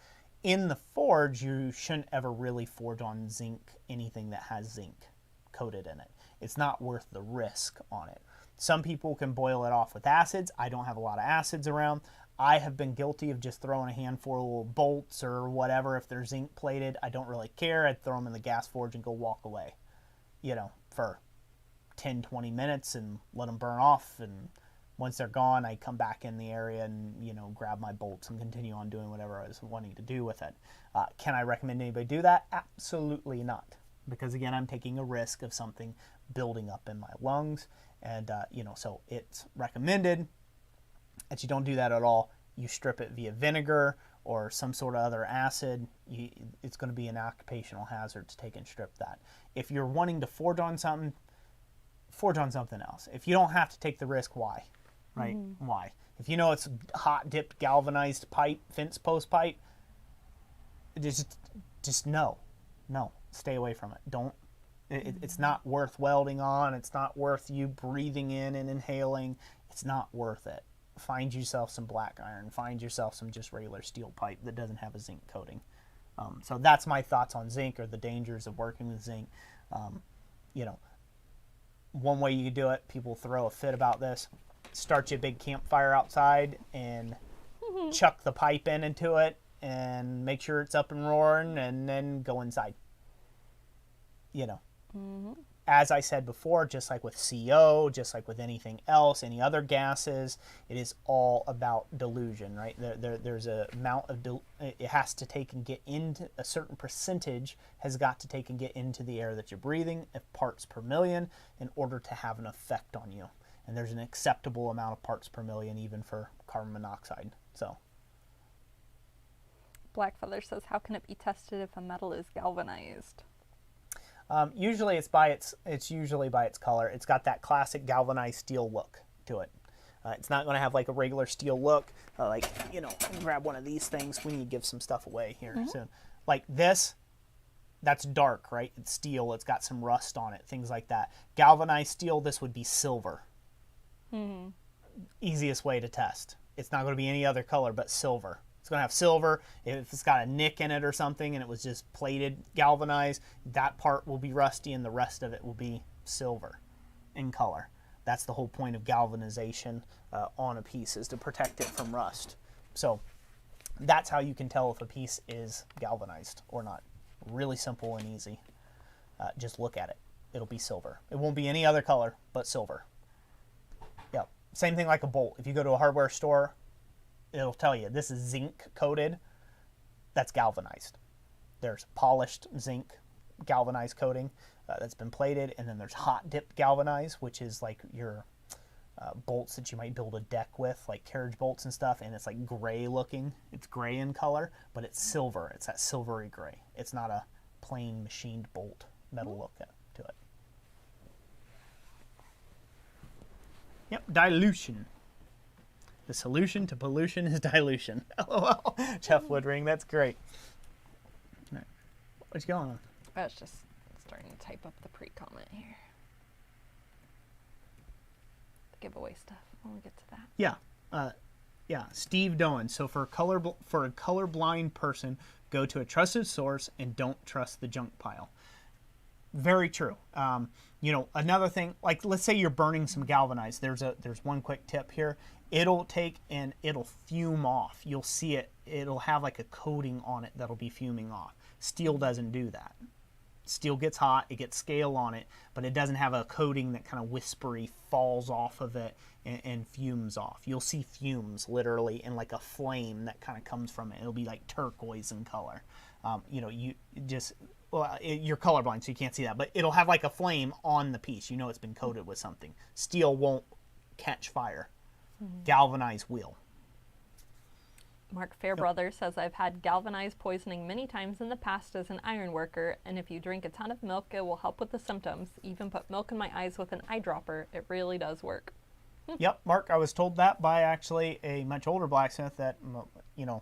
In the forge, you shouldn't ever really forge on zinc anything that has zinc coated in it. It's not worth the risk on it. Some people can boil it off with acids. I don't have a lot of acids around. I have been guilty of just throwing a handful of bolts or whatever. If they're zinc plated, I don't really care. I'd throw them in the gas forge and go walk away, you know, for 10, 20 minutes and let them burn off. And once they're gone, I come back in the area and, you know, grab my bolts and continue on doing whatever I was wanting to do with it. Can I recommend anybody do that? Absolutely not. Because again, I'm taking a risk of something building up in my lungs. And, you know, so it's recommended that you don't do that at all. You strip it via vinegar or some sort of other acid. It's going to be an occupational hazard to take and strip that. If you're wanting to forge on something else. If you don't have to take the risk, why? Right? Why? If you know it's hot dipped galvanized pipe, fence post pipe, just no. Stay away from it. Don't. It's not worth welding on. It's not worth you breathing in and inhaling. It's not worth it. Find yourself some black iron. Find yourself some just regular steel pipe that doesn't have a zinc coating. So that's my thoughts on zinc or the dangers of working with zinc. You know, one way you could do it, people throw a fit about this. Start you a big campfire outside and chuck the pipe into it and make sure it's up and roaring and then go inside. You know. As I said before, just like with CO, just like with anything else, any other gases, it is all about dilution, right? There's a amount of, it has to take and get into, a certain percentage has got to take and get into the air that you're breathing, of parts per million, in order to have an effect on you. And there's an acceptable amount of parts per million even for carbon monoxide. So. Blackfeather says, how can it be tested if a metal is galvanized? Usually it's usually by its color. It's got that classic galvanized steel look to it. It's not going to have like a regular steel look. Like, you know, grab one of these things. We need to give some stuff away here soon. Like this, that's dark, right? It's steel. It's got some rust on it, things like that. Galvanized steel, this would be silver. Easiest way to test. It's not going to be any other color but silver. It's going to have silver. If it's got a nick in it or something and it was just plated galvanized, that part will be rusty and the rest of it will be silver in color. That's the whole point of galvanization on a piece, is to protect it from rust. So that's how you can tell if a piece is galvanized or not. Really simple and easy. Just look at it. It'll be silver. It won't be any other color but silver. Yep. Same thing like a bolt. If you go to a hardware store, it'll tell you this is zinc coated. That's galvanized. There's polished zinc galvanized coating that's been plated, and then there's hot dipped galvanized, which is like your bolts that you might build a deck with, like carriage bolts and stuff, and it's like gray looking. It's gray in color, but it's silver. It's that silvery gray. It's not a plain machined bolt metal look to it. Yep, dilution. The solution to pollution is dilution. LOL. Jeff Woodring, that's great. All right. What's going on? I was just starting to type up the pre-comment here. The giveaway stuff. When we get to that. Yeah. Steve Doan. So for a colorblind person, go to a trusted source and don't trust the junk pile. Very true. You know, another thing, like let's say you're burning some galvanized. There's one quick tip here. It'll take and it'll fume off. You'll see it. It'll have like a coating on it that'll be fuming off. Steel doesn't do that. Steel gets hot, it gets scale on it, but it doesn't have a coating that kind of whispery falls off of it and fumes off. You'll see fumes literally and like a flame that kind of comes from it. It'll be like turquoise in color. You know, you're colorblind, so you can't see that, but it'll have like a flame on the piece. You know it's been coated with something. Steel won't catch fire. Galvanized will. Mark Fairbrother says, I've had galvanized poisoning many times in the past as an iron worker, and if you drink a ton of milk, it will help with the symptoms. Even put milk in my eyes with an eyedropper. It really does work. Yep, Mark, I was told that by actually a much older blacksmith that, you know,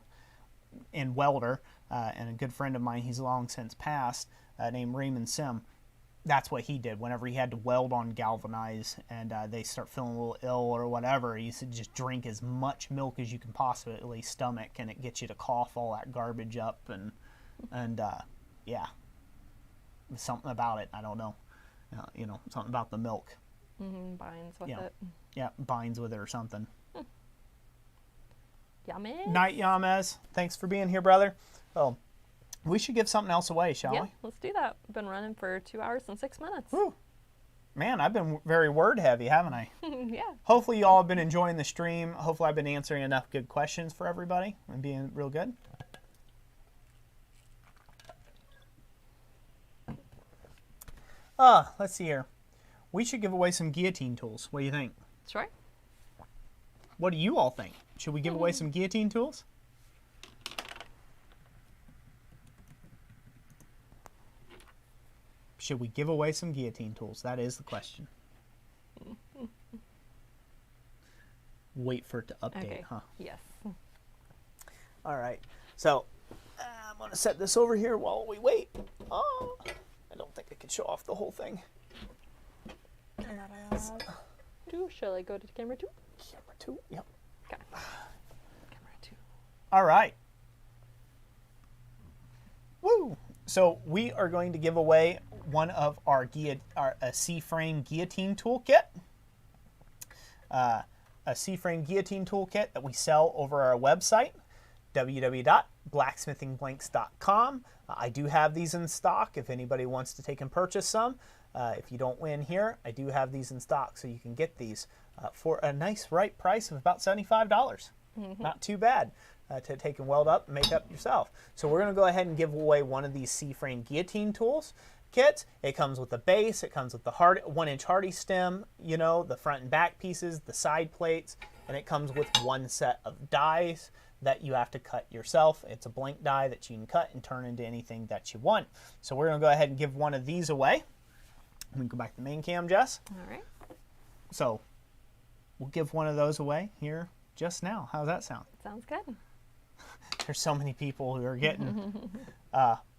and welder, and a good friend of mine, he's long since passed, named Raymond Sim. that's what he did. Whenever he had to weld on galvanized and they start feeling a little ill or whatever, he said just drink as much milk as you can possibly stomach, and it gets you to cough all that garbage up. And yeah, something about it. I don't know. Something about the milk. Binds with it. Yeah, binds with it or something. Yamez. Night, Yamez. Thanks for being here, brother. Oh, we should give something else away, shall we? Yeah, let's do that. We've been running for 2 hours and 6 minutes. Woo. Man, I've been very word heavy, haven't I? Yeah. Hopefully you all have been enjoying the stream. Hopefully I've been answering enough good questions for everybody and being real good. Let's see here. We should give away some guillotine tools. What do you think? Sure. What do you all think? Should we give away some guillotine tools? Should we give away some guillotine tools? That is the question. Wait for it to update, Okay. huh? Yes. All right. So I'm going to set this over here while we wait. Oh, I don't think I can show off the whole thing. Shall I go to camera 2? Camera 2, yep. Okay. Camera 2. All right. Woo! So we are going to give away one of our C-frame guillotine toolkit. A C-frame guillotine toolkit that we sell over our website, www.blacksmithingblanks.com. I do have these in stock if anybody wants to take and purchase some. If you don't win here, I do have these in stock, so you can get these for a nice right price of about $75. Not too bad to take and weld up and make up yourself. So we're going to go ahead and give away one of these C-frame guillotine tools kits. It comes with the base, it comes with the 1-inch hardy stem, the front and back pieces, the side plates, and it comes with one set of dies that you have to cut yourself. It's a blank die that you can cut and turn into anything that you want. So we're going to go ahead and give one of these away. Let me go back to the main cam, Jess. All right. So we'll give one of those away here just now. How's that sound? Sounds good. There's so many people who are getting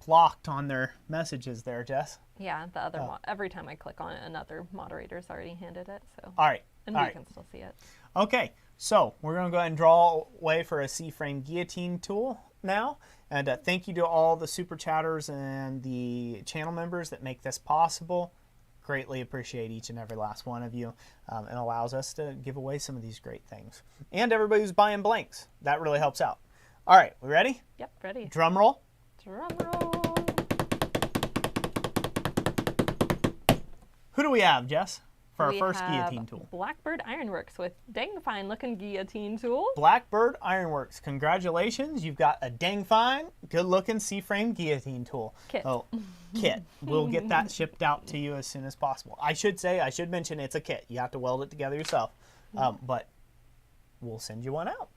blocked on their messages there, Jess. Yeah, the other every time I click on it, another moderator's already handed it. So. All right. And all we right. can still see it. Okay, so we're going to go ahead and draw away for a C-frame guillotine tool now. And thank you to all the super chatters and the channel members that make this possible. Greatly appreciate each and every last one of you, and allows us to give away some of these great things. And everybody who's buying blanks, that really helps out. All right, we ready? Yep, ready. Drum roll. Drum roll. Who do we have, Jess, for our We first have guillotine tool? Blackbird Ironworks with dang fine looking guillotine tool. Blackbird Ironworks. Congratulations, you've got a dang fine, good looking C-frame guillotine tool. Kit. Oh, kit. We'll get that shipped out to you as soon as possible. I should mention it's a kit. You have to weld it together yourself, but we'll send you one out.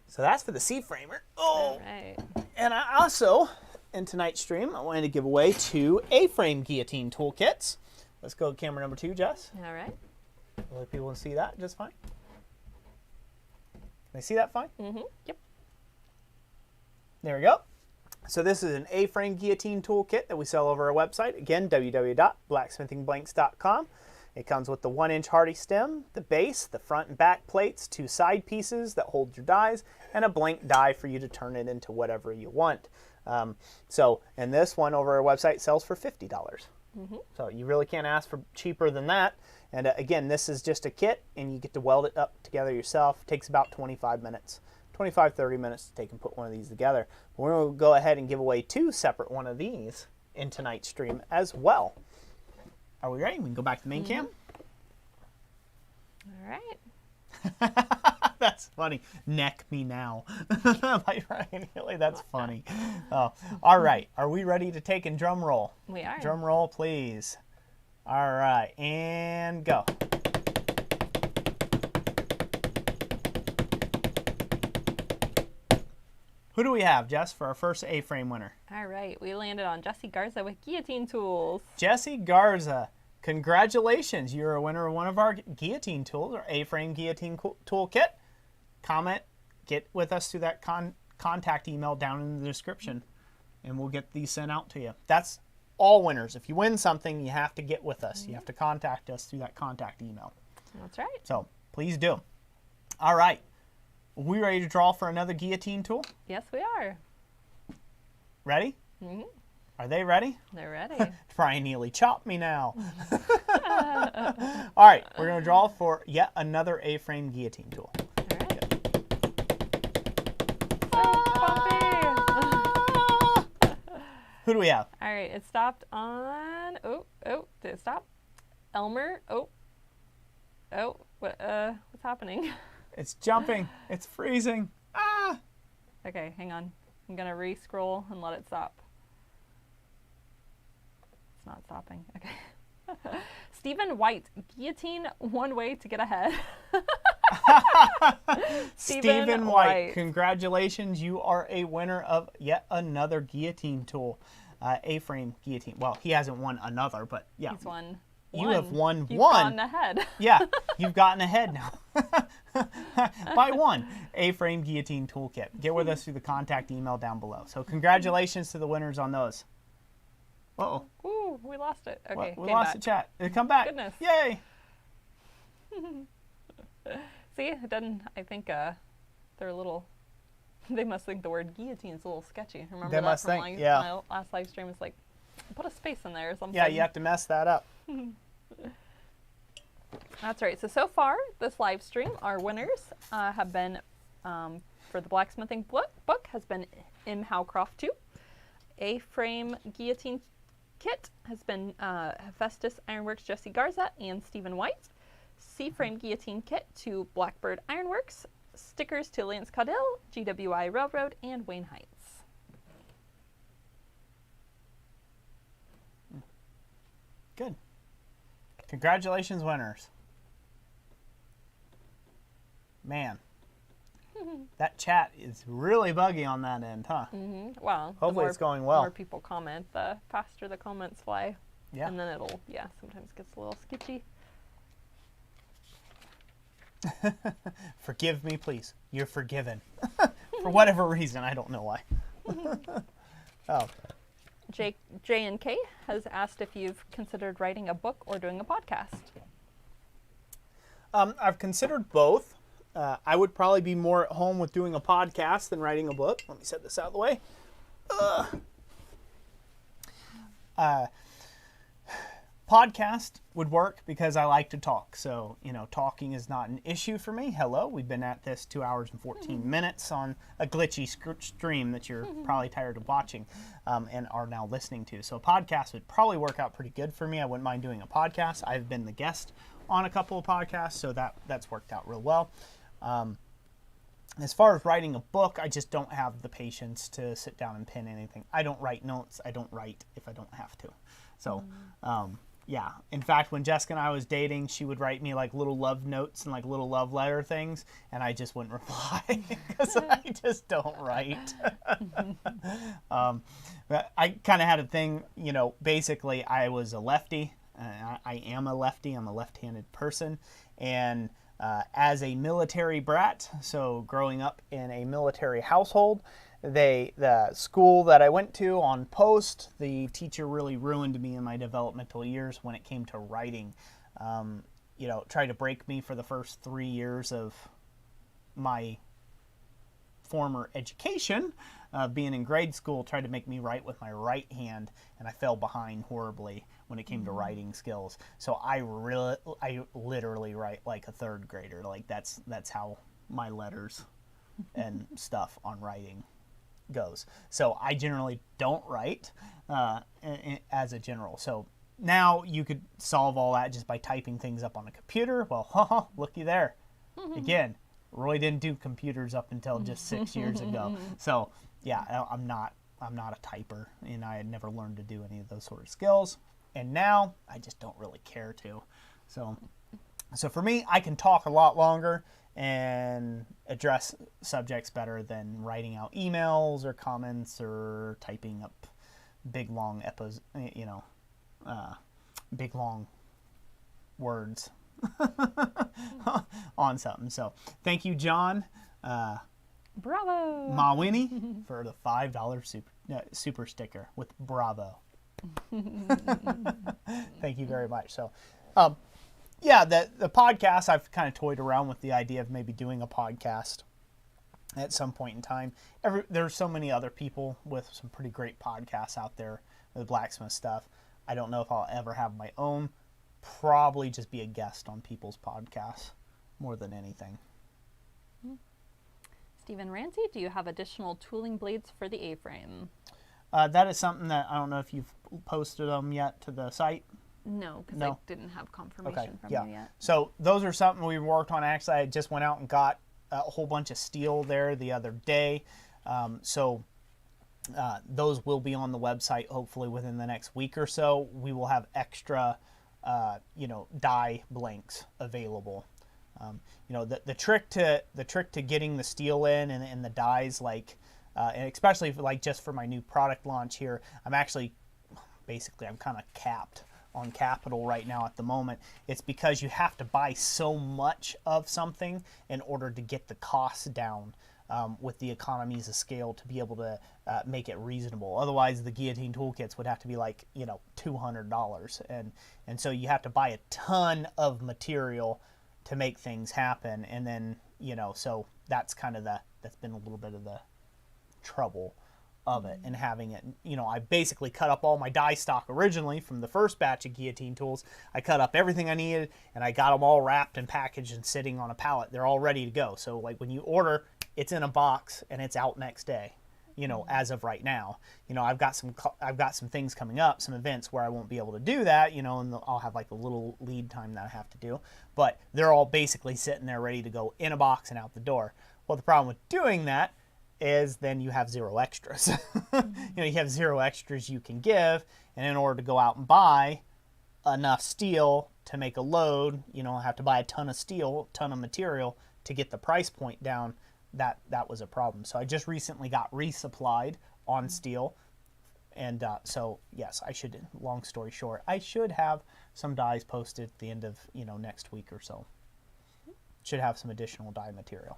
So that's for the C-framer. Oh, All right. and I also, in tonight's stream, I wanted to give away 2 A-frame guillotine toolkits. Let's go to camera number 2, Jess. All right. I'll let people see that just fine. They see that fine? Yep. There we go. So this is an A-frame guillotine toolkit that we sell over our website. Again, www.blacksmithingblanks.com. It comes with the 1-inch hardy stem, the base, the front and back plates, 2 side pieces that hold your dies, and a blank die for you to turn it into whatever you want. And this one over our website sells for $50. So you really can't ask for cheaper than that. And again, this is just a kit, and you get to weld it up together yourself. It takes about 25 minutes. 25-30 minutes to take and put one of these together. We're going to go ahead and give away 2 separate one of these in tonight's stream as well. Are we ready? We can go back to the main cam. All right. That's funny. Neck me now. By Ryan Healy. That's funny. Oh, all right. Are we ready to take and drum roll? We are. Drum roll, please. All right. And go. Who do we have, Jess, for our first A-frame winner? All right. We landed on Jesse Garza with guillotine tools. Jesse Garza, congratulations. You're a winner of one of our guillotine tools, our A-frame guillotine tool kit. Comment, get with us through that contact email down in the description, and we'll get these sent out to you. That's all winners. If you win something, you have to get with us. You have to contact us through that contact email. That's right. So please do. All right. Are we ready to draw for another guillotine tool? Yes, we are. Ready? Mm-hmm. Are they ready? They're ready. Try and nearly chop me now. All right. We're going to draw for yet another A-frame guillotine tool. All right. Who do we have? All right. It stopped on. Oh, did it stop? Elmer. What's happening? It's jumping. It's freezing. Ah! Okay, hang on. I'm gonna re-scroll and let it stop. It's not stopping. Okay. Stephen White, guillotine, one way to get ahead. Stephen White, congratulations. You are a winner of yet another guillotine tool. A-frame guillotine. Well, he hasn't won another, but yeah. He's won. You have won You've one. gotten ahead. Yeah, you've gotten ahead now. By one. A-frame guillotine toolkit. Get with us through the contact email down below. So congratulations to the winners on those. Uh-oh. Ooh, we lost it. Okay, we lost the chat. It come back. Goodness. Yay. See, it doesn't. I think they're a little. They must think the word guillotine is a little sketchy. Remember They that must from think, yeah. my last live stream? It's like, put a space in there or something. Yeah, you have to mess that up. That's right. So far, this live stream, our winners have been, for the Blacksmithing book, has been M. Howcroft 2. A-frame guillotine kit has been Hephaestus Ironworks, Jesse Garza, and Stephen White. C-frame guillotine kit to Blackbird Ironworks. Stickers to Lance Caudill, GWI Railroad, and Wayne Heights. Good. Congratulations, winners. Man, that chat is really buggy on that end, huh? Mm-hmm. Well, hopefully it's going well. The more people comment, the faster the comments fly. Yeah. And then it'll, sometimes gets a little sketchy. Forgive me, please. You're forgiven. For whatever reason, I don't know why. Oh. J&K has asked if you've considered writing a book or doing a podcast. I've considered both. I would probably be more at home with doing a podcast than writing a book. Let me set this out of the way. Podcast would work because I like to talk. So, talking is not an issue for me. Hello, we've been at this 2 hours and 14 minutes on a glitchy stream that you're probably tired of watching and are now listening to. So a podcast would probably work out pretty good for me. I wouldn't mind doing a podcast. I've been the guest on a couple of podcasts, so that's worked out real well. As far as writing a book, I just don't have the patience to sit down and pen anything. I don't write notes. I don't write if I don't have to. So, yeah. In fact, when Jessica and I was dating, she would write me like little love notes and like little love letter things, and I just wouldn't reply because I just don't write. But I kind of had a thing, basically I was a lefty. I am a lefty. I'm a left-handed person. And as a military brat, so growing up in a military household, the school that I went to on post, the teacher really ruined me in my developmental years when it came to writing. Tried to break me for the first 3 years of my former education, being in grade school, tried to make me write with my right hand, and I fell behind horribly when it came to writing skills. So I literally write like a third grader. Like that's how my letters and stuff on writing goes. So I generally don't write as a general. So now you could solve all that just by typing things up on a computer. Well, looky there. Again, Roy didn't do computers up until just 6 years ago. So yeah, I'm not a typer, and I had never learned to do any of those sort of skills. And now I just don't really care to. So for me, I can talk a lot longer and address subjects better than writing out emails or comments or typing up big long big long words on something. So thank you, John. Bravo. Mawini for the $5 super sticker with Bravo. Thank you very much. So, yeah, the podcast, I've kind of toyed around with the idea of maybe doing a podcast at some point in time. There's so many other people with some pretty great podcasts out there with blacksmith stuff. I don't know if I'll ever have my own. Probably just be a guest on people's podcasts more than anything. Stephen Ramsey, do you have additional tooling blades for the A-frame? That is something that I don't know if you've posted them yet to the site. No, because I didn't have confirmation from you yet. So those are something we've worked on. Actually, I just went out and got a whole bunch of steel there the other day. Those will be on the website hopefully within the next week or so. We will have extra, die blanks available. The trick to getting the steel in and the dies, like, and especially just for my new product launch here, I'm kind of capped on capital right now at the moment. It's because you have to buy so much of something in order to get the costs down with the economies of scale to be able to make it reasonable. Otherwise, the Guillotine toolkits would have to be like, $200. And so you have to buy a ton of material to make things happen. And then, so that's kind of that's been a little bit of the trouble of it, and having it, I basically cut up all my die stock originally from the first batch of Guillotine tools. I cut up everything I needed and I got them all wrapped and packaged and sitting on a pallet. They're all ready to go. So like when you order, it's in a box and it's out next day, as of right now. I've got some things coming up, some events where I won't be able to do that, and I'll have like a little lead time that I have to do, but they're all basically sitting there ready to go in a box and out the door. Well, the problem with doing that is then you have zero extras. You have zero extras you can give, and in order to go out and buy enough steel to make a load, I have to buy a ton of steel, ton of material to get the price point down. That was a problem. So I just recently got resupplied on steel, and so yes, long story short, I should have some dies posted at the end of next week or so. Should have some additional die material.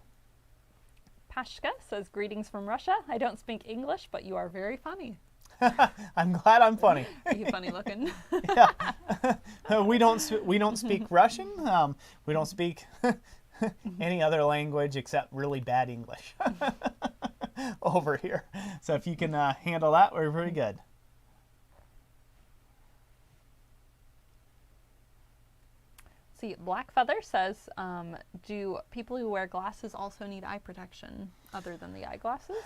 Pashka says, greetings from Russia. I don't speak English, but you are very funny. I'm glad I'm funny. Are you funny looking? Yeah. We don't speak Russian. We don't speak any other language except really bad English over here. So if you can handle that, we're pretty good. See, Black Feather says, do people who wear glasses also need eye protection other than the eyeglasses?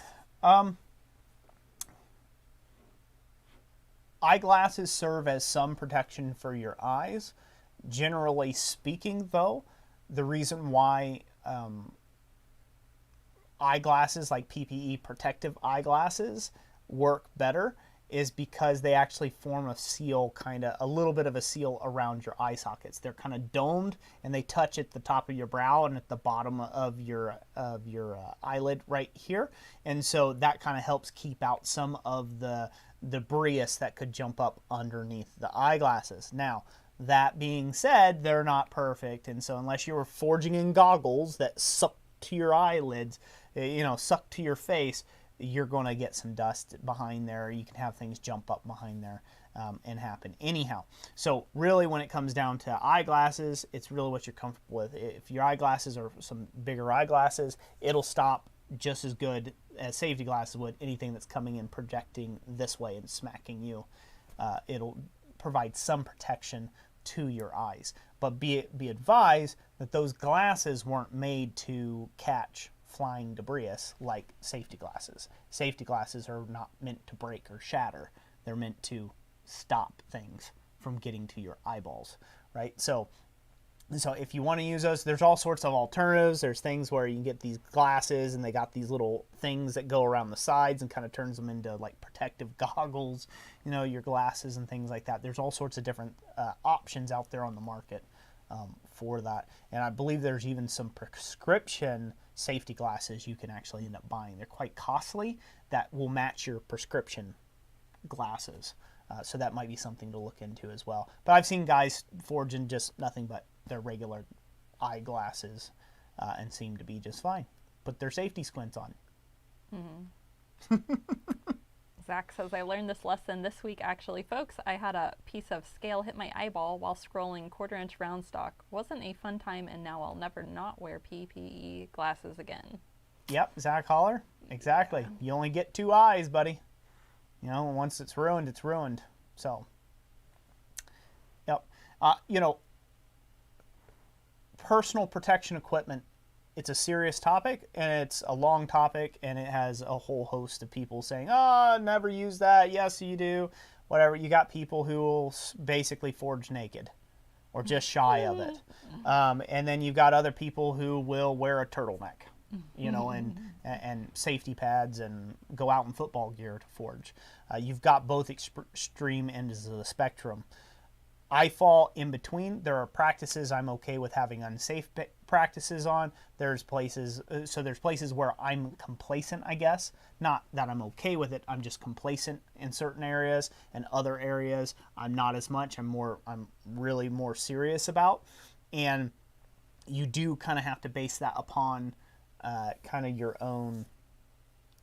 Eyeglasses serve as some protection for your eyes. Generally speaking, though, the reason why eyeglasses like PPE protective eyeglasses work better is because they actually form a seal, a little bit of a seal around your eye sockets. They're kind of domed and they touch at the top of your brow and at the bottom of your eyelid right here. And so that kind of helps keep out some of the debris that could jump up underneath the eyeglasses. Now, that being said, they're not perfect. And so unless you were forging in goggles that suck to your eyelids, suck to your face, you're going to get some dust behind there. You can have things jump up behind there and happen anyhow. So really when it comes down to eyeglasses, it's really what you're comfortable with. If your eyeglasses are some bigger eyeglasses, it'll stop just as good as safety glasses would. Anything that's coming in projecting this way and smacking you, it'll provide some protection to your eyes. But be advised that those glasses weren't made to catch flying debris like safety glasses. Safety glasses are not meant to break or shatter. They're meant to stop things from getting to your eyeballs, right? So if you want to use those, there's all sorts of alternatives. There's things where you can get these glasses and they got these little things that go around the sides and kind of turns them into like protective goggles, your glasses and things like that. There's all sorts of different options out there on the market for that. And I believe there's even some prescription safety glasses you can actually end up buying. They're quite costly that will match your prescription glasses. So that might be something to look into as well. But I've seen guys forging just nothing but their regular eyeglasses and seem to be just fine. Put their safety squints on. Mm-hmm. Zach says, I learned this lesson this week, actually. Folks, I had a piece of scale hit my eyeball while scrolling 1/4-inch round stock. Wasn't a fun time, and now I'll never not wear PPE glasses again. Yep, Zach Holler. Exactly. Yeah. You only get 2 eyes, buddy. You know, once it's ruined, it's ruined. So, yep. You know, personal protection equipment, it's a serious topic, and it's a long topic, and it has a whole host of people saying, oh, never use that. Yes, you do. Whatever. You got people who will basically forge naked or just shy of it. And then you've got other people who will wear a turtleneck, you know, and safety pads and go out in football gear to forge. You've got both extreme ends of the spectrum. I fall in between. There are practices I'm okay with having unsafe practices on. There's places where I'm complacent, I guess. Not that I'm okay with it. I'm just complacent in certain areas, and other areas I'm not as much. I'm really more serious about. And you do kind of have to base that upon kind of your own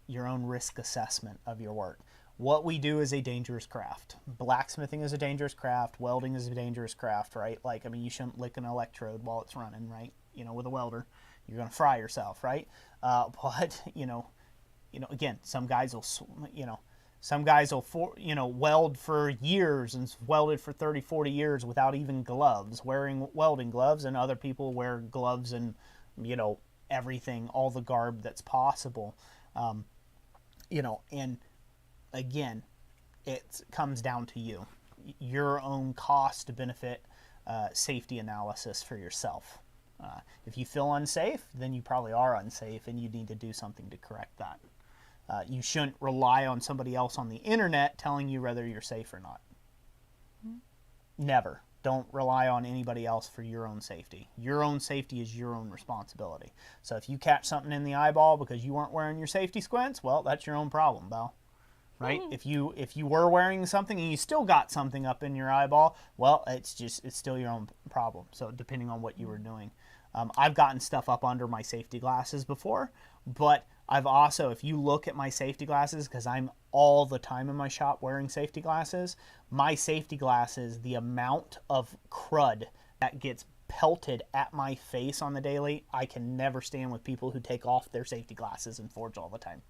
risk assessment of your work. What we do is a dangerous craft. Blacksmithing is a dangerous craft. Welding is a dangerous craft, right? Like, I mean, you shouldn't lick an electrode while it's running, right? You know, with a welder, you're going to fry yourself, right? But, you know, again, some guys will weld for years and welded for 30, 40 years without even gloves, wearing welding gloves, and other people wear gloves and, you know, everything, all the garb that's possible. You know, and again, it comes down to you, your own cost to benefit safety analysis for yourself. If you feel unsafe, then you probably are unsafe, and you need to do something to correct that. You shouldn't rely on somebody else on the internet telling you whether you're safe or not. Never. Don't rely on anybody else for your own safety. Your own safety is your own responsibility. So if you catch something in the eyeball because you weren't wearing your safety squints, well, that's your own problem, pal. Right? If you were wearing something and you still got something up in your eyeball, well, it's still your own problem. So depending on what you were doing. I've gotten stuff up under my safety glasses before, but I've also, if you look at my safety glasses, because I'm all the time in my shop wearing safety glasses, my safety glasses, the amount of crud that gets pelted at my face on the daily, I can never stand with people who take off their safety glasses and forge all the time.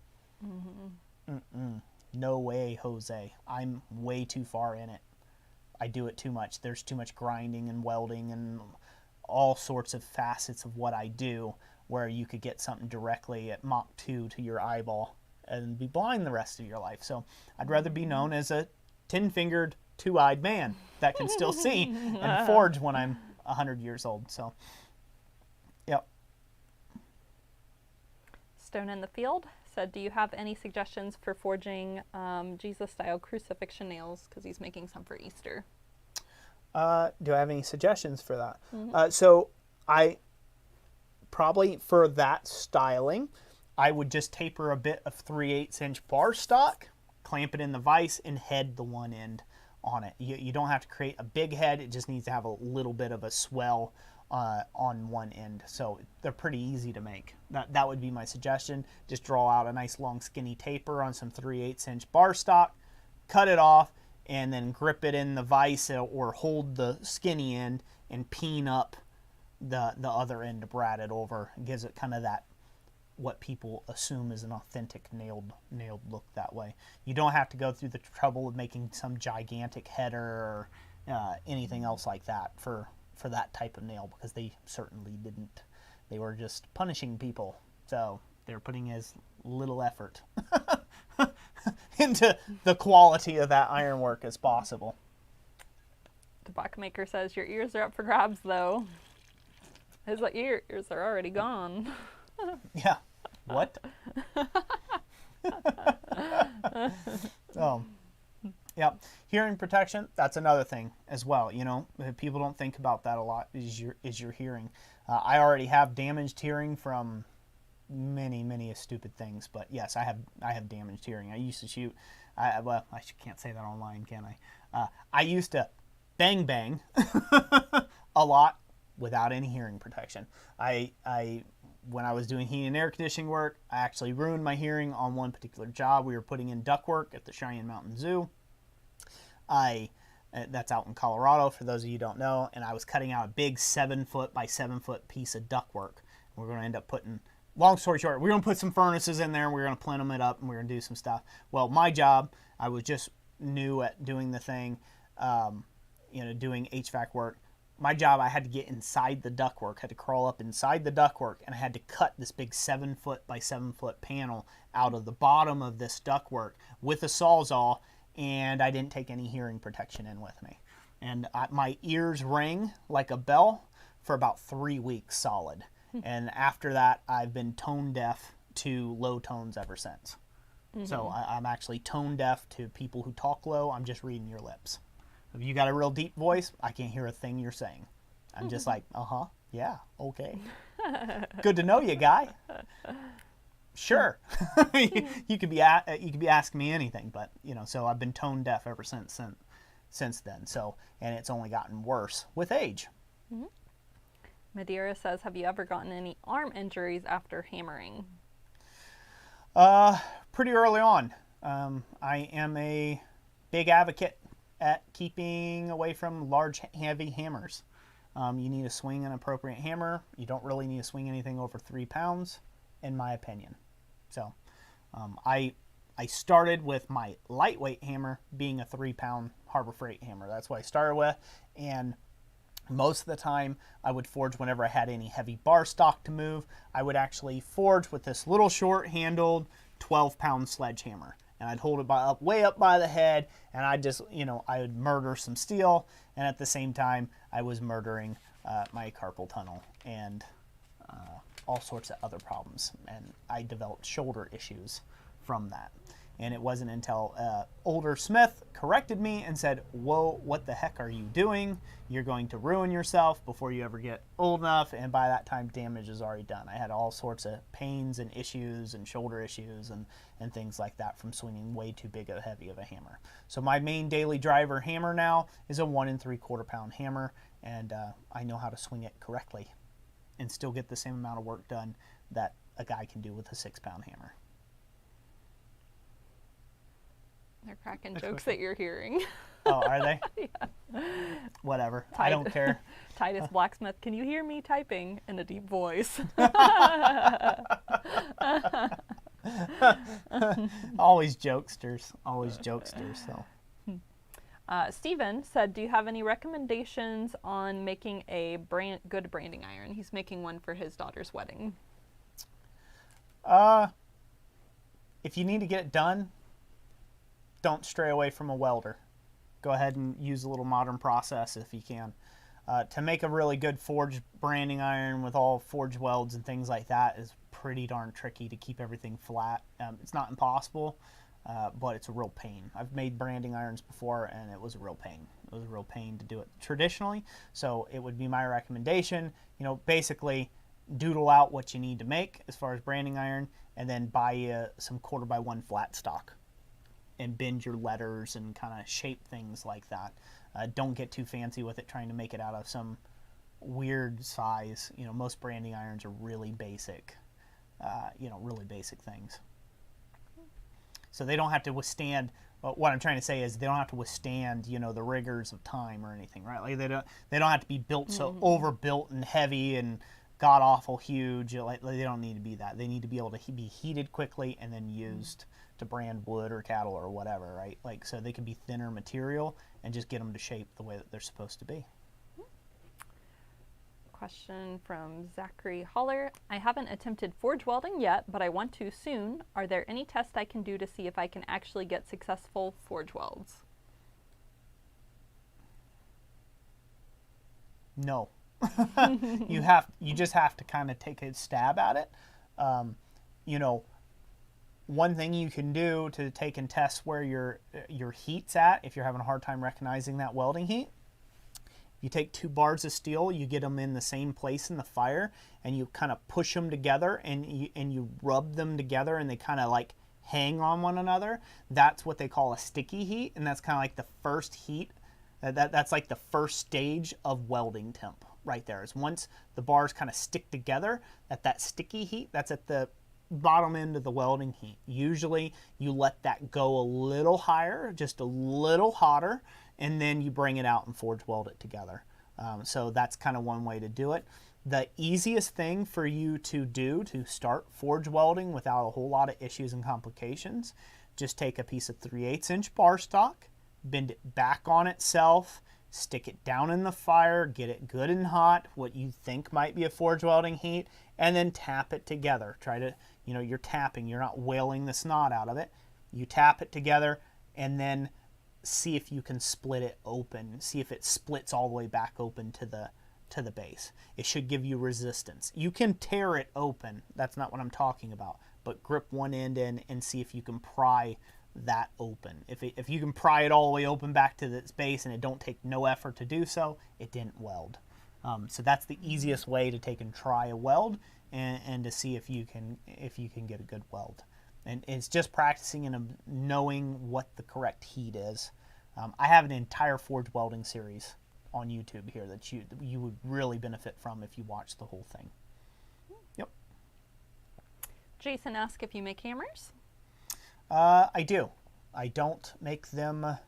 No way, Jose. I'm way too far in it. I do it too much. There's too much grinding and welding and all sorts of facets of what I do where you could get something directly at Mach 2 to your eyeball and be blind the rest of your life. So I'd rather be known as a 10-fingered, 2-eyed man that can still see and forge when I'm 100 years old. So, yep. Stone in the Field said, do you have any suggestions for forging Jesus-style crucifixion nails? Because he's making some for Easter. Do I have any suggestions for that? So I probably, for that styling, I would just taper a bit of 3/8-inch bar stock, clamp it in the vise, and head the one end on it. You don't have to create a big head. It just needs to have a little bit of a swell on one end. So they're pretty easy to make. That would be my suggestion. Just draw out a nice long skinny taper on some 3/8-inch bar stock, cut it off, and then grip it in the vise or hold the skinny end and peen up the other end to brad it over. It gives it kind of that, what people assume is an authentic nailed look that way. You don't have to go through the trouble of making some gigantic header or anything else like that for that type of nail, because they certainly didn't. They were just punishing people, so they're putting as little effort into the quality of that ironwork as possible. The bookmaker says, your ears are up for grabs, though. His ears are already gone. Yeah. What? Yeah. Hearing protection, that's another thing as well. You know, people don't think about that a lot, is your hearing. I already have damaged hearing from many stupid things, but yes, I have damaged hearing. I used to shoot, I can't say that online, can I? I used to bang a lot without any hearing protection. I when I was doing heating and air conditioning work, I actually ruined my hearing on one particular job. We were putting in ductwork at the Cheyenne Mountain Zoo. That's out in Colorado, for those of you who don't know, and I was cutting out a big 7-foot by 7-foot piece of ductwork. We're going to end up putting, long story short, we're going to put some furnaces in there, and we're going to plinth them up, and we're going to do some stuff. Well, my job, I was just new at doing the thing, doing HVAC work. My job, I had to get inside the ductwork, had to crawl up inside the ductwork, and I had to cut this big 7-foot by 7-foot panel out of the bottom of this ductwork with a Sawzall, and I didn't take any hearing protection in with me. And my ears rang like a bell for about 3 weeks solid. And after that, I've been tone deaf to low tones ever since. So I'm actually tone deaf to people who talk low. I'm just reading your lips. If you got a real deep voice, I can't hear a thing you're saying. I'm just like, yeah, okay. Good to know you, guy. Sure. you could be asking me anything, but so I've been tone deaf ever since then. So, and it's only gotten worse with age. Madeira says, have you ever gotten any arm injuries after hammering? Pretty early on. I am a big advocate at keeping away from large, heavy hammers. You need to swing an appropriate hammer. You don't really need to swing anything over 3 pounds, in my opinion. So I started with my lightweight hammer being a 3-pound Harbor Freight hammer. That's what I started with. And most of the time I would forge whenever I had any heavy bar stock to move. I would actually forge with this little short-handled 12-pound sledgehammer. And I'd hold it way up by the head, and I just, I would murder some steel, and at the same time, I was murdering my carpal tunnel and all sorts of other problems. And I developed shoulder issues from that. And it wasn't until older Smith corrected me and said, whoa, what the heck are you doing? You're going to ruin yourself before you ever get old enough. And by that time, damage is already done. I had all sorts of pains and issues and shoulder issues and things like that from swinging way too big or heavy of a hammer. So my main daily driver hammer now is a 1 3/4 pound hammer. And I know how to swing it correctly and still get the same amount of work done that a guy can do with a 6-pound hammer. They're cracking jokes that you're hearing. Oh, are they? Yeah. Whatever. I don't care. Titus Blacksmith, can you hear me typing in a deep voice? Always jokesters. So. Steven said, do you have any recommendations on making a good branding iron? He's making one for his daughter's wedding. If you need to get it done, don't stray away from a welder. Go ahead and use a little modern process if you can. To make a really good forged branding iron with all forged welds and things like that is pretty darn tricky to keep everything flat. It's not impossible, but it's a real pain. I've made branding irons before, and it was a real pain. It was a real pain to do it traditionally, so it would be my recommendation, basically doodle out what you need to make as far as branding iron, and then buy some 1/4x1 flat stock and bend your letters and kind of shape things like that. Don't get too fancy with it trying to make it out of some weird size. Most branding irons are really basic, really basic things. So they don't have to withstand, what I'm trying to say is they don't have to withstand, the rigors of time or anything, right? Like they don't have to be built so overbuilt and heavy and god-awful huge. Like they don't need to be that. They need to be able to be heated quickly and then used to brand wood or cattle or whatever, right? Like, so they can be thinner material and just get them to shape the way that they're supposed to be. Question from Zachary Holler. I haven't attempted forge welding yet, but I want to soon. Are there any tests I can do to see if I can actually get successful forge welds? No. You just have to kind of take a stab at it. One thing you can do to take and test where your heat's at, if you're having a hard time recognizing that welding heat, you take 2 bars of steel, you get them in the same place in the fire, and you kind of push them together, and you rub them together, and they kind of like hang on one another. That's what they call a sticky heat, and that's kind of like the first heat. That's like the first stage of welding temp right there. Is once the bars kind of stick together, at that sticky heat, that's at the bottom end of the welding heat. Usually you let that go a little higher, just a little hotter, and then you bring it out and forge weld it together. So that's kind of one way to do it. The easiest thing for you to do to start forge welding without a whole lot of issues and complications, just take a piece of 3/8 inch bar stock, bend it back on itself, stick it down in the fire, get it good and hot, what you think might be a forge welding heat, and then tap it together. Try to, you're tapping, you're not wailing the snot out of it. You tap it together and then see if you can split it open, see if it splits all the way back open to the base. It should give you resistance. You can tear it open, that's not what I'm talking about, but grip one end in and see if you can pry that open. If you can pry it all the way open back to its base and it don't take no effort to do so, it didn't weld. So that's the easiest way to take and try a weld and to see if you can get a good weld. And it's just practicing and knowing what the correct heat is. I have an entire forge welding series on YouTube here that you would really benefit from if you watch the whole thing. Yep. Jason asked if you make hammers. I do. I don't make them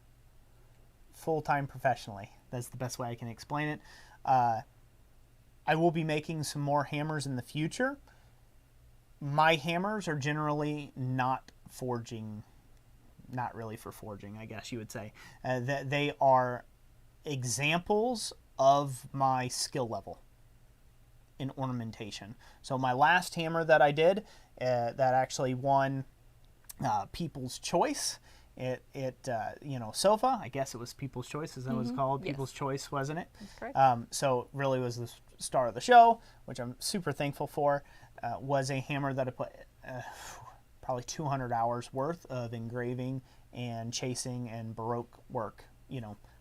full-time professionally. That's the best way I can explain it. I will be making some more hammers in the future. My hammers are generally not really for forging, I guess you would say. They are examples of my skill level in ornamentation. So my last hammer that I did, that actually won People's Choice. Sofa, I guess it was People's Choice, as that was called. Yes. People's Choice, wasn't it? That's correct. So it really was the star of the show, which I'm super thankful for. Was a hammer that I put probably 200 hours worth of engraving and chasing and Baroque work,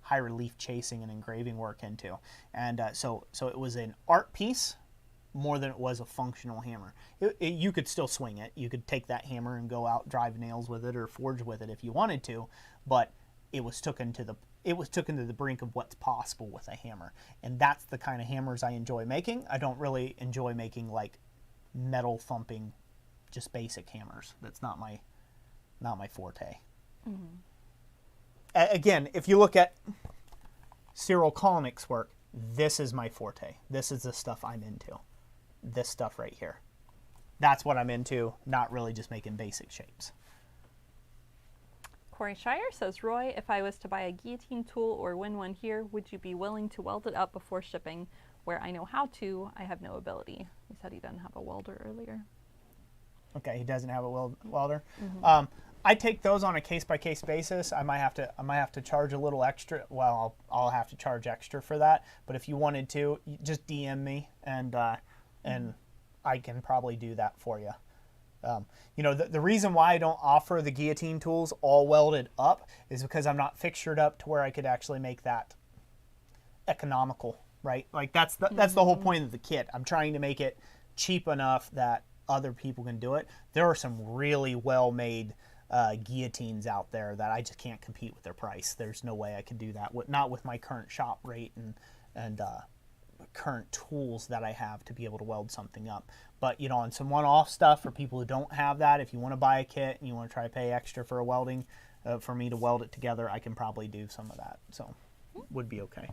high relief chasing and engraving work into. And so it was an art piece more than it was a functional hammer. You could still swing it. You could take that hammer and go out, drive nails with it, or forge with it if you wanted to, but it was taken to the brink of what's possible with a hammer. And that's the kind of hammers I enjoy making. I don't really enjoy making like metal thumping, just basic hammers. That's not my forte. Mm-hmm. Again, if you look at Cyril Colnik's work, this is my forte. This is the stuff I'm into. This stuff right here. That's what I'm into, not really just making basic shapes. Corey Shire says, Roy, if I was to buy a guillotine tool or win one here, would you be willing to weld it up before shipping? Where I know how to, I have no ability. He said he doesn't have a welder earlier. Okay, he doesn't have a welder. Mm-hmm. I take those on a case-by-case basis. I might have to charge a little extra. Well, I'll have to charge extra for that. But if you wanted to, just DM me and I can probably do that for you. The reason why I don't offer the guillotine tools all welded up is because I'm not fixtured up to where I could actually make that economical, right? Like that's the whole point of the kit. I'm trying to make it cheap enough that other people can do it. There are some really well-made guillotines out there that I just can't compete with their price. There's no way I could do that. Not with my current shop rate and current tools that I have to be able to weld something up. But on some one-off stuff for people who don't have that, if you want to buy a kit and you want to try to pay extra for a welding, for me to weld it together, I can probably do some of that. So would be okay.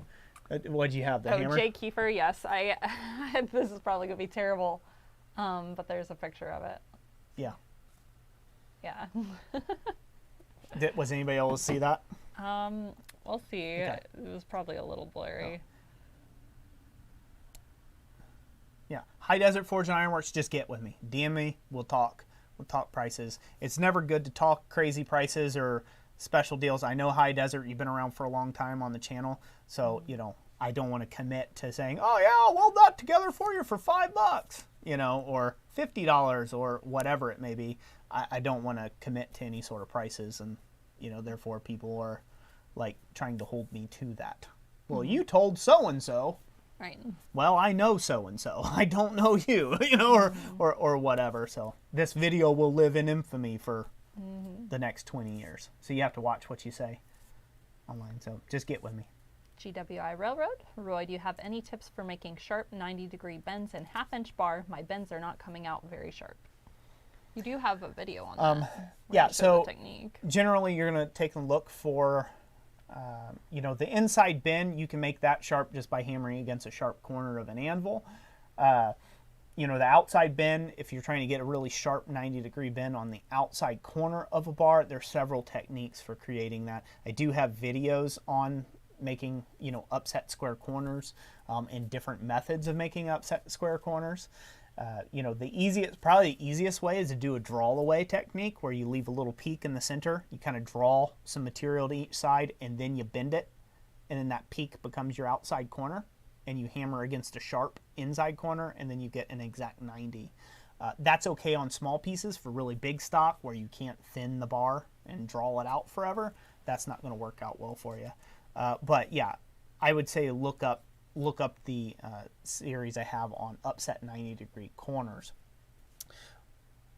What do you have? The hammer? Jay Kiefer, yes. This is probably gonna be terrible, but there's a picture of it. Yeah. Yeah. Was anybody able to see that? We'll see. Okay. It was probably a little blurry. Oh. Yeah. High Desert Forge and Ironworks, just get with me. DM me. We'll talk. We'll talk prices. It's never good to talk crazy prices or special deals. I know High Desert, you've been around for a long time on the channel, so I don't want to commit to saying, oh yeah, I'll weld that together for you for $5, or $50 or whatever it may be. I don't want to commit to any sort of prices, and therefore people are like trying to hold me to that. Well, you told so and so. Right. Well, I know so and so. I don't know you, or whatever. So this video will live in infamy for the next 20 years. So you have to watch what you say online. So just get with me. GWI Railroad. Roy, do you have any tips for making sharp 90-degree bends in half-inch bar? My bends are not coming out very sharp. You do have a video on that. Yeah, so the technique. Generally you're going to take a look for, the inside bend. You can make that sharp just by hammering against a sharp corner of an anvil. The outside bend, if you're trying to get a really sharp 90-degree bend on the outside corner of a bar, there's several techniques for creating that. I do have videos on making, upset square corners and different methods of making upset square corners. Probably the easiest way is to do a draw away technique where you leave a little peak in the center. You kind of draw some material to each side and then you bend it, and then that peak becomes your outside corner, and you hammer against a sharp inside corner, and then you get an exact 90. That's okay on small pieces. For really big stock where you can't thin the bar and draw it out forever, that's not going to work out well for you. But yeah, I would say look up the series I have on upset 90-degree corners.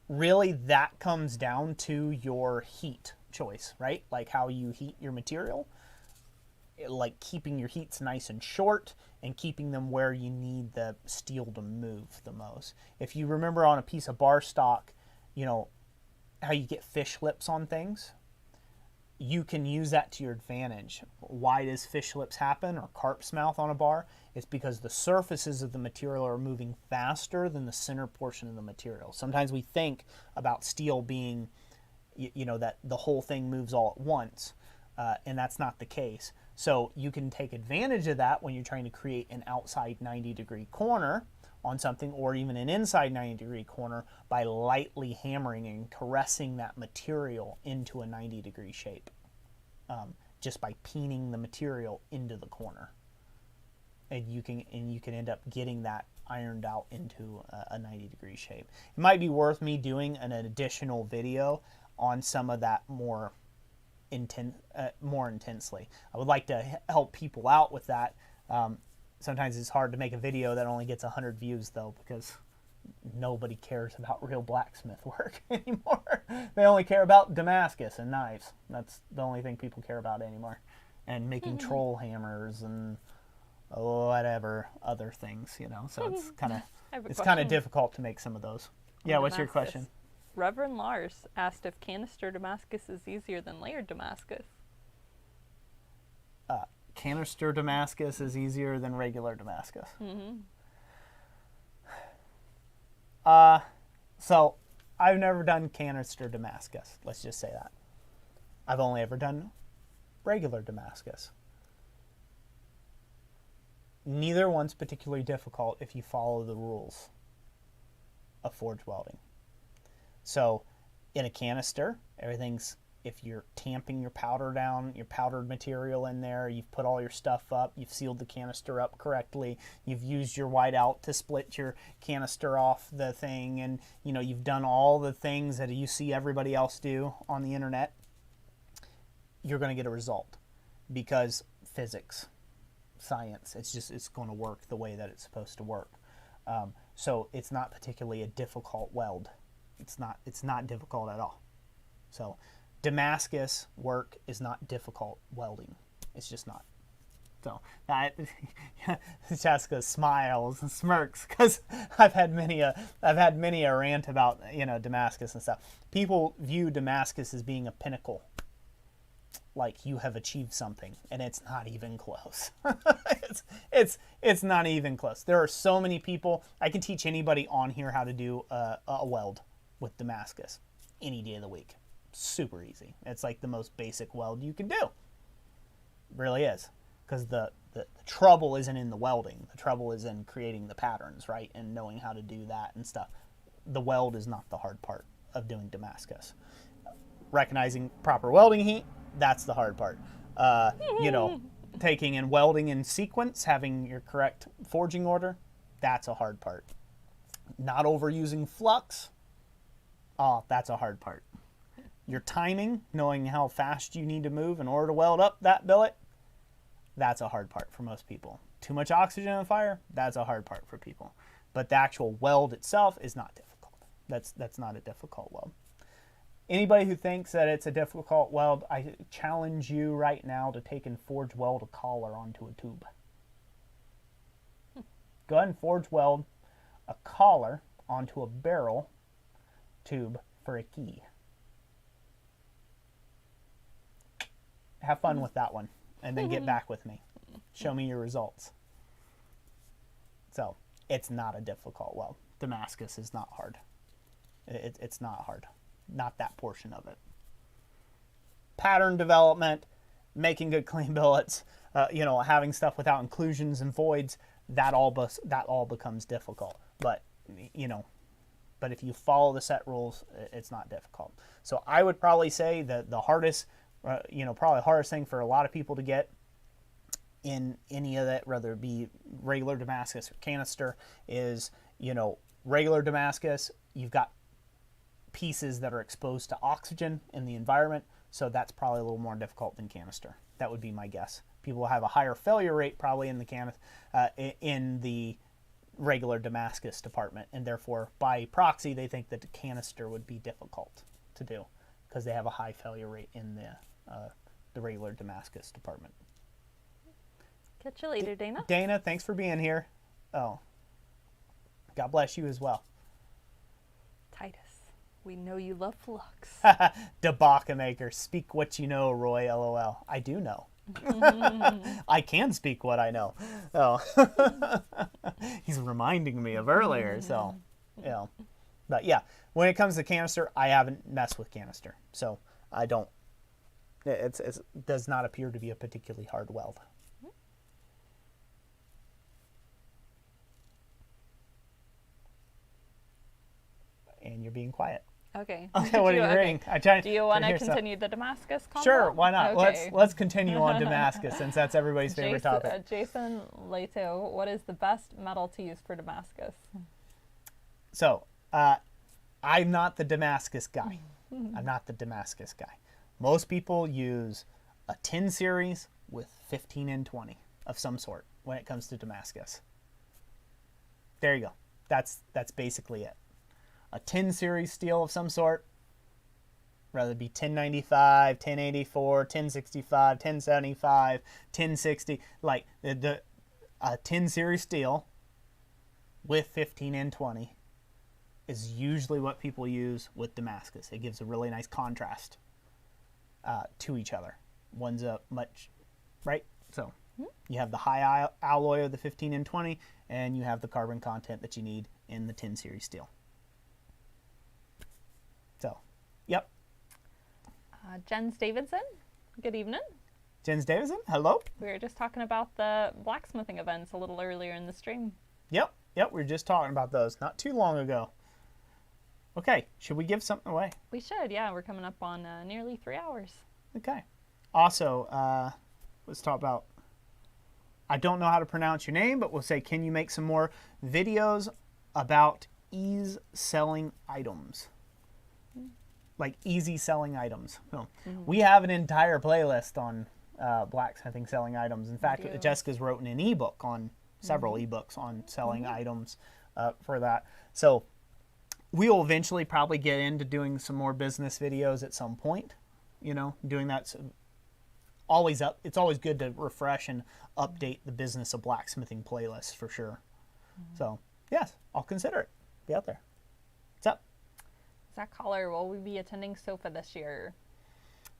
Really, that comes down to your heat choice, right? Like how you heat your material, like keeping your heats nice and short and keeping them where you need the steel to move the most. If you remember on a piece of bar stock, how you get fish lips on things, you can use that to your advantage. Why does fish lips happen or carp's mouth on a bar? It's because the surfaces of the material are moving faster than the center portion of the material. Sometimes we think about steel being, that the whole thing moves all at once, and that's not the case. So you can take advantage of that when you're trying to create an outside 90-degree corner on something, or even an inside 90-degree corner, by lightly hammering and caressing that material into a 90-degree shape, just by peening the material into the corner, and you can end up getting that ironed out into a 90-degree shape. It might be worth me doing an additional video on some of that more intensely. I would like to help people out with that. Sometimes it's hard to make a video that only gets 100 views, though, because nobody cares about real blacksmith work anymore. They only care about Damascus and knives. That's the only thing people care about anymore. And making troll hammers and whatever other things, So it's kind of difficult to make some of those. Yeah, what's your question? Reverend Lars asked if canister Damascus is easier than layered Damascus. Canister Damascus is easier than regular Damascus. Mm-hmm. So I've never done canister Damascus. Let's just say that. I've only ever done regular Damascus. Neither one's particularly difficult if you follow the rules of forge welding. So in a canister, if you're tamping your powder down, your powdered material in there, you've put all your stuff up, you've sealed the canister up correctly, you've used your whiteout to split your canister off the thing, and you've done all the things that you see everybody else do on the internet, you're going to get a result, because physics, science, it's going to work the way that it's supposed to work. So it's not particularly a difficult weld. It's not difficult at all. So Damascus work is not difficult welding. It's just not. So that Jessica smiles and smirks, because I've had many a rant about Damascus and stuff. People view Damascus as being a pinnacle, like you have achieved something, and it's not even close. it's not even close. There are so many people. I can teach anybody on here how to do a weld with Damascus any day of the week. Super easy. It's like the most basic weld you can do. It really is. Because the trouble isn't in the welding. The trouble is in creating the patterns, right? And knowing how to do that and stuff. The weld is not the hard part of doing Damascus. Recognizing proper welding heat, that's the hard part. Taking and welding in sequence, having your correct forging order, that's a hard part. Not overusing flux, that's a hard part. Your timing, knowing how fast you need to move in order to weld up that billet, that's a hard part for most people. Too much oxygen in the fire, that's a hard part for people. But the actual weld itself is not difficult. That's not a difficult weld. Anybody who thinks that it's a difficult weld, I challenge you right now to take and forge weld a collar onto a tube. Go ahead and forge weld a collar onto a barrel tube for a key. Have fun with that one, and then get back with me. Show me your results. So, it's not a difficult weld. Damascus is not hard. It's not hard. Not that portion of it. Pattern development, making good clean billets, having stuff without inclusions and voids, that all becomes difficult. But if you follow the set rules, it's not difficult. So I would probably say that the hardest, probably hardest thing for a lot of people to get in any of that, whether it be regular Damascus or canister, is, regular Damascus, you've got pieces that are exposed to oxygen in the environment, so that's probably a little more difficult than canister. That would be my guess. People will have a higher failure rate probably in the regular Damascus department, and therefore by proxy they think that the canister would be difficult to do because they have a high failure rate in the regular Damascus department. Catch you later, Dana. Dana, thanks for being here. Oh, God bless you as well. Titus, we know you love flux. Debaka maker, speak what you know, Roy, LOL. I do know. I can speak what I know. Oh. He's reminding me of earlier, so, But yeah, when it comes to canister, I haven't messed with canister, so I don't, it does not appear to be a particularly hard weld. And you're being quiet. Okay. Okay, what are you reading? Do you want to continue the Damascus combo? Sure, why not? Okay. Let's continue on Damascus since that's everybody's favorite topic. Jason Leto, what is the best metal to use for Damascus? So, I'm not the Damascus guy. I'm not the Damascus guy. Most people use a 10 series with 15N20 of some sort when it comes to Damascus. There you go. That's basically it. A 10 series steel of some sort, whether it be 1095, 1084, 1065, 1075, 1060, like a 10 series steel with 15N20 is usually what people use with Damascus. It gives a really nice contrast to each other. One's a much, right? So you have the high alloy of the 15N20, and you have the carbon content that you need in the 10 series steel. So, yep. Jens Davidson, good evening. Jens Davidson, hello. We were just talking about the blacksmithing events a little earlier in the stream. Yep, we were just talking about those not too long ago. Okay, should we give something away? We should, yeah. We're coming up on nearly 3 hours. Okay. Also, let's talk about, I don't know how to pronounce your name, but we'll say, can you make some more videos about ease selling items? Like easy selling items. So we have an entire playlist on blacksmithing selling items. In fact, Jessica's written an ebook on several ebooks on selling items for that. So we will eventually probably get into doing some more business videos at some point. Doing that's always up. It's always good to refresh and update the business of blacksmithing playlists for sure. So yes, I'll consider it. Be out there. What's up? Zach Collar, will we be attending SOFA this year?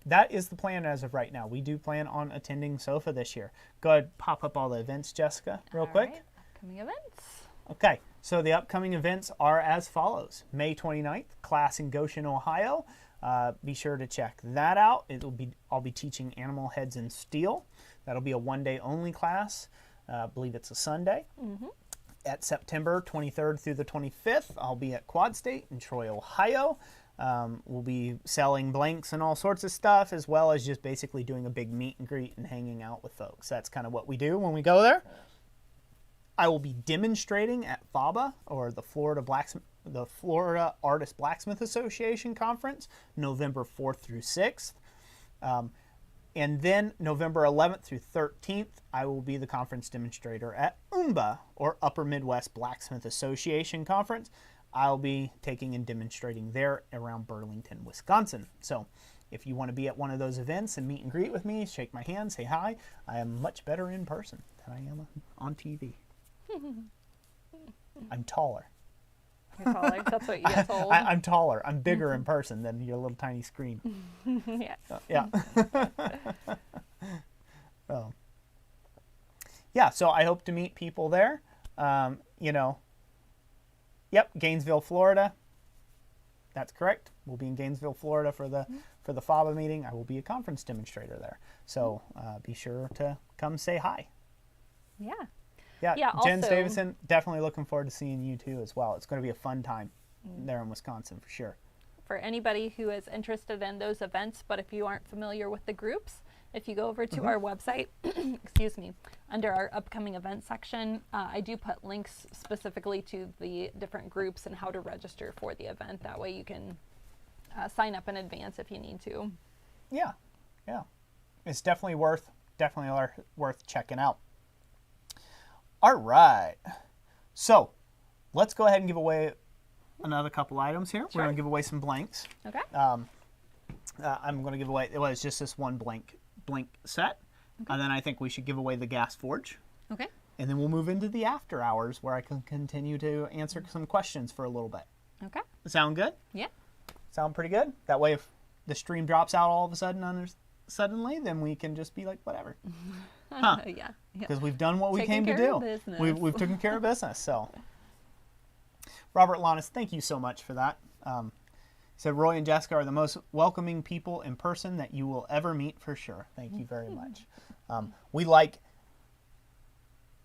That is the plan as of right now. We do plan on attending SOFA this year. Go ahead, pop up all the events, Jessica, real quick. Right. Upcoming events. Okay, so the upcoming events are as follows. May 29th, class in Goshen, Ohio. Be sure to check that out. I'll be teaching animal heads in steel. That'll be a one-day only class. I believe it's a Sunday. At September 23rd through the 25th, I'll be at Quad State in Troy, Ohio. We'll be selling blanks and all sorts of stuff, as well as just basically doing a big meet and greet and hanging out with folks. That's kind of what we do when we go there. I will be demonstrating at FABA, or the Florida Artist Blacksmith Association Conference, November 4th through 6th. And then November 11th through 13th, I will be the conference demonstrator at UMBA, or Upper Midwest Blacksmith Association Conference. I'll be taking and demonstrating there around Burlington, Wisconsin. So if you want to be at one of those events and meet and greet with me, shake my hand, say hi, I am much better in person than I am on TV. I'm taller. You're taller. That's what you get told. I'm taller. I'm bigger in person than your little tiny screen. Yeah. Yeah. Yeah, so I hope to meet people there. You know, yep, Gainesville, Florida. That's correct. We'll be in Gainesville, Florida for the FABA meeting. I will be a conference demonstrator there. So be sure to come say hi. Yeah. Yeah, Yeah, Jens also- Davison, definitely looking forward to seeing you too as well. It's going to be a fun time there in Wisconsin for sure. For anybody who is interested in those events, but if you aren't familiar with the groups, if you go over to our website, excuse me, under our upcoming event section, I do put links specifically to the different groups and how to register for the event. That way you can sign up in advance if you need to. Yeah, yeah. It's definitely worth checking out. All right. So let's go ahead and give away another couple items here. We're going to give away some blanks. Okay. I'm going to give away, well, it's just this one blank set. Okay. And then I think we should give away the gas forge. Okay. And then we'll move into the after hours where I can continue to answer some questions for a little bit. Okay. Sound good? Yeah. Sound pretty good? That way if the stream drops out all of a sudden suddenly, then we can just be like, whatever. Huh? Yeah. Because we've done what we Taking came to care do. of business. We've taken care of business. So, Robert Lannis, thank you so much for that. He said, Roy and Jessica are the most welcoming people in person that you will ever meet for sure. Thank you very much. I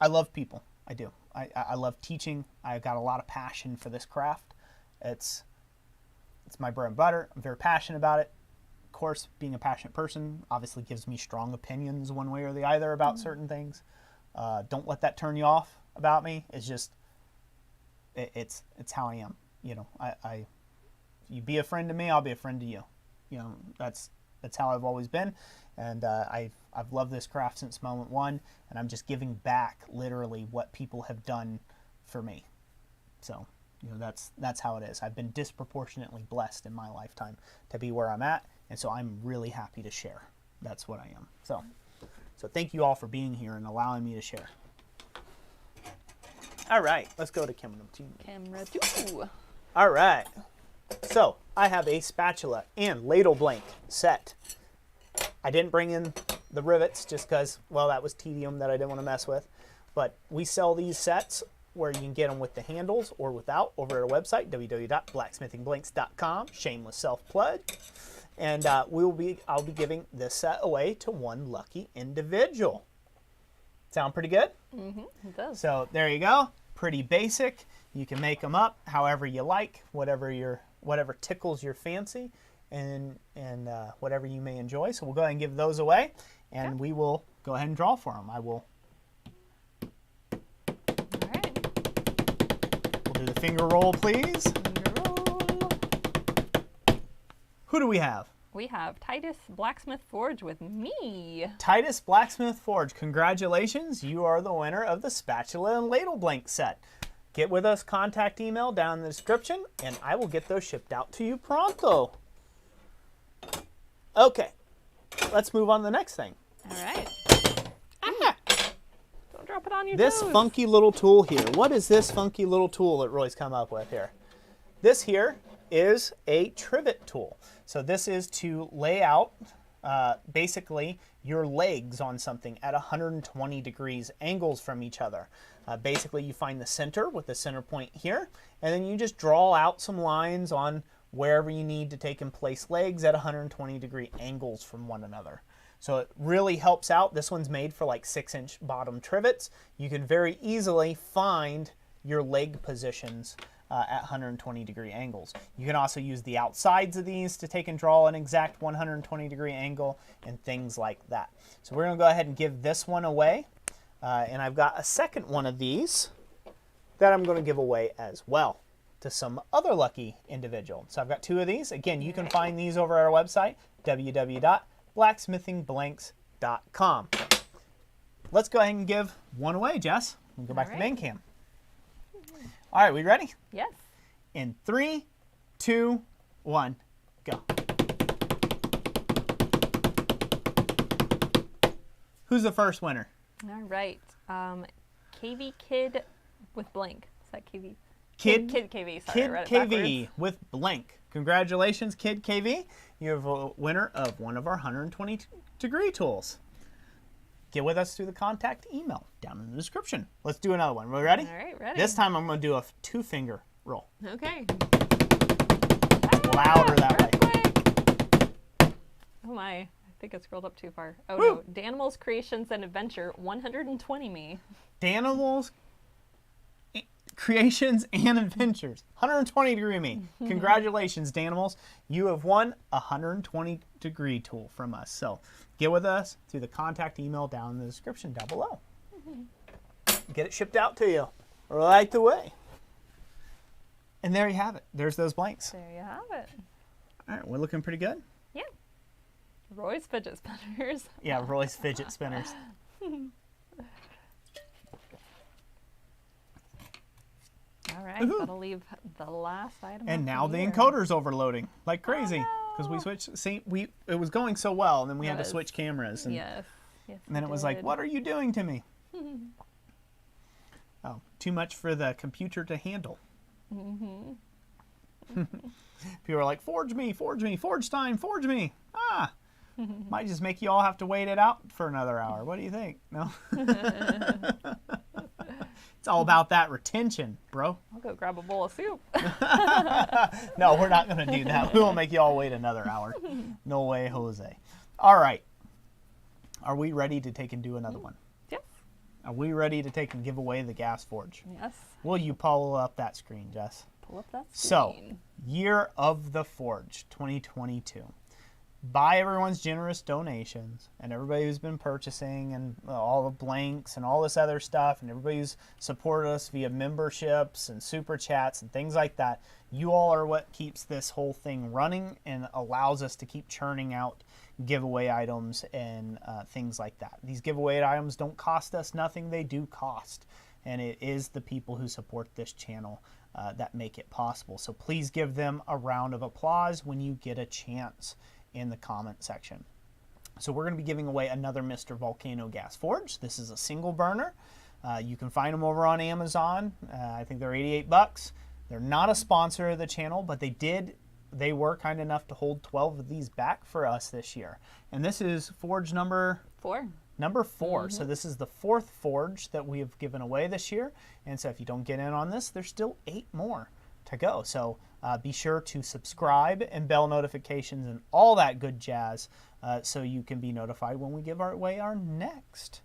love people. I do. I love teaching. I've got a lot of passion for this craft. It's my bread and butter. I'm very passionate about it. Of course, being a passionate person obviously gives me strong opinions one way or the other about certain things. Don't let that turn you off about me. It's just, it's how I am. You know, you be a friend to me, I'll be a friend to you. You know, that's how I've always been, and I've loved this craft since moment one, and I'm just giving back literally what people have done for me. So, you know, that's how it is. I've been disproportionately blessed in my lifetime to be where I'm at, and so I'm really happy to share. That's what I am. So thank you all for being here and allowing me to share. All right, let's go to camera number 2. Camera 2. All right. So I have a spatula and ladle blank set. I didn't bring in the rivets just because, well, that was tedium that I didn't want to mess with. But we sell these sets where you can get them with the handles or without over at our website, www.blacksmithingblanks.com. Shameless self-plug. And I'll be giving this set away to one lucky individual. Sound pretty good? Mm-hmm. It does. So there you go. Pretty basic. You can make them up however you like, whatever tickles your fancy, and whatever you may enjoy. So we'll go ahead and give those away, and we will go ahead and draw for them. I will. All right. We'll do the finger roll, please. Finger roll. Who do we have? We have Titus Blacksmith Forge with me. Titus Blacksmith Forge. Congratulations. You are the winner of the spatula and ladle blank set. Get with us, contact email down in the description, and I will get those shipped out to you pronto. Okay, let's move on to the next thing. All right. Don't drop it on your This toes. funky little tool here. What is this funky little tool that Roy's come up with here? This here is a trivet tool. So this is to lay out basically your legs on something at 120 degrees angles from each other. Basically, you find the center with the center point here, and then you just draw out some lines on wherever you need to take and place legs at 120 degree angles from one another. So it really helps out. This one's made for like 6-inch bottom trivets. You can very easily find your leg positions at 120 degree angles. You can also use the outsides of these to take and draw an exact 120 degree angle and things like that. So we're going to go ahead and give this one away. And I've got a second one of these that I'm going to give away as well to some other lucky individual. So I've got 2 of these. Again, you can find these over at our website, www.blacksmithingblanks.com. Let's go ahead and give one away, Jess. We'll go back to the main cam. All right, we ready? Yes. In 3, 2, 1, go. Who's the first winner? All right. KV Kid with blank. Is that KV? Kid KV. Sorry, Kid I read it KV backwards. with blank. Congratulations, Kid KV. You have a winner of one of our 120 degree tools. Get with us through the contact email down in the description. Let's do another one. We ready? All right, ready. This time I'm going to do a 2-finger roll. Okay. Louder that way. Oh my, I think I scrolled up too far. Oh Woo. no, Danimals Creations and Adventure 120 me. Danimals Creations and Adventures 120 degree me. Congratulations, Danimals. You have won a 120 degree tool from us. So get with us through the contact email down in the description down below. Get it shipped out to you right away. And there you have it. There's those blanks. There you have it. All right, we're looking pretty good. Yeah. Roy's fidget spinners. Yeah, Roy's fidget spinners. All right, Woohoo. that'll leave the last item. And up now the here. encoder's overloading like crazy because we no. switched. See, it was going so well, and then we had to Yes. switch cameras, and, Yes. Yes. and then we it was like, did. "What are you doing to me?" Oh, too much for the computer to handle. People are like, "Forge me, forge me, forge time, forge me." Ah, might just make you all have to wait it out for another hour. What do you think? No. It's all about that retention, bro. I'll go grab a bowl of soup. No, we're not going to do that. We won't make you all wait another hour. No way, Jose. All right. Are we ready to take and do another one? Yes. Are we ready to take and give away the gas forge? Yes. Will you pull up that screen, Jess? Pull up that So, screen. Year of the Forge 2022. By everyone's generous donations and everybody who's been purchasing and all the blanks and all this other stuff and everybody who's supported us via memberships and super chats and things like that, you all are what keeps this whole thing running and allows us to keep churning out giveaway items and things like that. These giveaway items don't cost us nothing, they do cost. And it is the people who support this channel that make it possible. So please give them a round of applause when you get a chance in the comment section. So we're going to be giving away another Mr. Volcano gas forge. This is a single burner. You can find them over on Amazon. I think they're 88 bucks. They're not a sponsor of the channel, but they were kind enough to hold 12 of these back for us this year. And this is forge number 4. Number 4. So this is the 4th forge that we have given away this year. And so if you don't get in on this, there's still 8 more to go. So be sure to subscribe and bell notifications and all that good jazz so you can be notified when we give away our next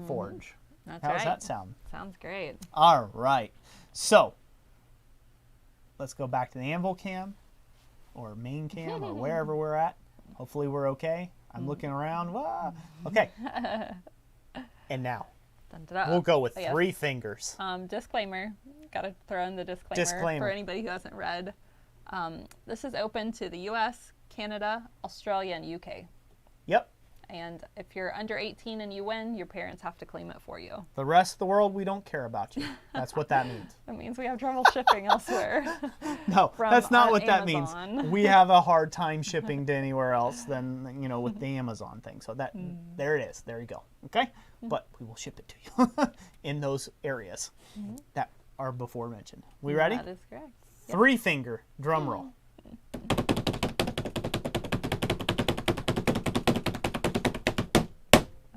forge. That's How right. does that sound? Sounds great. All right. So let's go back to the anvil cam or main cam or wherever we're at. Hopefully we're okay. I'm looking around. Wah. Okay. And now Dun-da-da. we'll go with Oh, yes. 3 fingers. Disclaimer. Got to throw in the disclaimer for anybody who hasn't read. This is open to the U.S., Canada, Australia, and UK. Yep. And if you're under 18 and you win, your parents have to claim it for you. The rest of the world, we don't care about you. That's what that means. That means we have trouble shipping elsewhere. No, From that's not on what that Amazon. means. We have a hard time shipping to anywhere else than, with the Amazon thing. So that there it is. There you go. Okay? But we will ship it to you in those areas that are before mentioned. We ready? That is correct. 3-finger drum roll.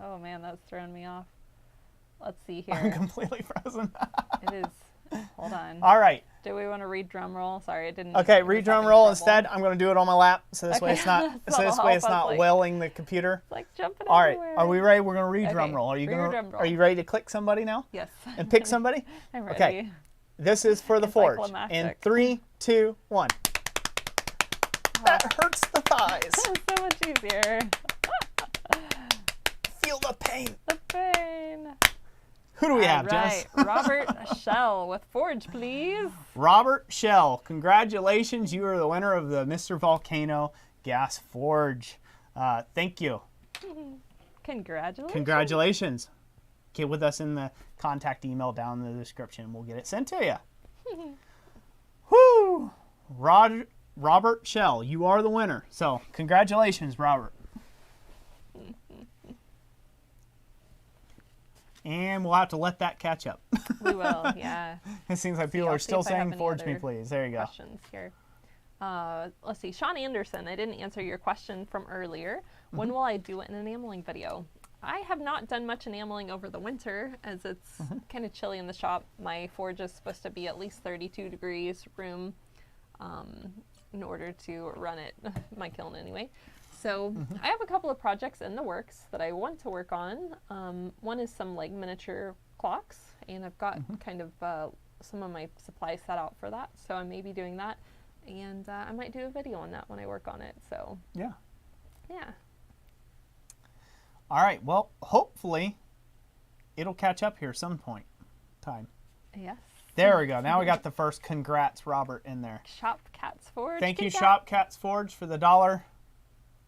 Oh man, that's throwing me off. Let's see I'm here. completely frozen. It is. Hold on. All right. Do we want to read drum roll? Sorry, I didn't. Okay, I was read drum having roll trouble. instead. I'm going to do it on my lap, so this way Okay. it's not. So That'll this way it's help us, not like- welling the computer. It's like jumping All right, everywhere. are we ready? We're going to read drum Okay, roll. Are you read going? drum roll. Are you ready to click somebody now Yes. and pick somebody? I'm ready. Okay. This is for the forge. In Anticlimactic. 3, 2, 1. That hurts the thighs. It's so much easier. Feel the pain. The pain. Who do we have, Jess? Right. Robert Shell with Forge, please. Robert Shell. Congratulations. You are the winner of the Mr. Volcano Gas Forge. Thank you. Congratulations. Congratulations. Get with us in the contact email down in the description. We'll get it sent to you. Woo! to Robert Shell. You are the winner. So congratulations, Robert. And we'll have to let that catch up. We will, yeah. It seems like people are still saying, "Forge me, please." There you go. Questions here. Let's see. Sean Anderson, I didn't answer your question from earlier. When will I do an enameling video? I have not done much enameling over the winter as it's kind of chilly in the shop. My forge is supposed to be at least 32 degrees room in order to run it, my kiln anyway. So I have a couple of projects in the works that I want to work on. One is some like miniature clocks, and I've got kind of some of my supplies set out for that. So I may be doing that, and I might do a video on that when I work on it. So yeah. All right. Well, hopefully it'll catch up here some point time. Yes. There we go. Now we got the first congrats, Robert, in there. Shop Cats Forge. Thank you, Shop Cats Forge, for the $1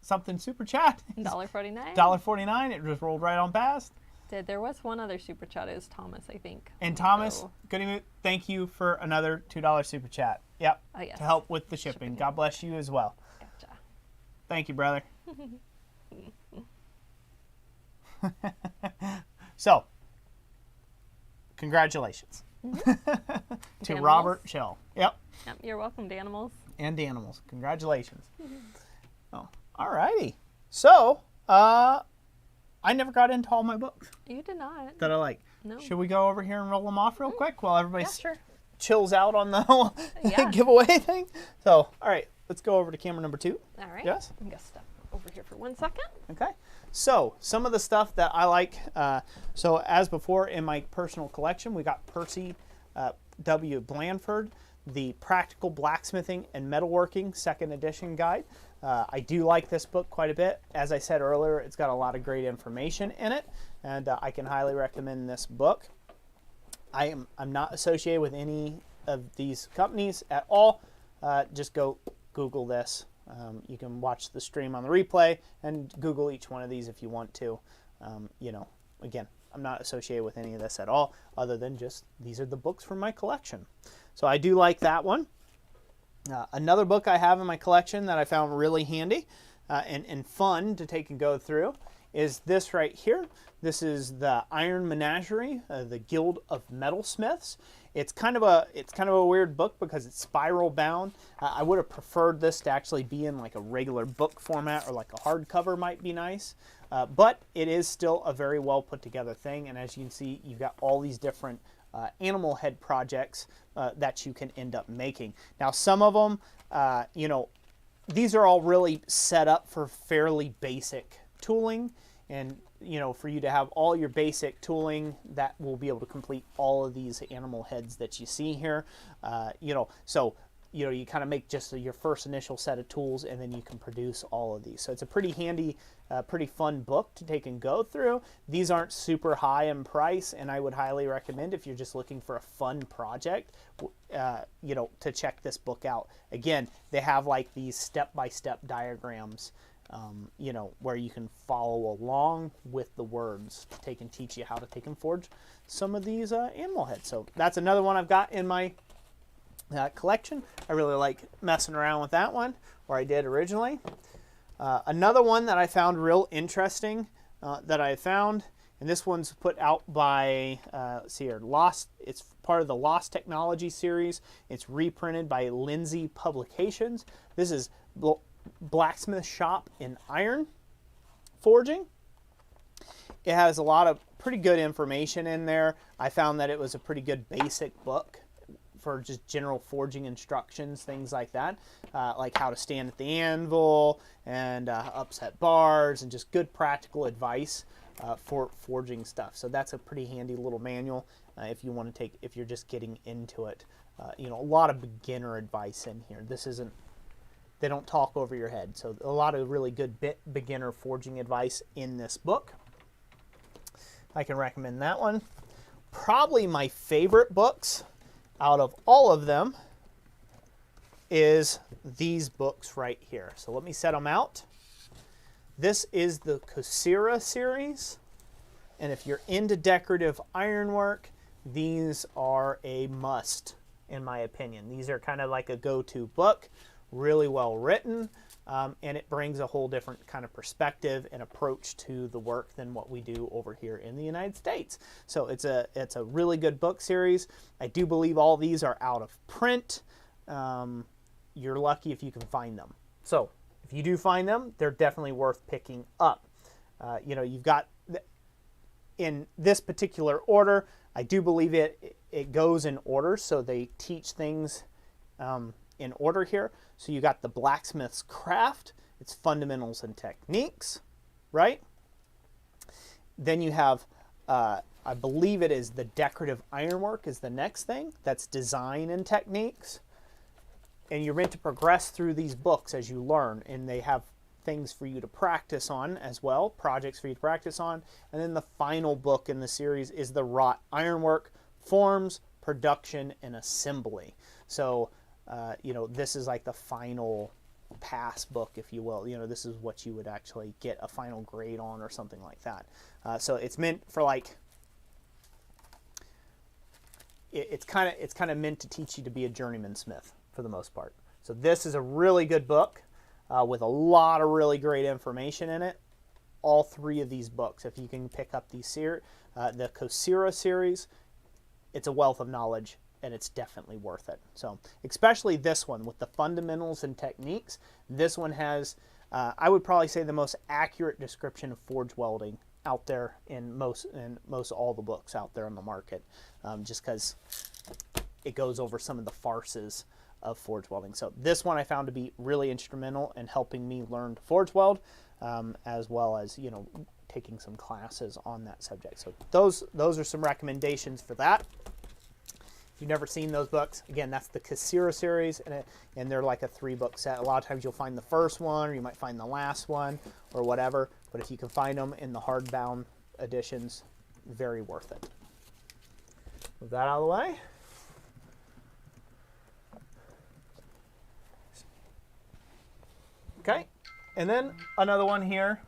something super chat. $1.49. $1.49. It just rolled right on past. There was one other super chat. It was Thomas, I think. And Thomas, thank you for another $2 super chat. Yep. Oh, yes. To help with the shipping. God bless you as well. Gotcha. Thank you, brother. So, congratulations to Robert Shell. Yep. You're welcome, Danimals. And Danimals. Congratulations. Oh, all righty. So, I never got into all my books. You did not. That I like. No. Should we go over here and roll them off real quick while everybody chills out on the whole giveaway thing? So, all right, let's go over to camera number 2. All right. Yes? I'm going to step over here for 1 second. Okay. So, some of the stuff that I like. So, as before in my personal collection, we got Percy W. Blandford, the Practical Blacksmithing and Metalworking 2nd edition guide. I do like this book quite a bit. As I said earlier, it's got a lot of great information in it, and I can highly recommend this book. I'm not associated with any of these companies at all. Just go Google this. You can watch the stream on the replay and Google each one of these if you want to. Again, I'm not associated with any of this at all, other than just these are the books from my collection. So I do like that one. Another book I have in my collection that I found really handy and fun to take and go through is this right here. This is the Iron Menagerie, the Guild of Metalsmiths. It's kind of a weird book because it's spiral bound. I would have preferred this to actually be in like a regular book format, or like a hardcover might be nice. But it is still a very well put together thing. And as you can see, you've got all these different animal head projects that you can end up making. Now, some of them, these are all really set up for fairly basic tooling, and for you to have all your basic tooling that will be able to complete all of these animal heads that you see here. So you kind of make just your first initial set of tools, and then you can produce all of these. So it's a pretty handy, pretty fun book to take and go through. These aren't super high in price, and I would highly recommend, if you're just looking for a fun project, to check this book out. Again, they have like these step-by-step diagrams, where you can follow along with the words to take and teach you how to take and forge some of these animal heads. So that's another one I've got in my collection. I really like messing around with that one, or I did originally. Another one that I found real interesting and this one's put out by, let's see here, Lost. It's part of the Lost Technology series. It's reprinted by Lindsay Publications. This is Blacksmith Shop in Iron Forging. It has a lot of pretty good information in there. I found that it was a pretty good basic book for just general forging instructions, things like that, like how to stand at the anvil and upset bars, and just good practical advice for forging stuff. So that's a pretty handy little manual if you want to if you're just getting into it. A lot of beginner advice in here. They don't talk over your head. So a lot of really good beginner forging advice in this book. I can recommend that one. Probably my favorite books out of all of them is these books right here. So let me set them out. This is the Cosira series. And if you're into decorative ironwork, these are a must in my opinion. These are kind of like a go-to book, really well written, and it brings a whole different kind of perspective and approach to the work than what we do over here in the United States. So it's a really good book series. I do believe all these are out of print. You're lucky if you can find them. So if you do find them, they're definitely worth picking up. You know, you've got, in this particular order, I do believe it goes in order, so they teach things in order here. So you got the blacksmith's craft, its fundamentals and techniques, right? Then you have, I believe it is the decorative ironwork is the next thing. That's design and techniques. And you're meant to progress through these books as you learn, and they have things for you to practice on as well, projects for you to practice on. And then the final book in the series is the wrought ironwork, forms, production, and assembly. So, you know, this is like the final pass book, if you will. You know, this is what you would actually get a final grade on or something like that. So it's meant for like, it's kind of meant to teach you to be a journeyman smith for the most part. So this is a really good book with a lot of really great information in it. All three of these books, if you can pick up the Crucifixion series, it's a wealth of knowledge, and it's definitely worth it. So especially this one with the fundamentals and techniques. This one has, I would probably say, the most accurate description of forge welding out there in most all the books out there on the market, just because it goes over some of the farces of forge welding. So this one I found to be really instrumental in helping me learn to forge weld, as well as, you know, taking some classes on that subject. So those are some recommendations for that. If you've never seen those books, again, that's the Crucifixion series, and they're like a 3-book set. A lot of times you'll find the first one, or you might find the last one, or whatever. But if you can find them in the hardbound editions, very worth it. Move that out of the way. Okay, and then another one here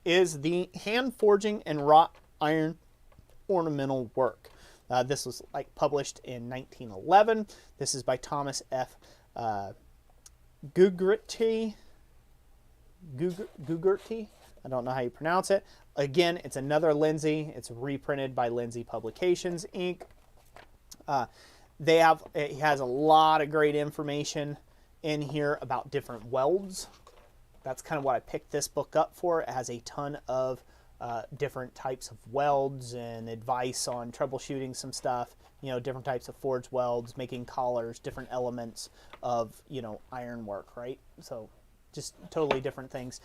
is the hand forging and wrought iron ornamental work. This was like published in 1911. This is by Thomas F. Gugerty. I don't know how you pronounce it. Again, it's another Lindsay. It's reprinted by Lindsay Publications, Inc. It has a lot of great information in here about different welds. That's kind of what I picked this book up for. It has a ton of different types of welds and advice on troubleshooting some stuff, you know, different types of forged welds, making collars, different elements of, you know, ironwork, right? So just totally different things.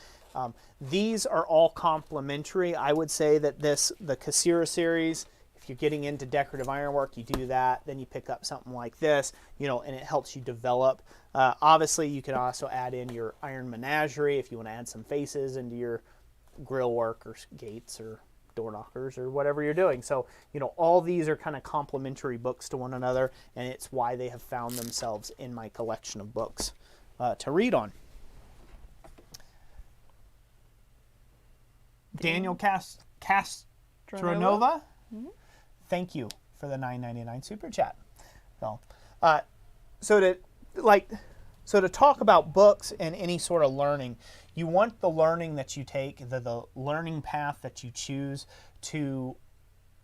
These are all complementary. I would say that the Crucifixion series, if you're getting into decorative ironwork, you do that, then you pick up something like this, you know, and it helps you develop. Obviously, you can also add in your iron menagerie if you want to add some faces into your grill work or gates or door knockers or whatever you're doing. So, you know, all these are kind of complementary books to one another, and it's why they have found themselves in my collection of books to read on. Daniel Castronova, thank you for the $9.99 super chat. So to talk about books and any sort of learning, you want the learning that you take, the learning path that you choose to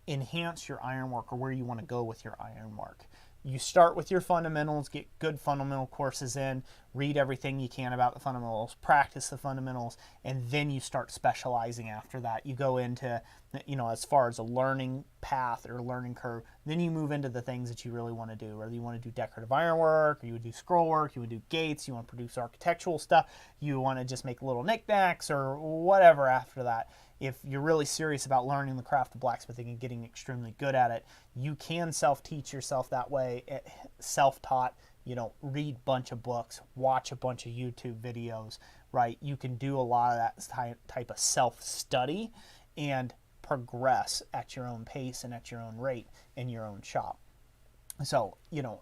enhance your ironwork or where you want to go with your ironwork. You start with your fundamentals, get good fundamental courses in, read everything you can about the fundamentals, practice the fundamentals, and then you start specializing after that. You go into, you know, as far as a learning path or learning curve, then you move into the things that you really want to do. Whether you want to do decorative ironwork, or you would do scroll work, you would do gates, you want to produce architectural stuff, you want to just make little knickknacks or whatever after that. If you're really serious about learning the craft of blacksmithing and getting extremely good at it, you can self-teach yourself that way, self-taught, you know, read a bunch of books, watch a bunch of YouTube videos, right? You can do a lot of that type of self-study and progress at your own pace and at your own rate in your own shop. So, you know,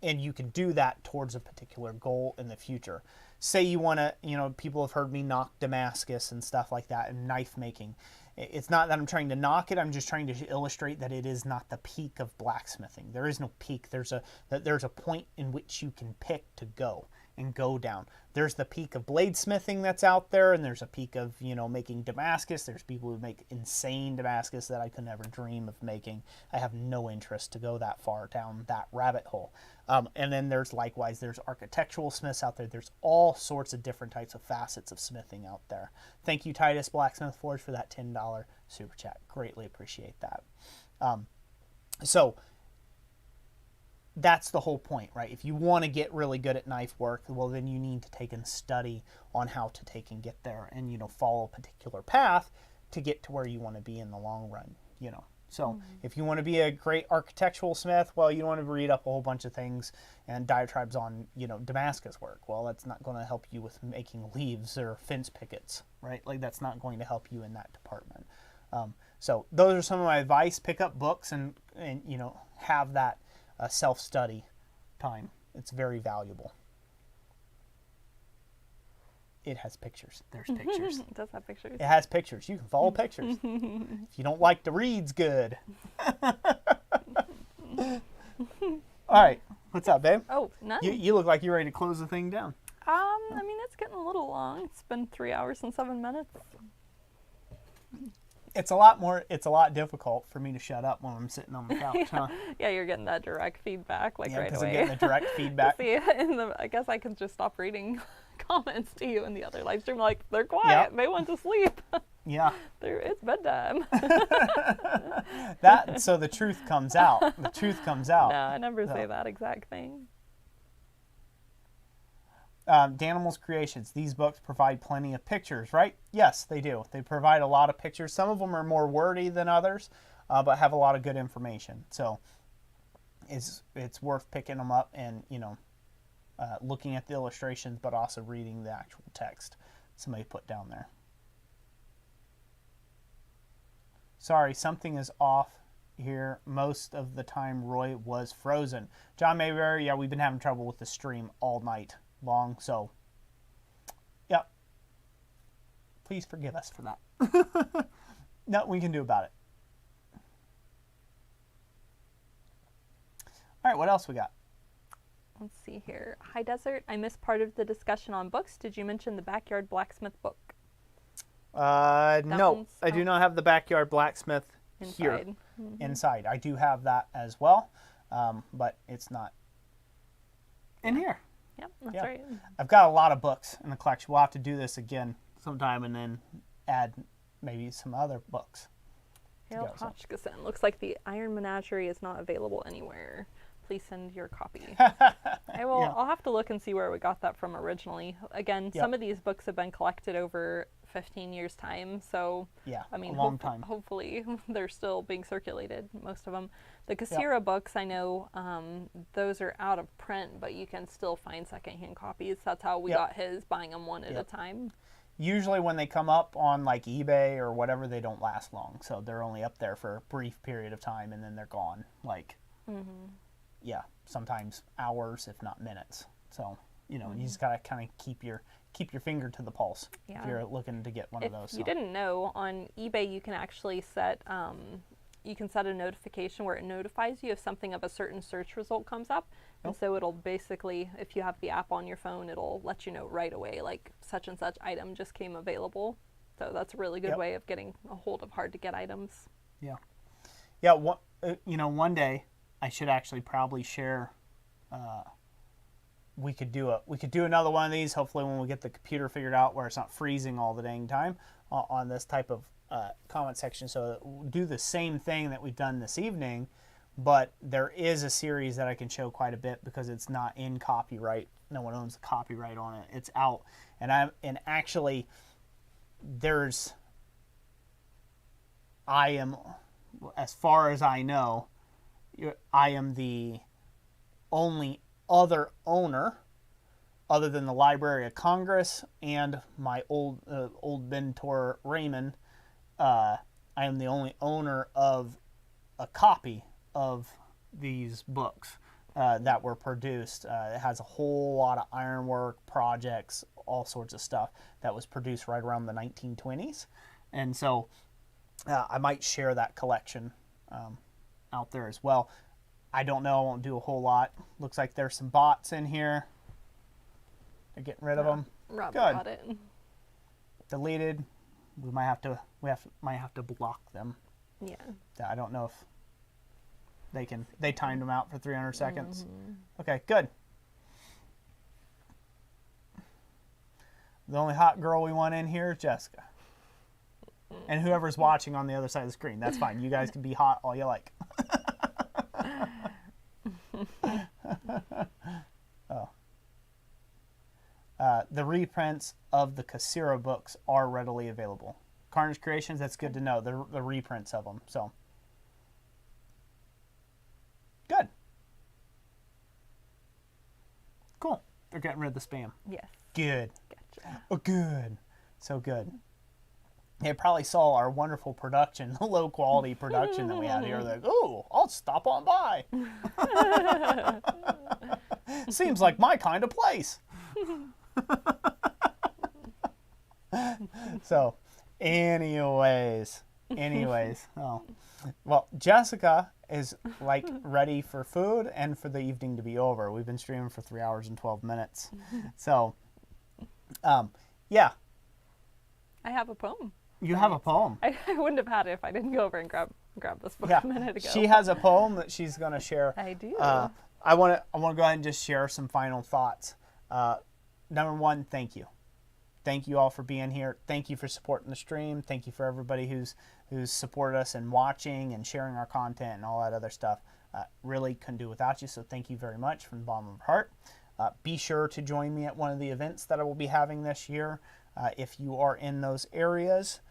and you can do that towards a particular goal in the future. Say you want to, you know, people have heard me knock Damascus and stuff like that and knife making. it's not that I'm trying to knock it. I'm just trying to illustrate that it is not the peak of blacksmithing. There is no peak. There's a point in which you can pick to go and go down. There's the peak of bladesmithing that's out there, and there's a peak of, you know, making Damascus. There's people who make insane Damascus that I could never dream of making. I have no interest to go that far down that rabbit hole. And then there's architectural smiths out there. There's all sorts of different types of facets of smithing out there. Thank you, Titus Blacksmith Forge, for that $10 super chat. Greatly appreciate that. So that's the whole point, right? If you want to get really good at knife work, well, then you need to take and study on how to take and get there, and, you know, follow a particular path to get to where you want to be in the long run, you know. So if you want to be a great architectural smith, well, you don't want to read up a whole bunch of things and diatribes on, you know, Damascus work. Well, that's not going to help you with making leaves or fence pickets, right? Like, that's not going to help you in that department. So those are some of my advice. Pick up books and you know, have that self-study time. It's very valuable. It has pictures. There's pictures. It does have pictures. It has pictures. You can follow pictures. If you don't like to read's good. All right. What's up, babe? Oh, none. You look like you're ready to close the thing down. I mean, it's getting a little long. It's been 3 hours and 7 minutes. It's a lot difficult for me to shut up when I'm sitting on the couch, huh? Yeah, you're getting that direct feedback, like, Yeah, right because away. I'm getting the direct feedback. See, I guess I can just stop reading comments to you in the other live stream. Like, they're quiet. Yep. They went to sleep. Yeah. It's bedtime. So the truth comes out. The truth comes out. No, I never say that exact thing. Danimal's Creations. These books provide plenty of pictures, right? Yes, they do. They provide a lot of pictures. Some of them are more wordy than others, but have a lot of good information. So it's worth picking them up and, you know, looking at the illustrations, but also reading the actual text somebody put down there. Sorry, something is off here. Most of the time Roy was frozen. John Mayberry, yeah, we've been having trouble with the stream all night long, so yep. Please forgive us for that. Nothing we can do about it. All right, what else we got? Let's see here. High Desert, I missed part of the discussion on books. Did you mention the Backyard Blacksmith book? No, I do not have the Backyard Blacksmith here. Mm-hmm. Inside. I do have that as well, but it's not in here. Yep, that's right. I've got a lot of books in the collection. We'll have to do this again sometime and then add maybe some other books. Harold Hodgkinson. Looks like the Iron Menagerie is not available anywhere. Please send your copy. I'll have to look and see where we got that from originally. Again, some of these books have been collected over 15 years' time, so I mean, a long time. Hopefully they're still being circulated, most of them. The Cassira books, I know those are out of print, but you can still find secondhand copies. That's how we got his, buying them one at a time. Usually when they come up on like eBay or whatever, they don't last long, so they're only up there for a brief period of time and then they're gone. Like, sometimes hours, if not minutes. So, you know, you just gotta kind of keep your finger to the pulse if you're looking to get one of those. If you didn't know, on eBay you can actually set a notification where it notifies you if something of a certain search result comes up. And so it'll basically, if you have the app on your phone, it'll let you know right away, like such and such item just came available. So that's a really good way of getting a hold of hard to get items. Yeah. One day I should actually probably share. We could do another one of these. Hopefully, when we get the computer figured out where it's not freezing all the dang time on this type of comment section. So we'll do the same thing that we've done this evening, but there is a series that I can show quite a bit because it's not in copyright. No one owns the copyright on it. It's out, and actually, I am, as far as I know, I am the only other owner, other than the Library of Congress and my old mentor Raymond. I am the only owner of a copy of these books that were produced. It has a whole lot of ironwork projects, all sorts of stuff that was produced right around the 1920s, and so I might share that collection out there as well. I don't know. I won't do a whole lot. Looks like there's some bots in here. They're getting rid of them. Rob Good. got it. Deleted. We might have to block them. Yeah. I don't know if they timed them out for 300 seconds. Okay, good. The only hot girl we want in here is Jessica. And whoever's watching on the other side of the screen, that's fine. You guys can be hot all you like. The reprints of the Cyril books are readily available. Carnage Creations, that's good to know. The reprints of them. So, good. Cool. They're getting rid of the spam. Yes. Good. Gotcha. Oh, good. So good. They probably saw our wonderful production, the low quality production that we had here. They're like, oh, I'll stop on by. Seems like my kind of place. So, anyways. Oh. Well, Jessica is like ready for food and for the evening to be over. We've been streaming for 3 hours and 12 minutes. So, yeah. I have a poem. You have a poem. I wouldn't have had it if I didn't go over and grab this book a minute ago. She has a poem that she's going to share. I do. I want to go ahead and just share some final thoughts. Number one, thank you. Thank you all for being here. Thank you for supporting the stream. Thank you for everybody who's supported us and watching and sharing our content and all that other stuff. Really couldn't do without you, so thank you very much from the bottom of our heart. Be sure to join me at one of the events that I will be having this year. If you are in those areas,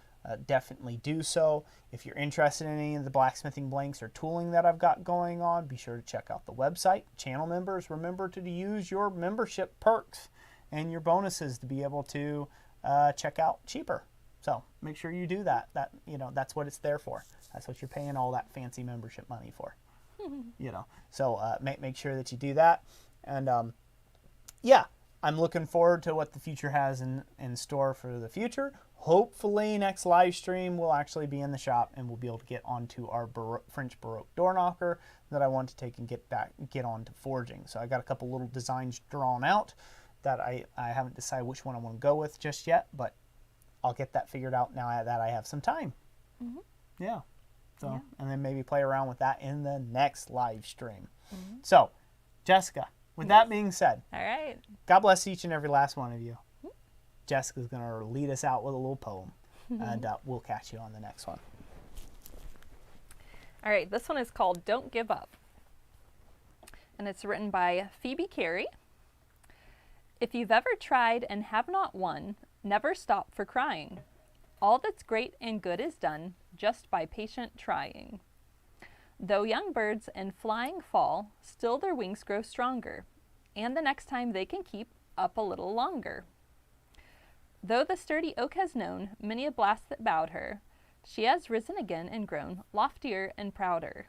definitely do so. If you're interested in any of the blacksmithing blanks or tooling that I've got going on, be sure to check out the website. Channel members, remember to use your membership perks and your bonuses to be able to check out cheaper. So make sure you do that. That's what it's there for. That's what you're paying all that fancy membership money for. So make sure that you do that. And I'm looking forward to what the future has in store for the future. Hopefully next live stream we'll actually be in the shop and we'll be able to get onto our French Baroque door knocker that I want to take and get onto forging. So I got a couple little designs drawn out that I haven't decided which one I want to go with just yet, but I'll get that figured out now that I have some time. Mm-hmm. Yeah. So, yeah. And then maybe play around with that in the next live stream. Mm-hmm. So, Jessica, with that being said, all right. God bless each and every last one of you. Mm-hmm. Jessica's going to lead us out with a little poem, and we'll catch you on the next one. All right, this one is called Don't Give Up, and it's written by Phoebe Carey. If you've ever tried and have not won, never stop for crying. All that's great and good is done just by patient trying. Though young birds in flying fall, still their wings grow stronger, and the next time they can keep up a little longer. Though the sturdy oak has known many a blast that bowed her, she has risen again and grown loftier and prouder.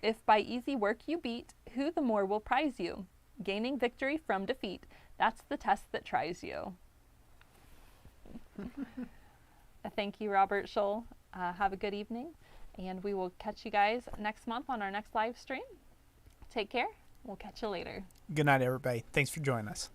If by easy work you beat, who the more will prize you? Gaining victory from defeat, that's the test that tries you. Thank you, Robert Scholl. Have a good evening, and we will catch you guys next month on our next live stream. Take care. We'll catch you later. Good night, everybody. Thanks for joining us.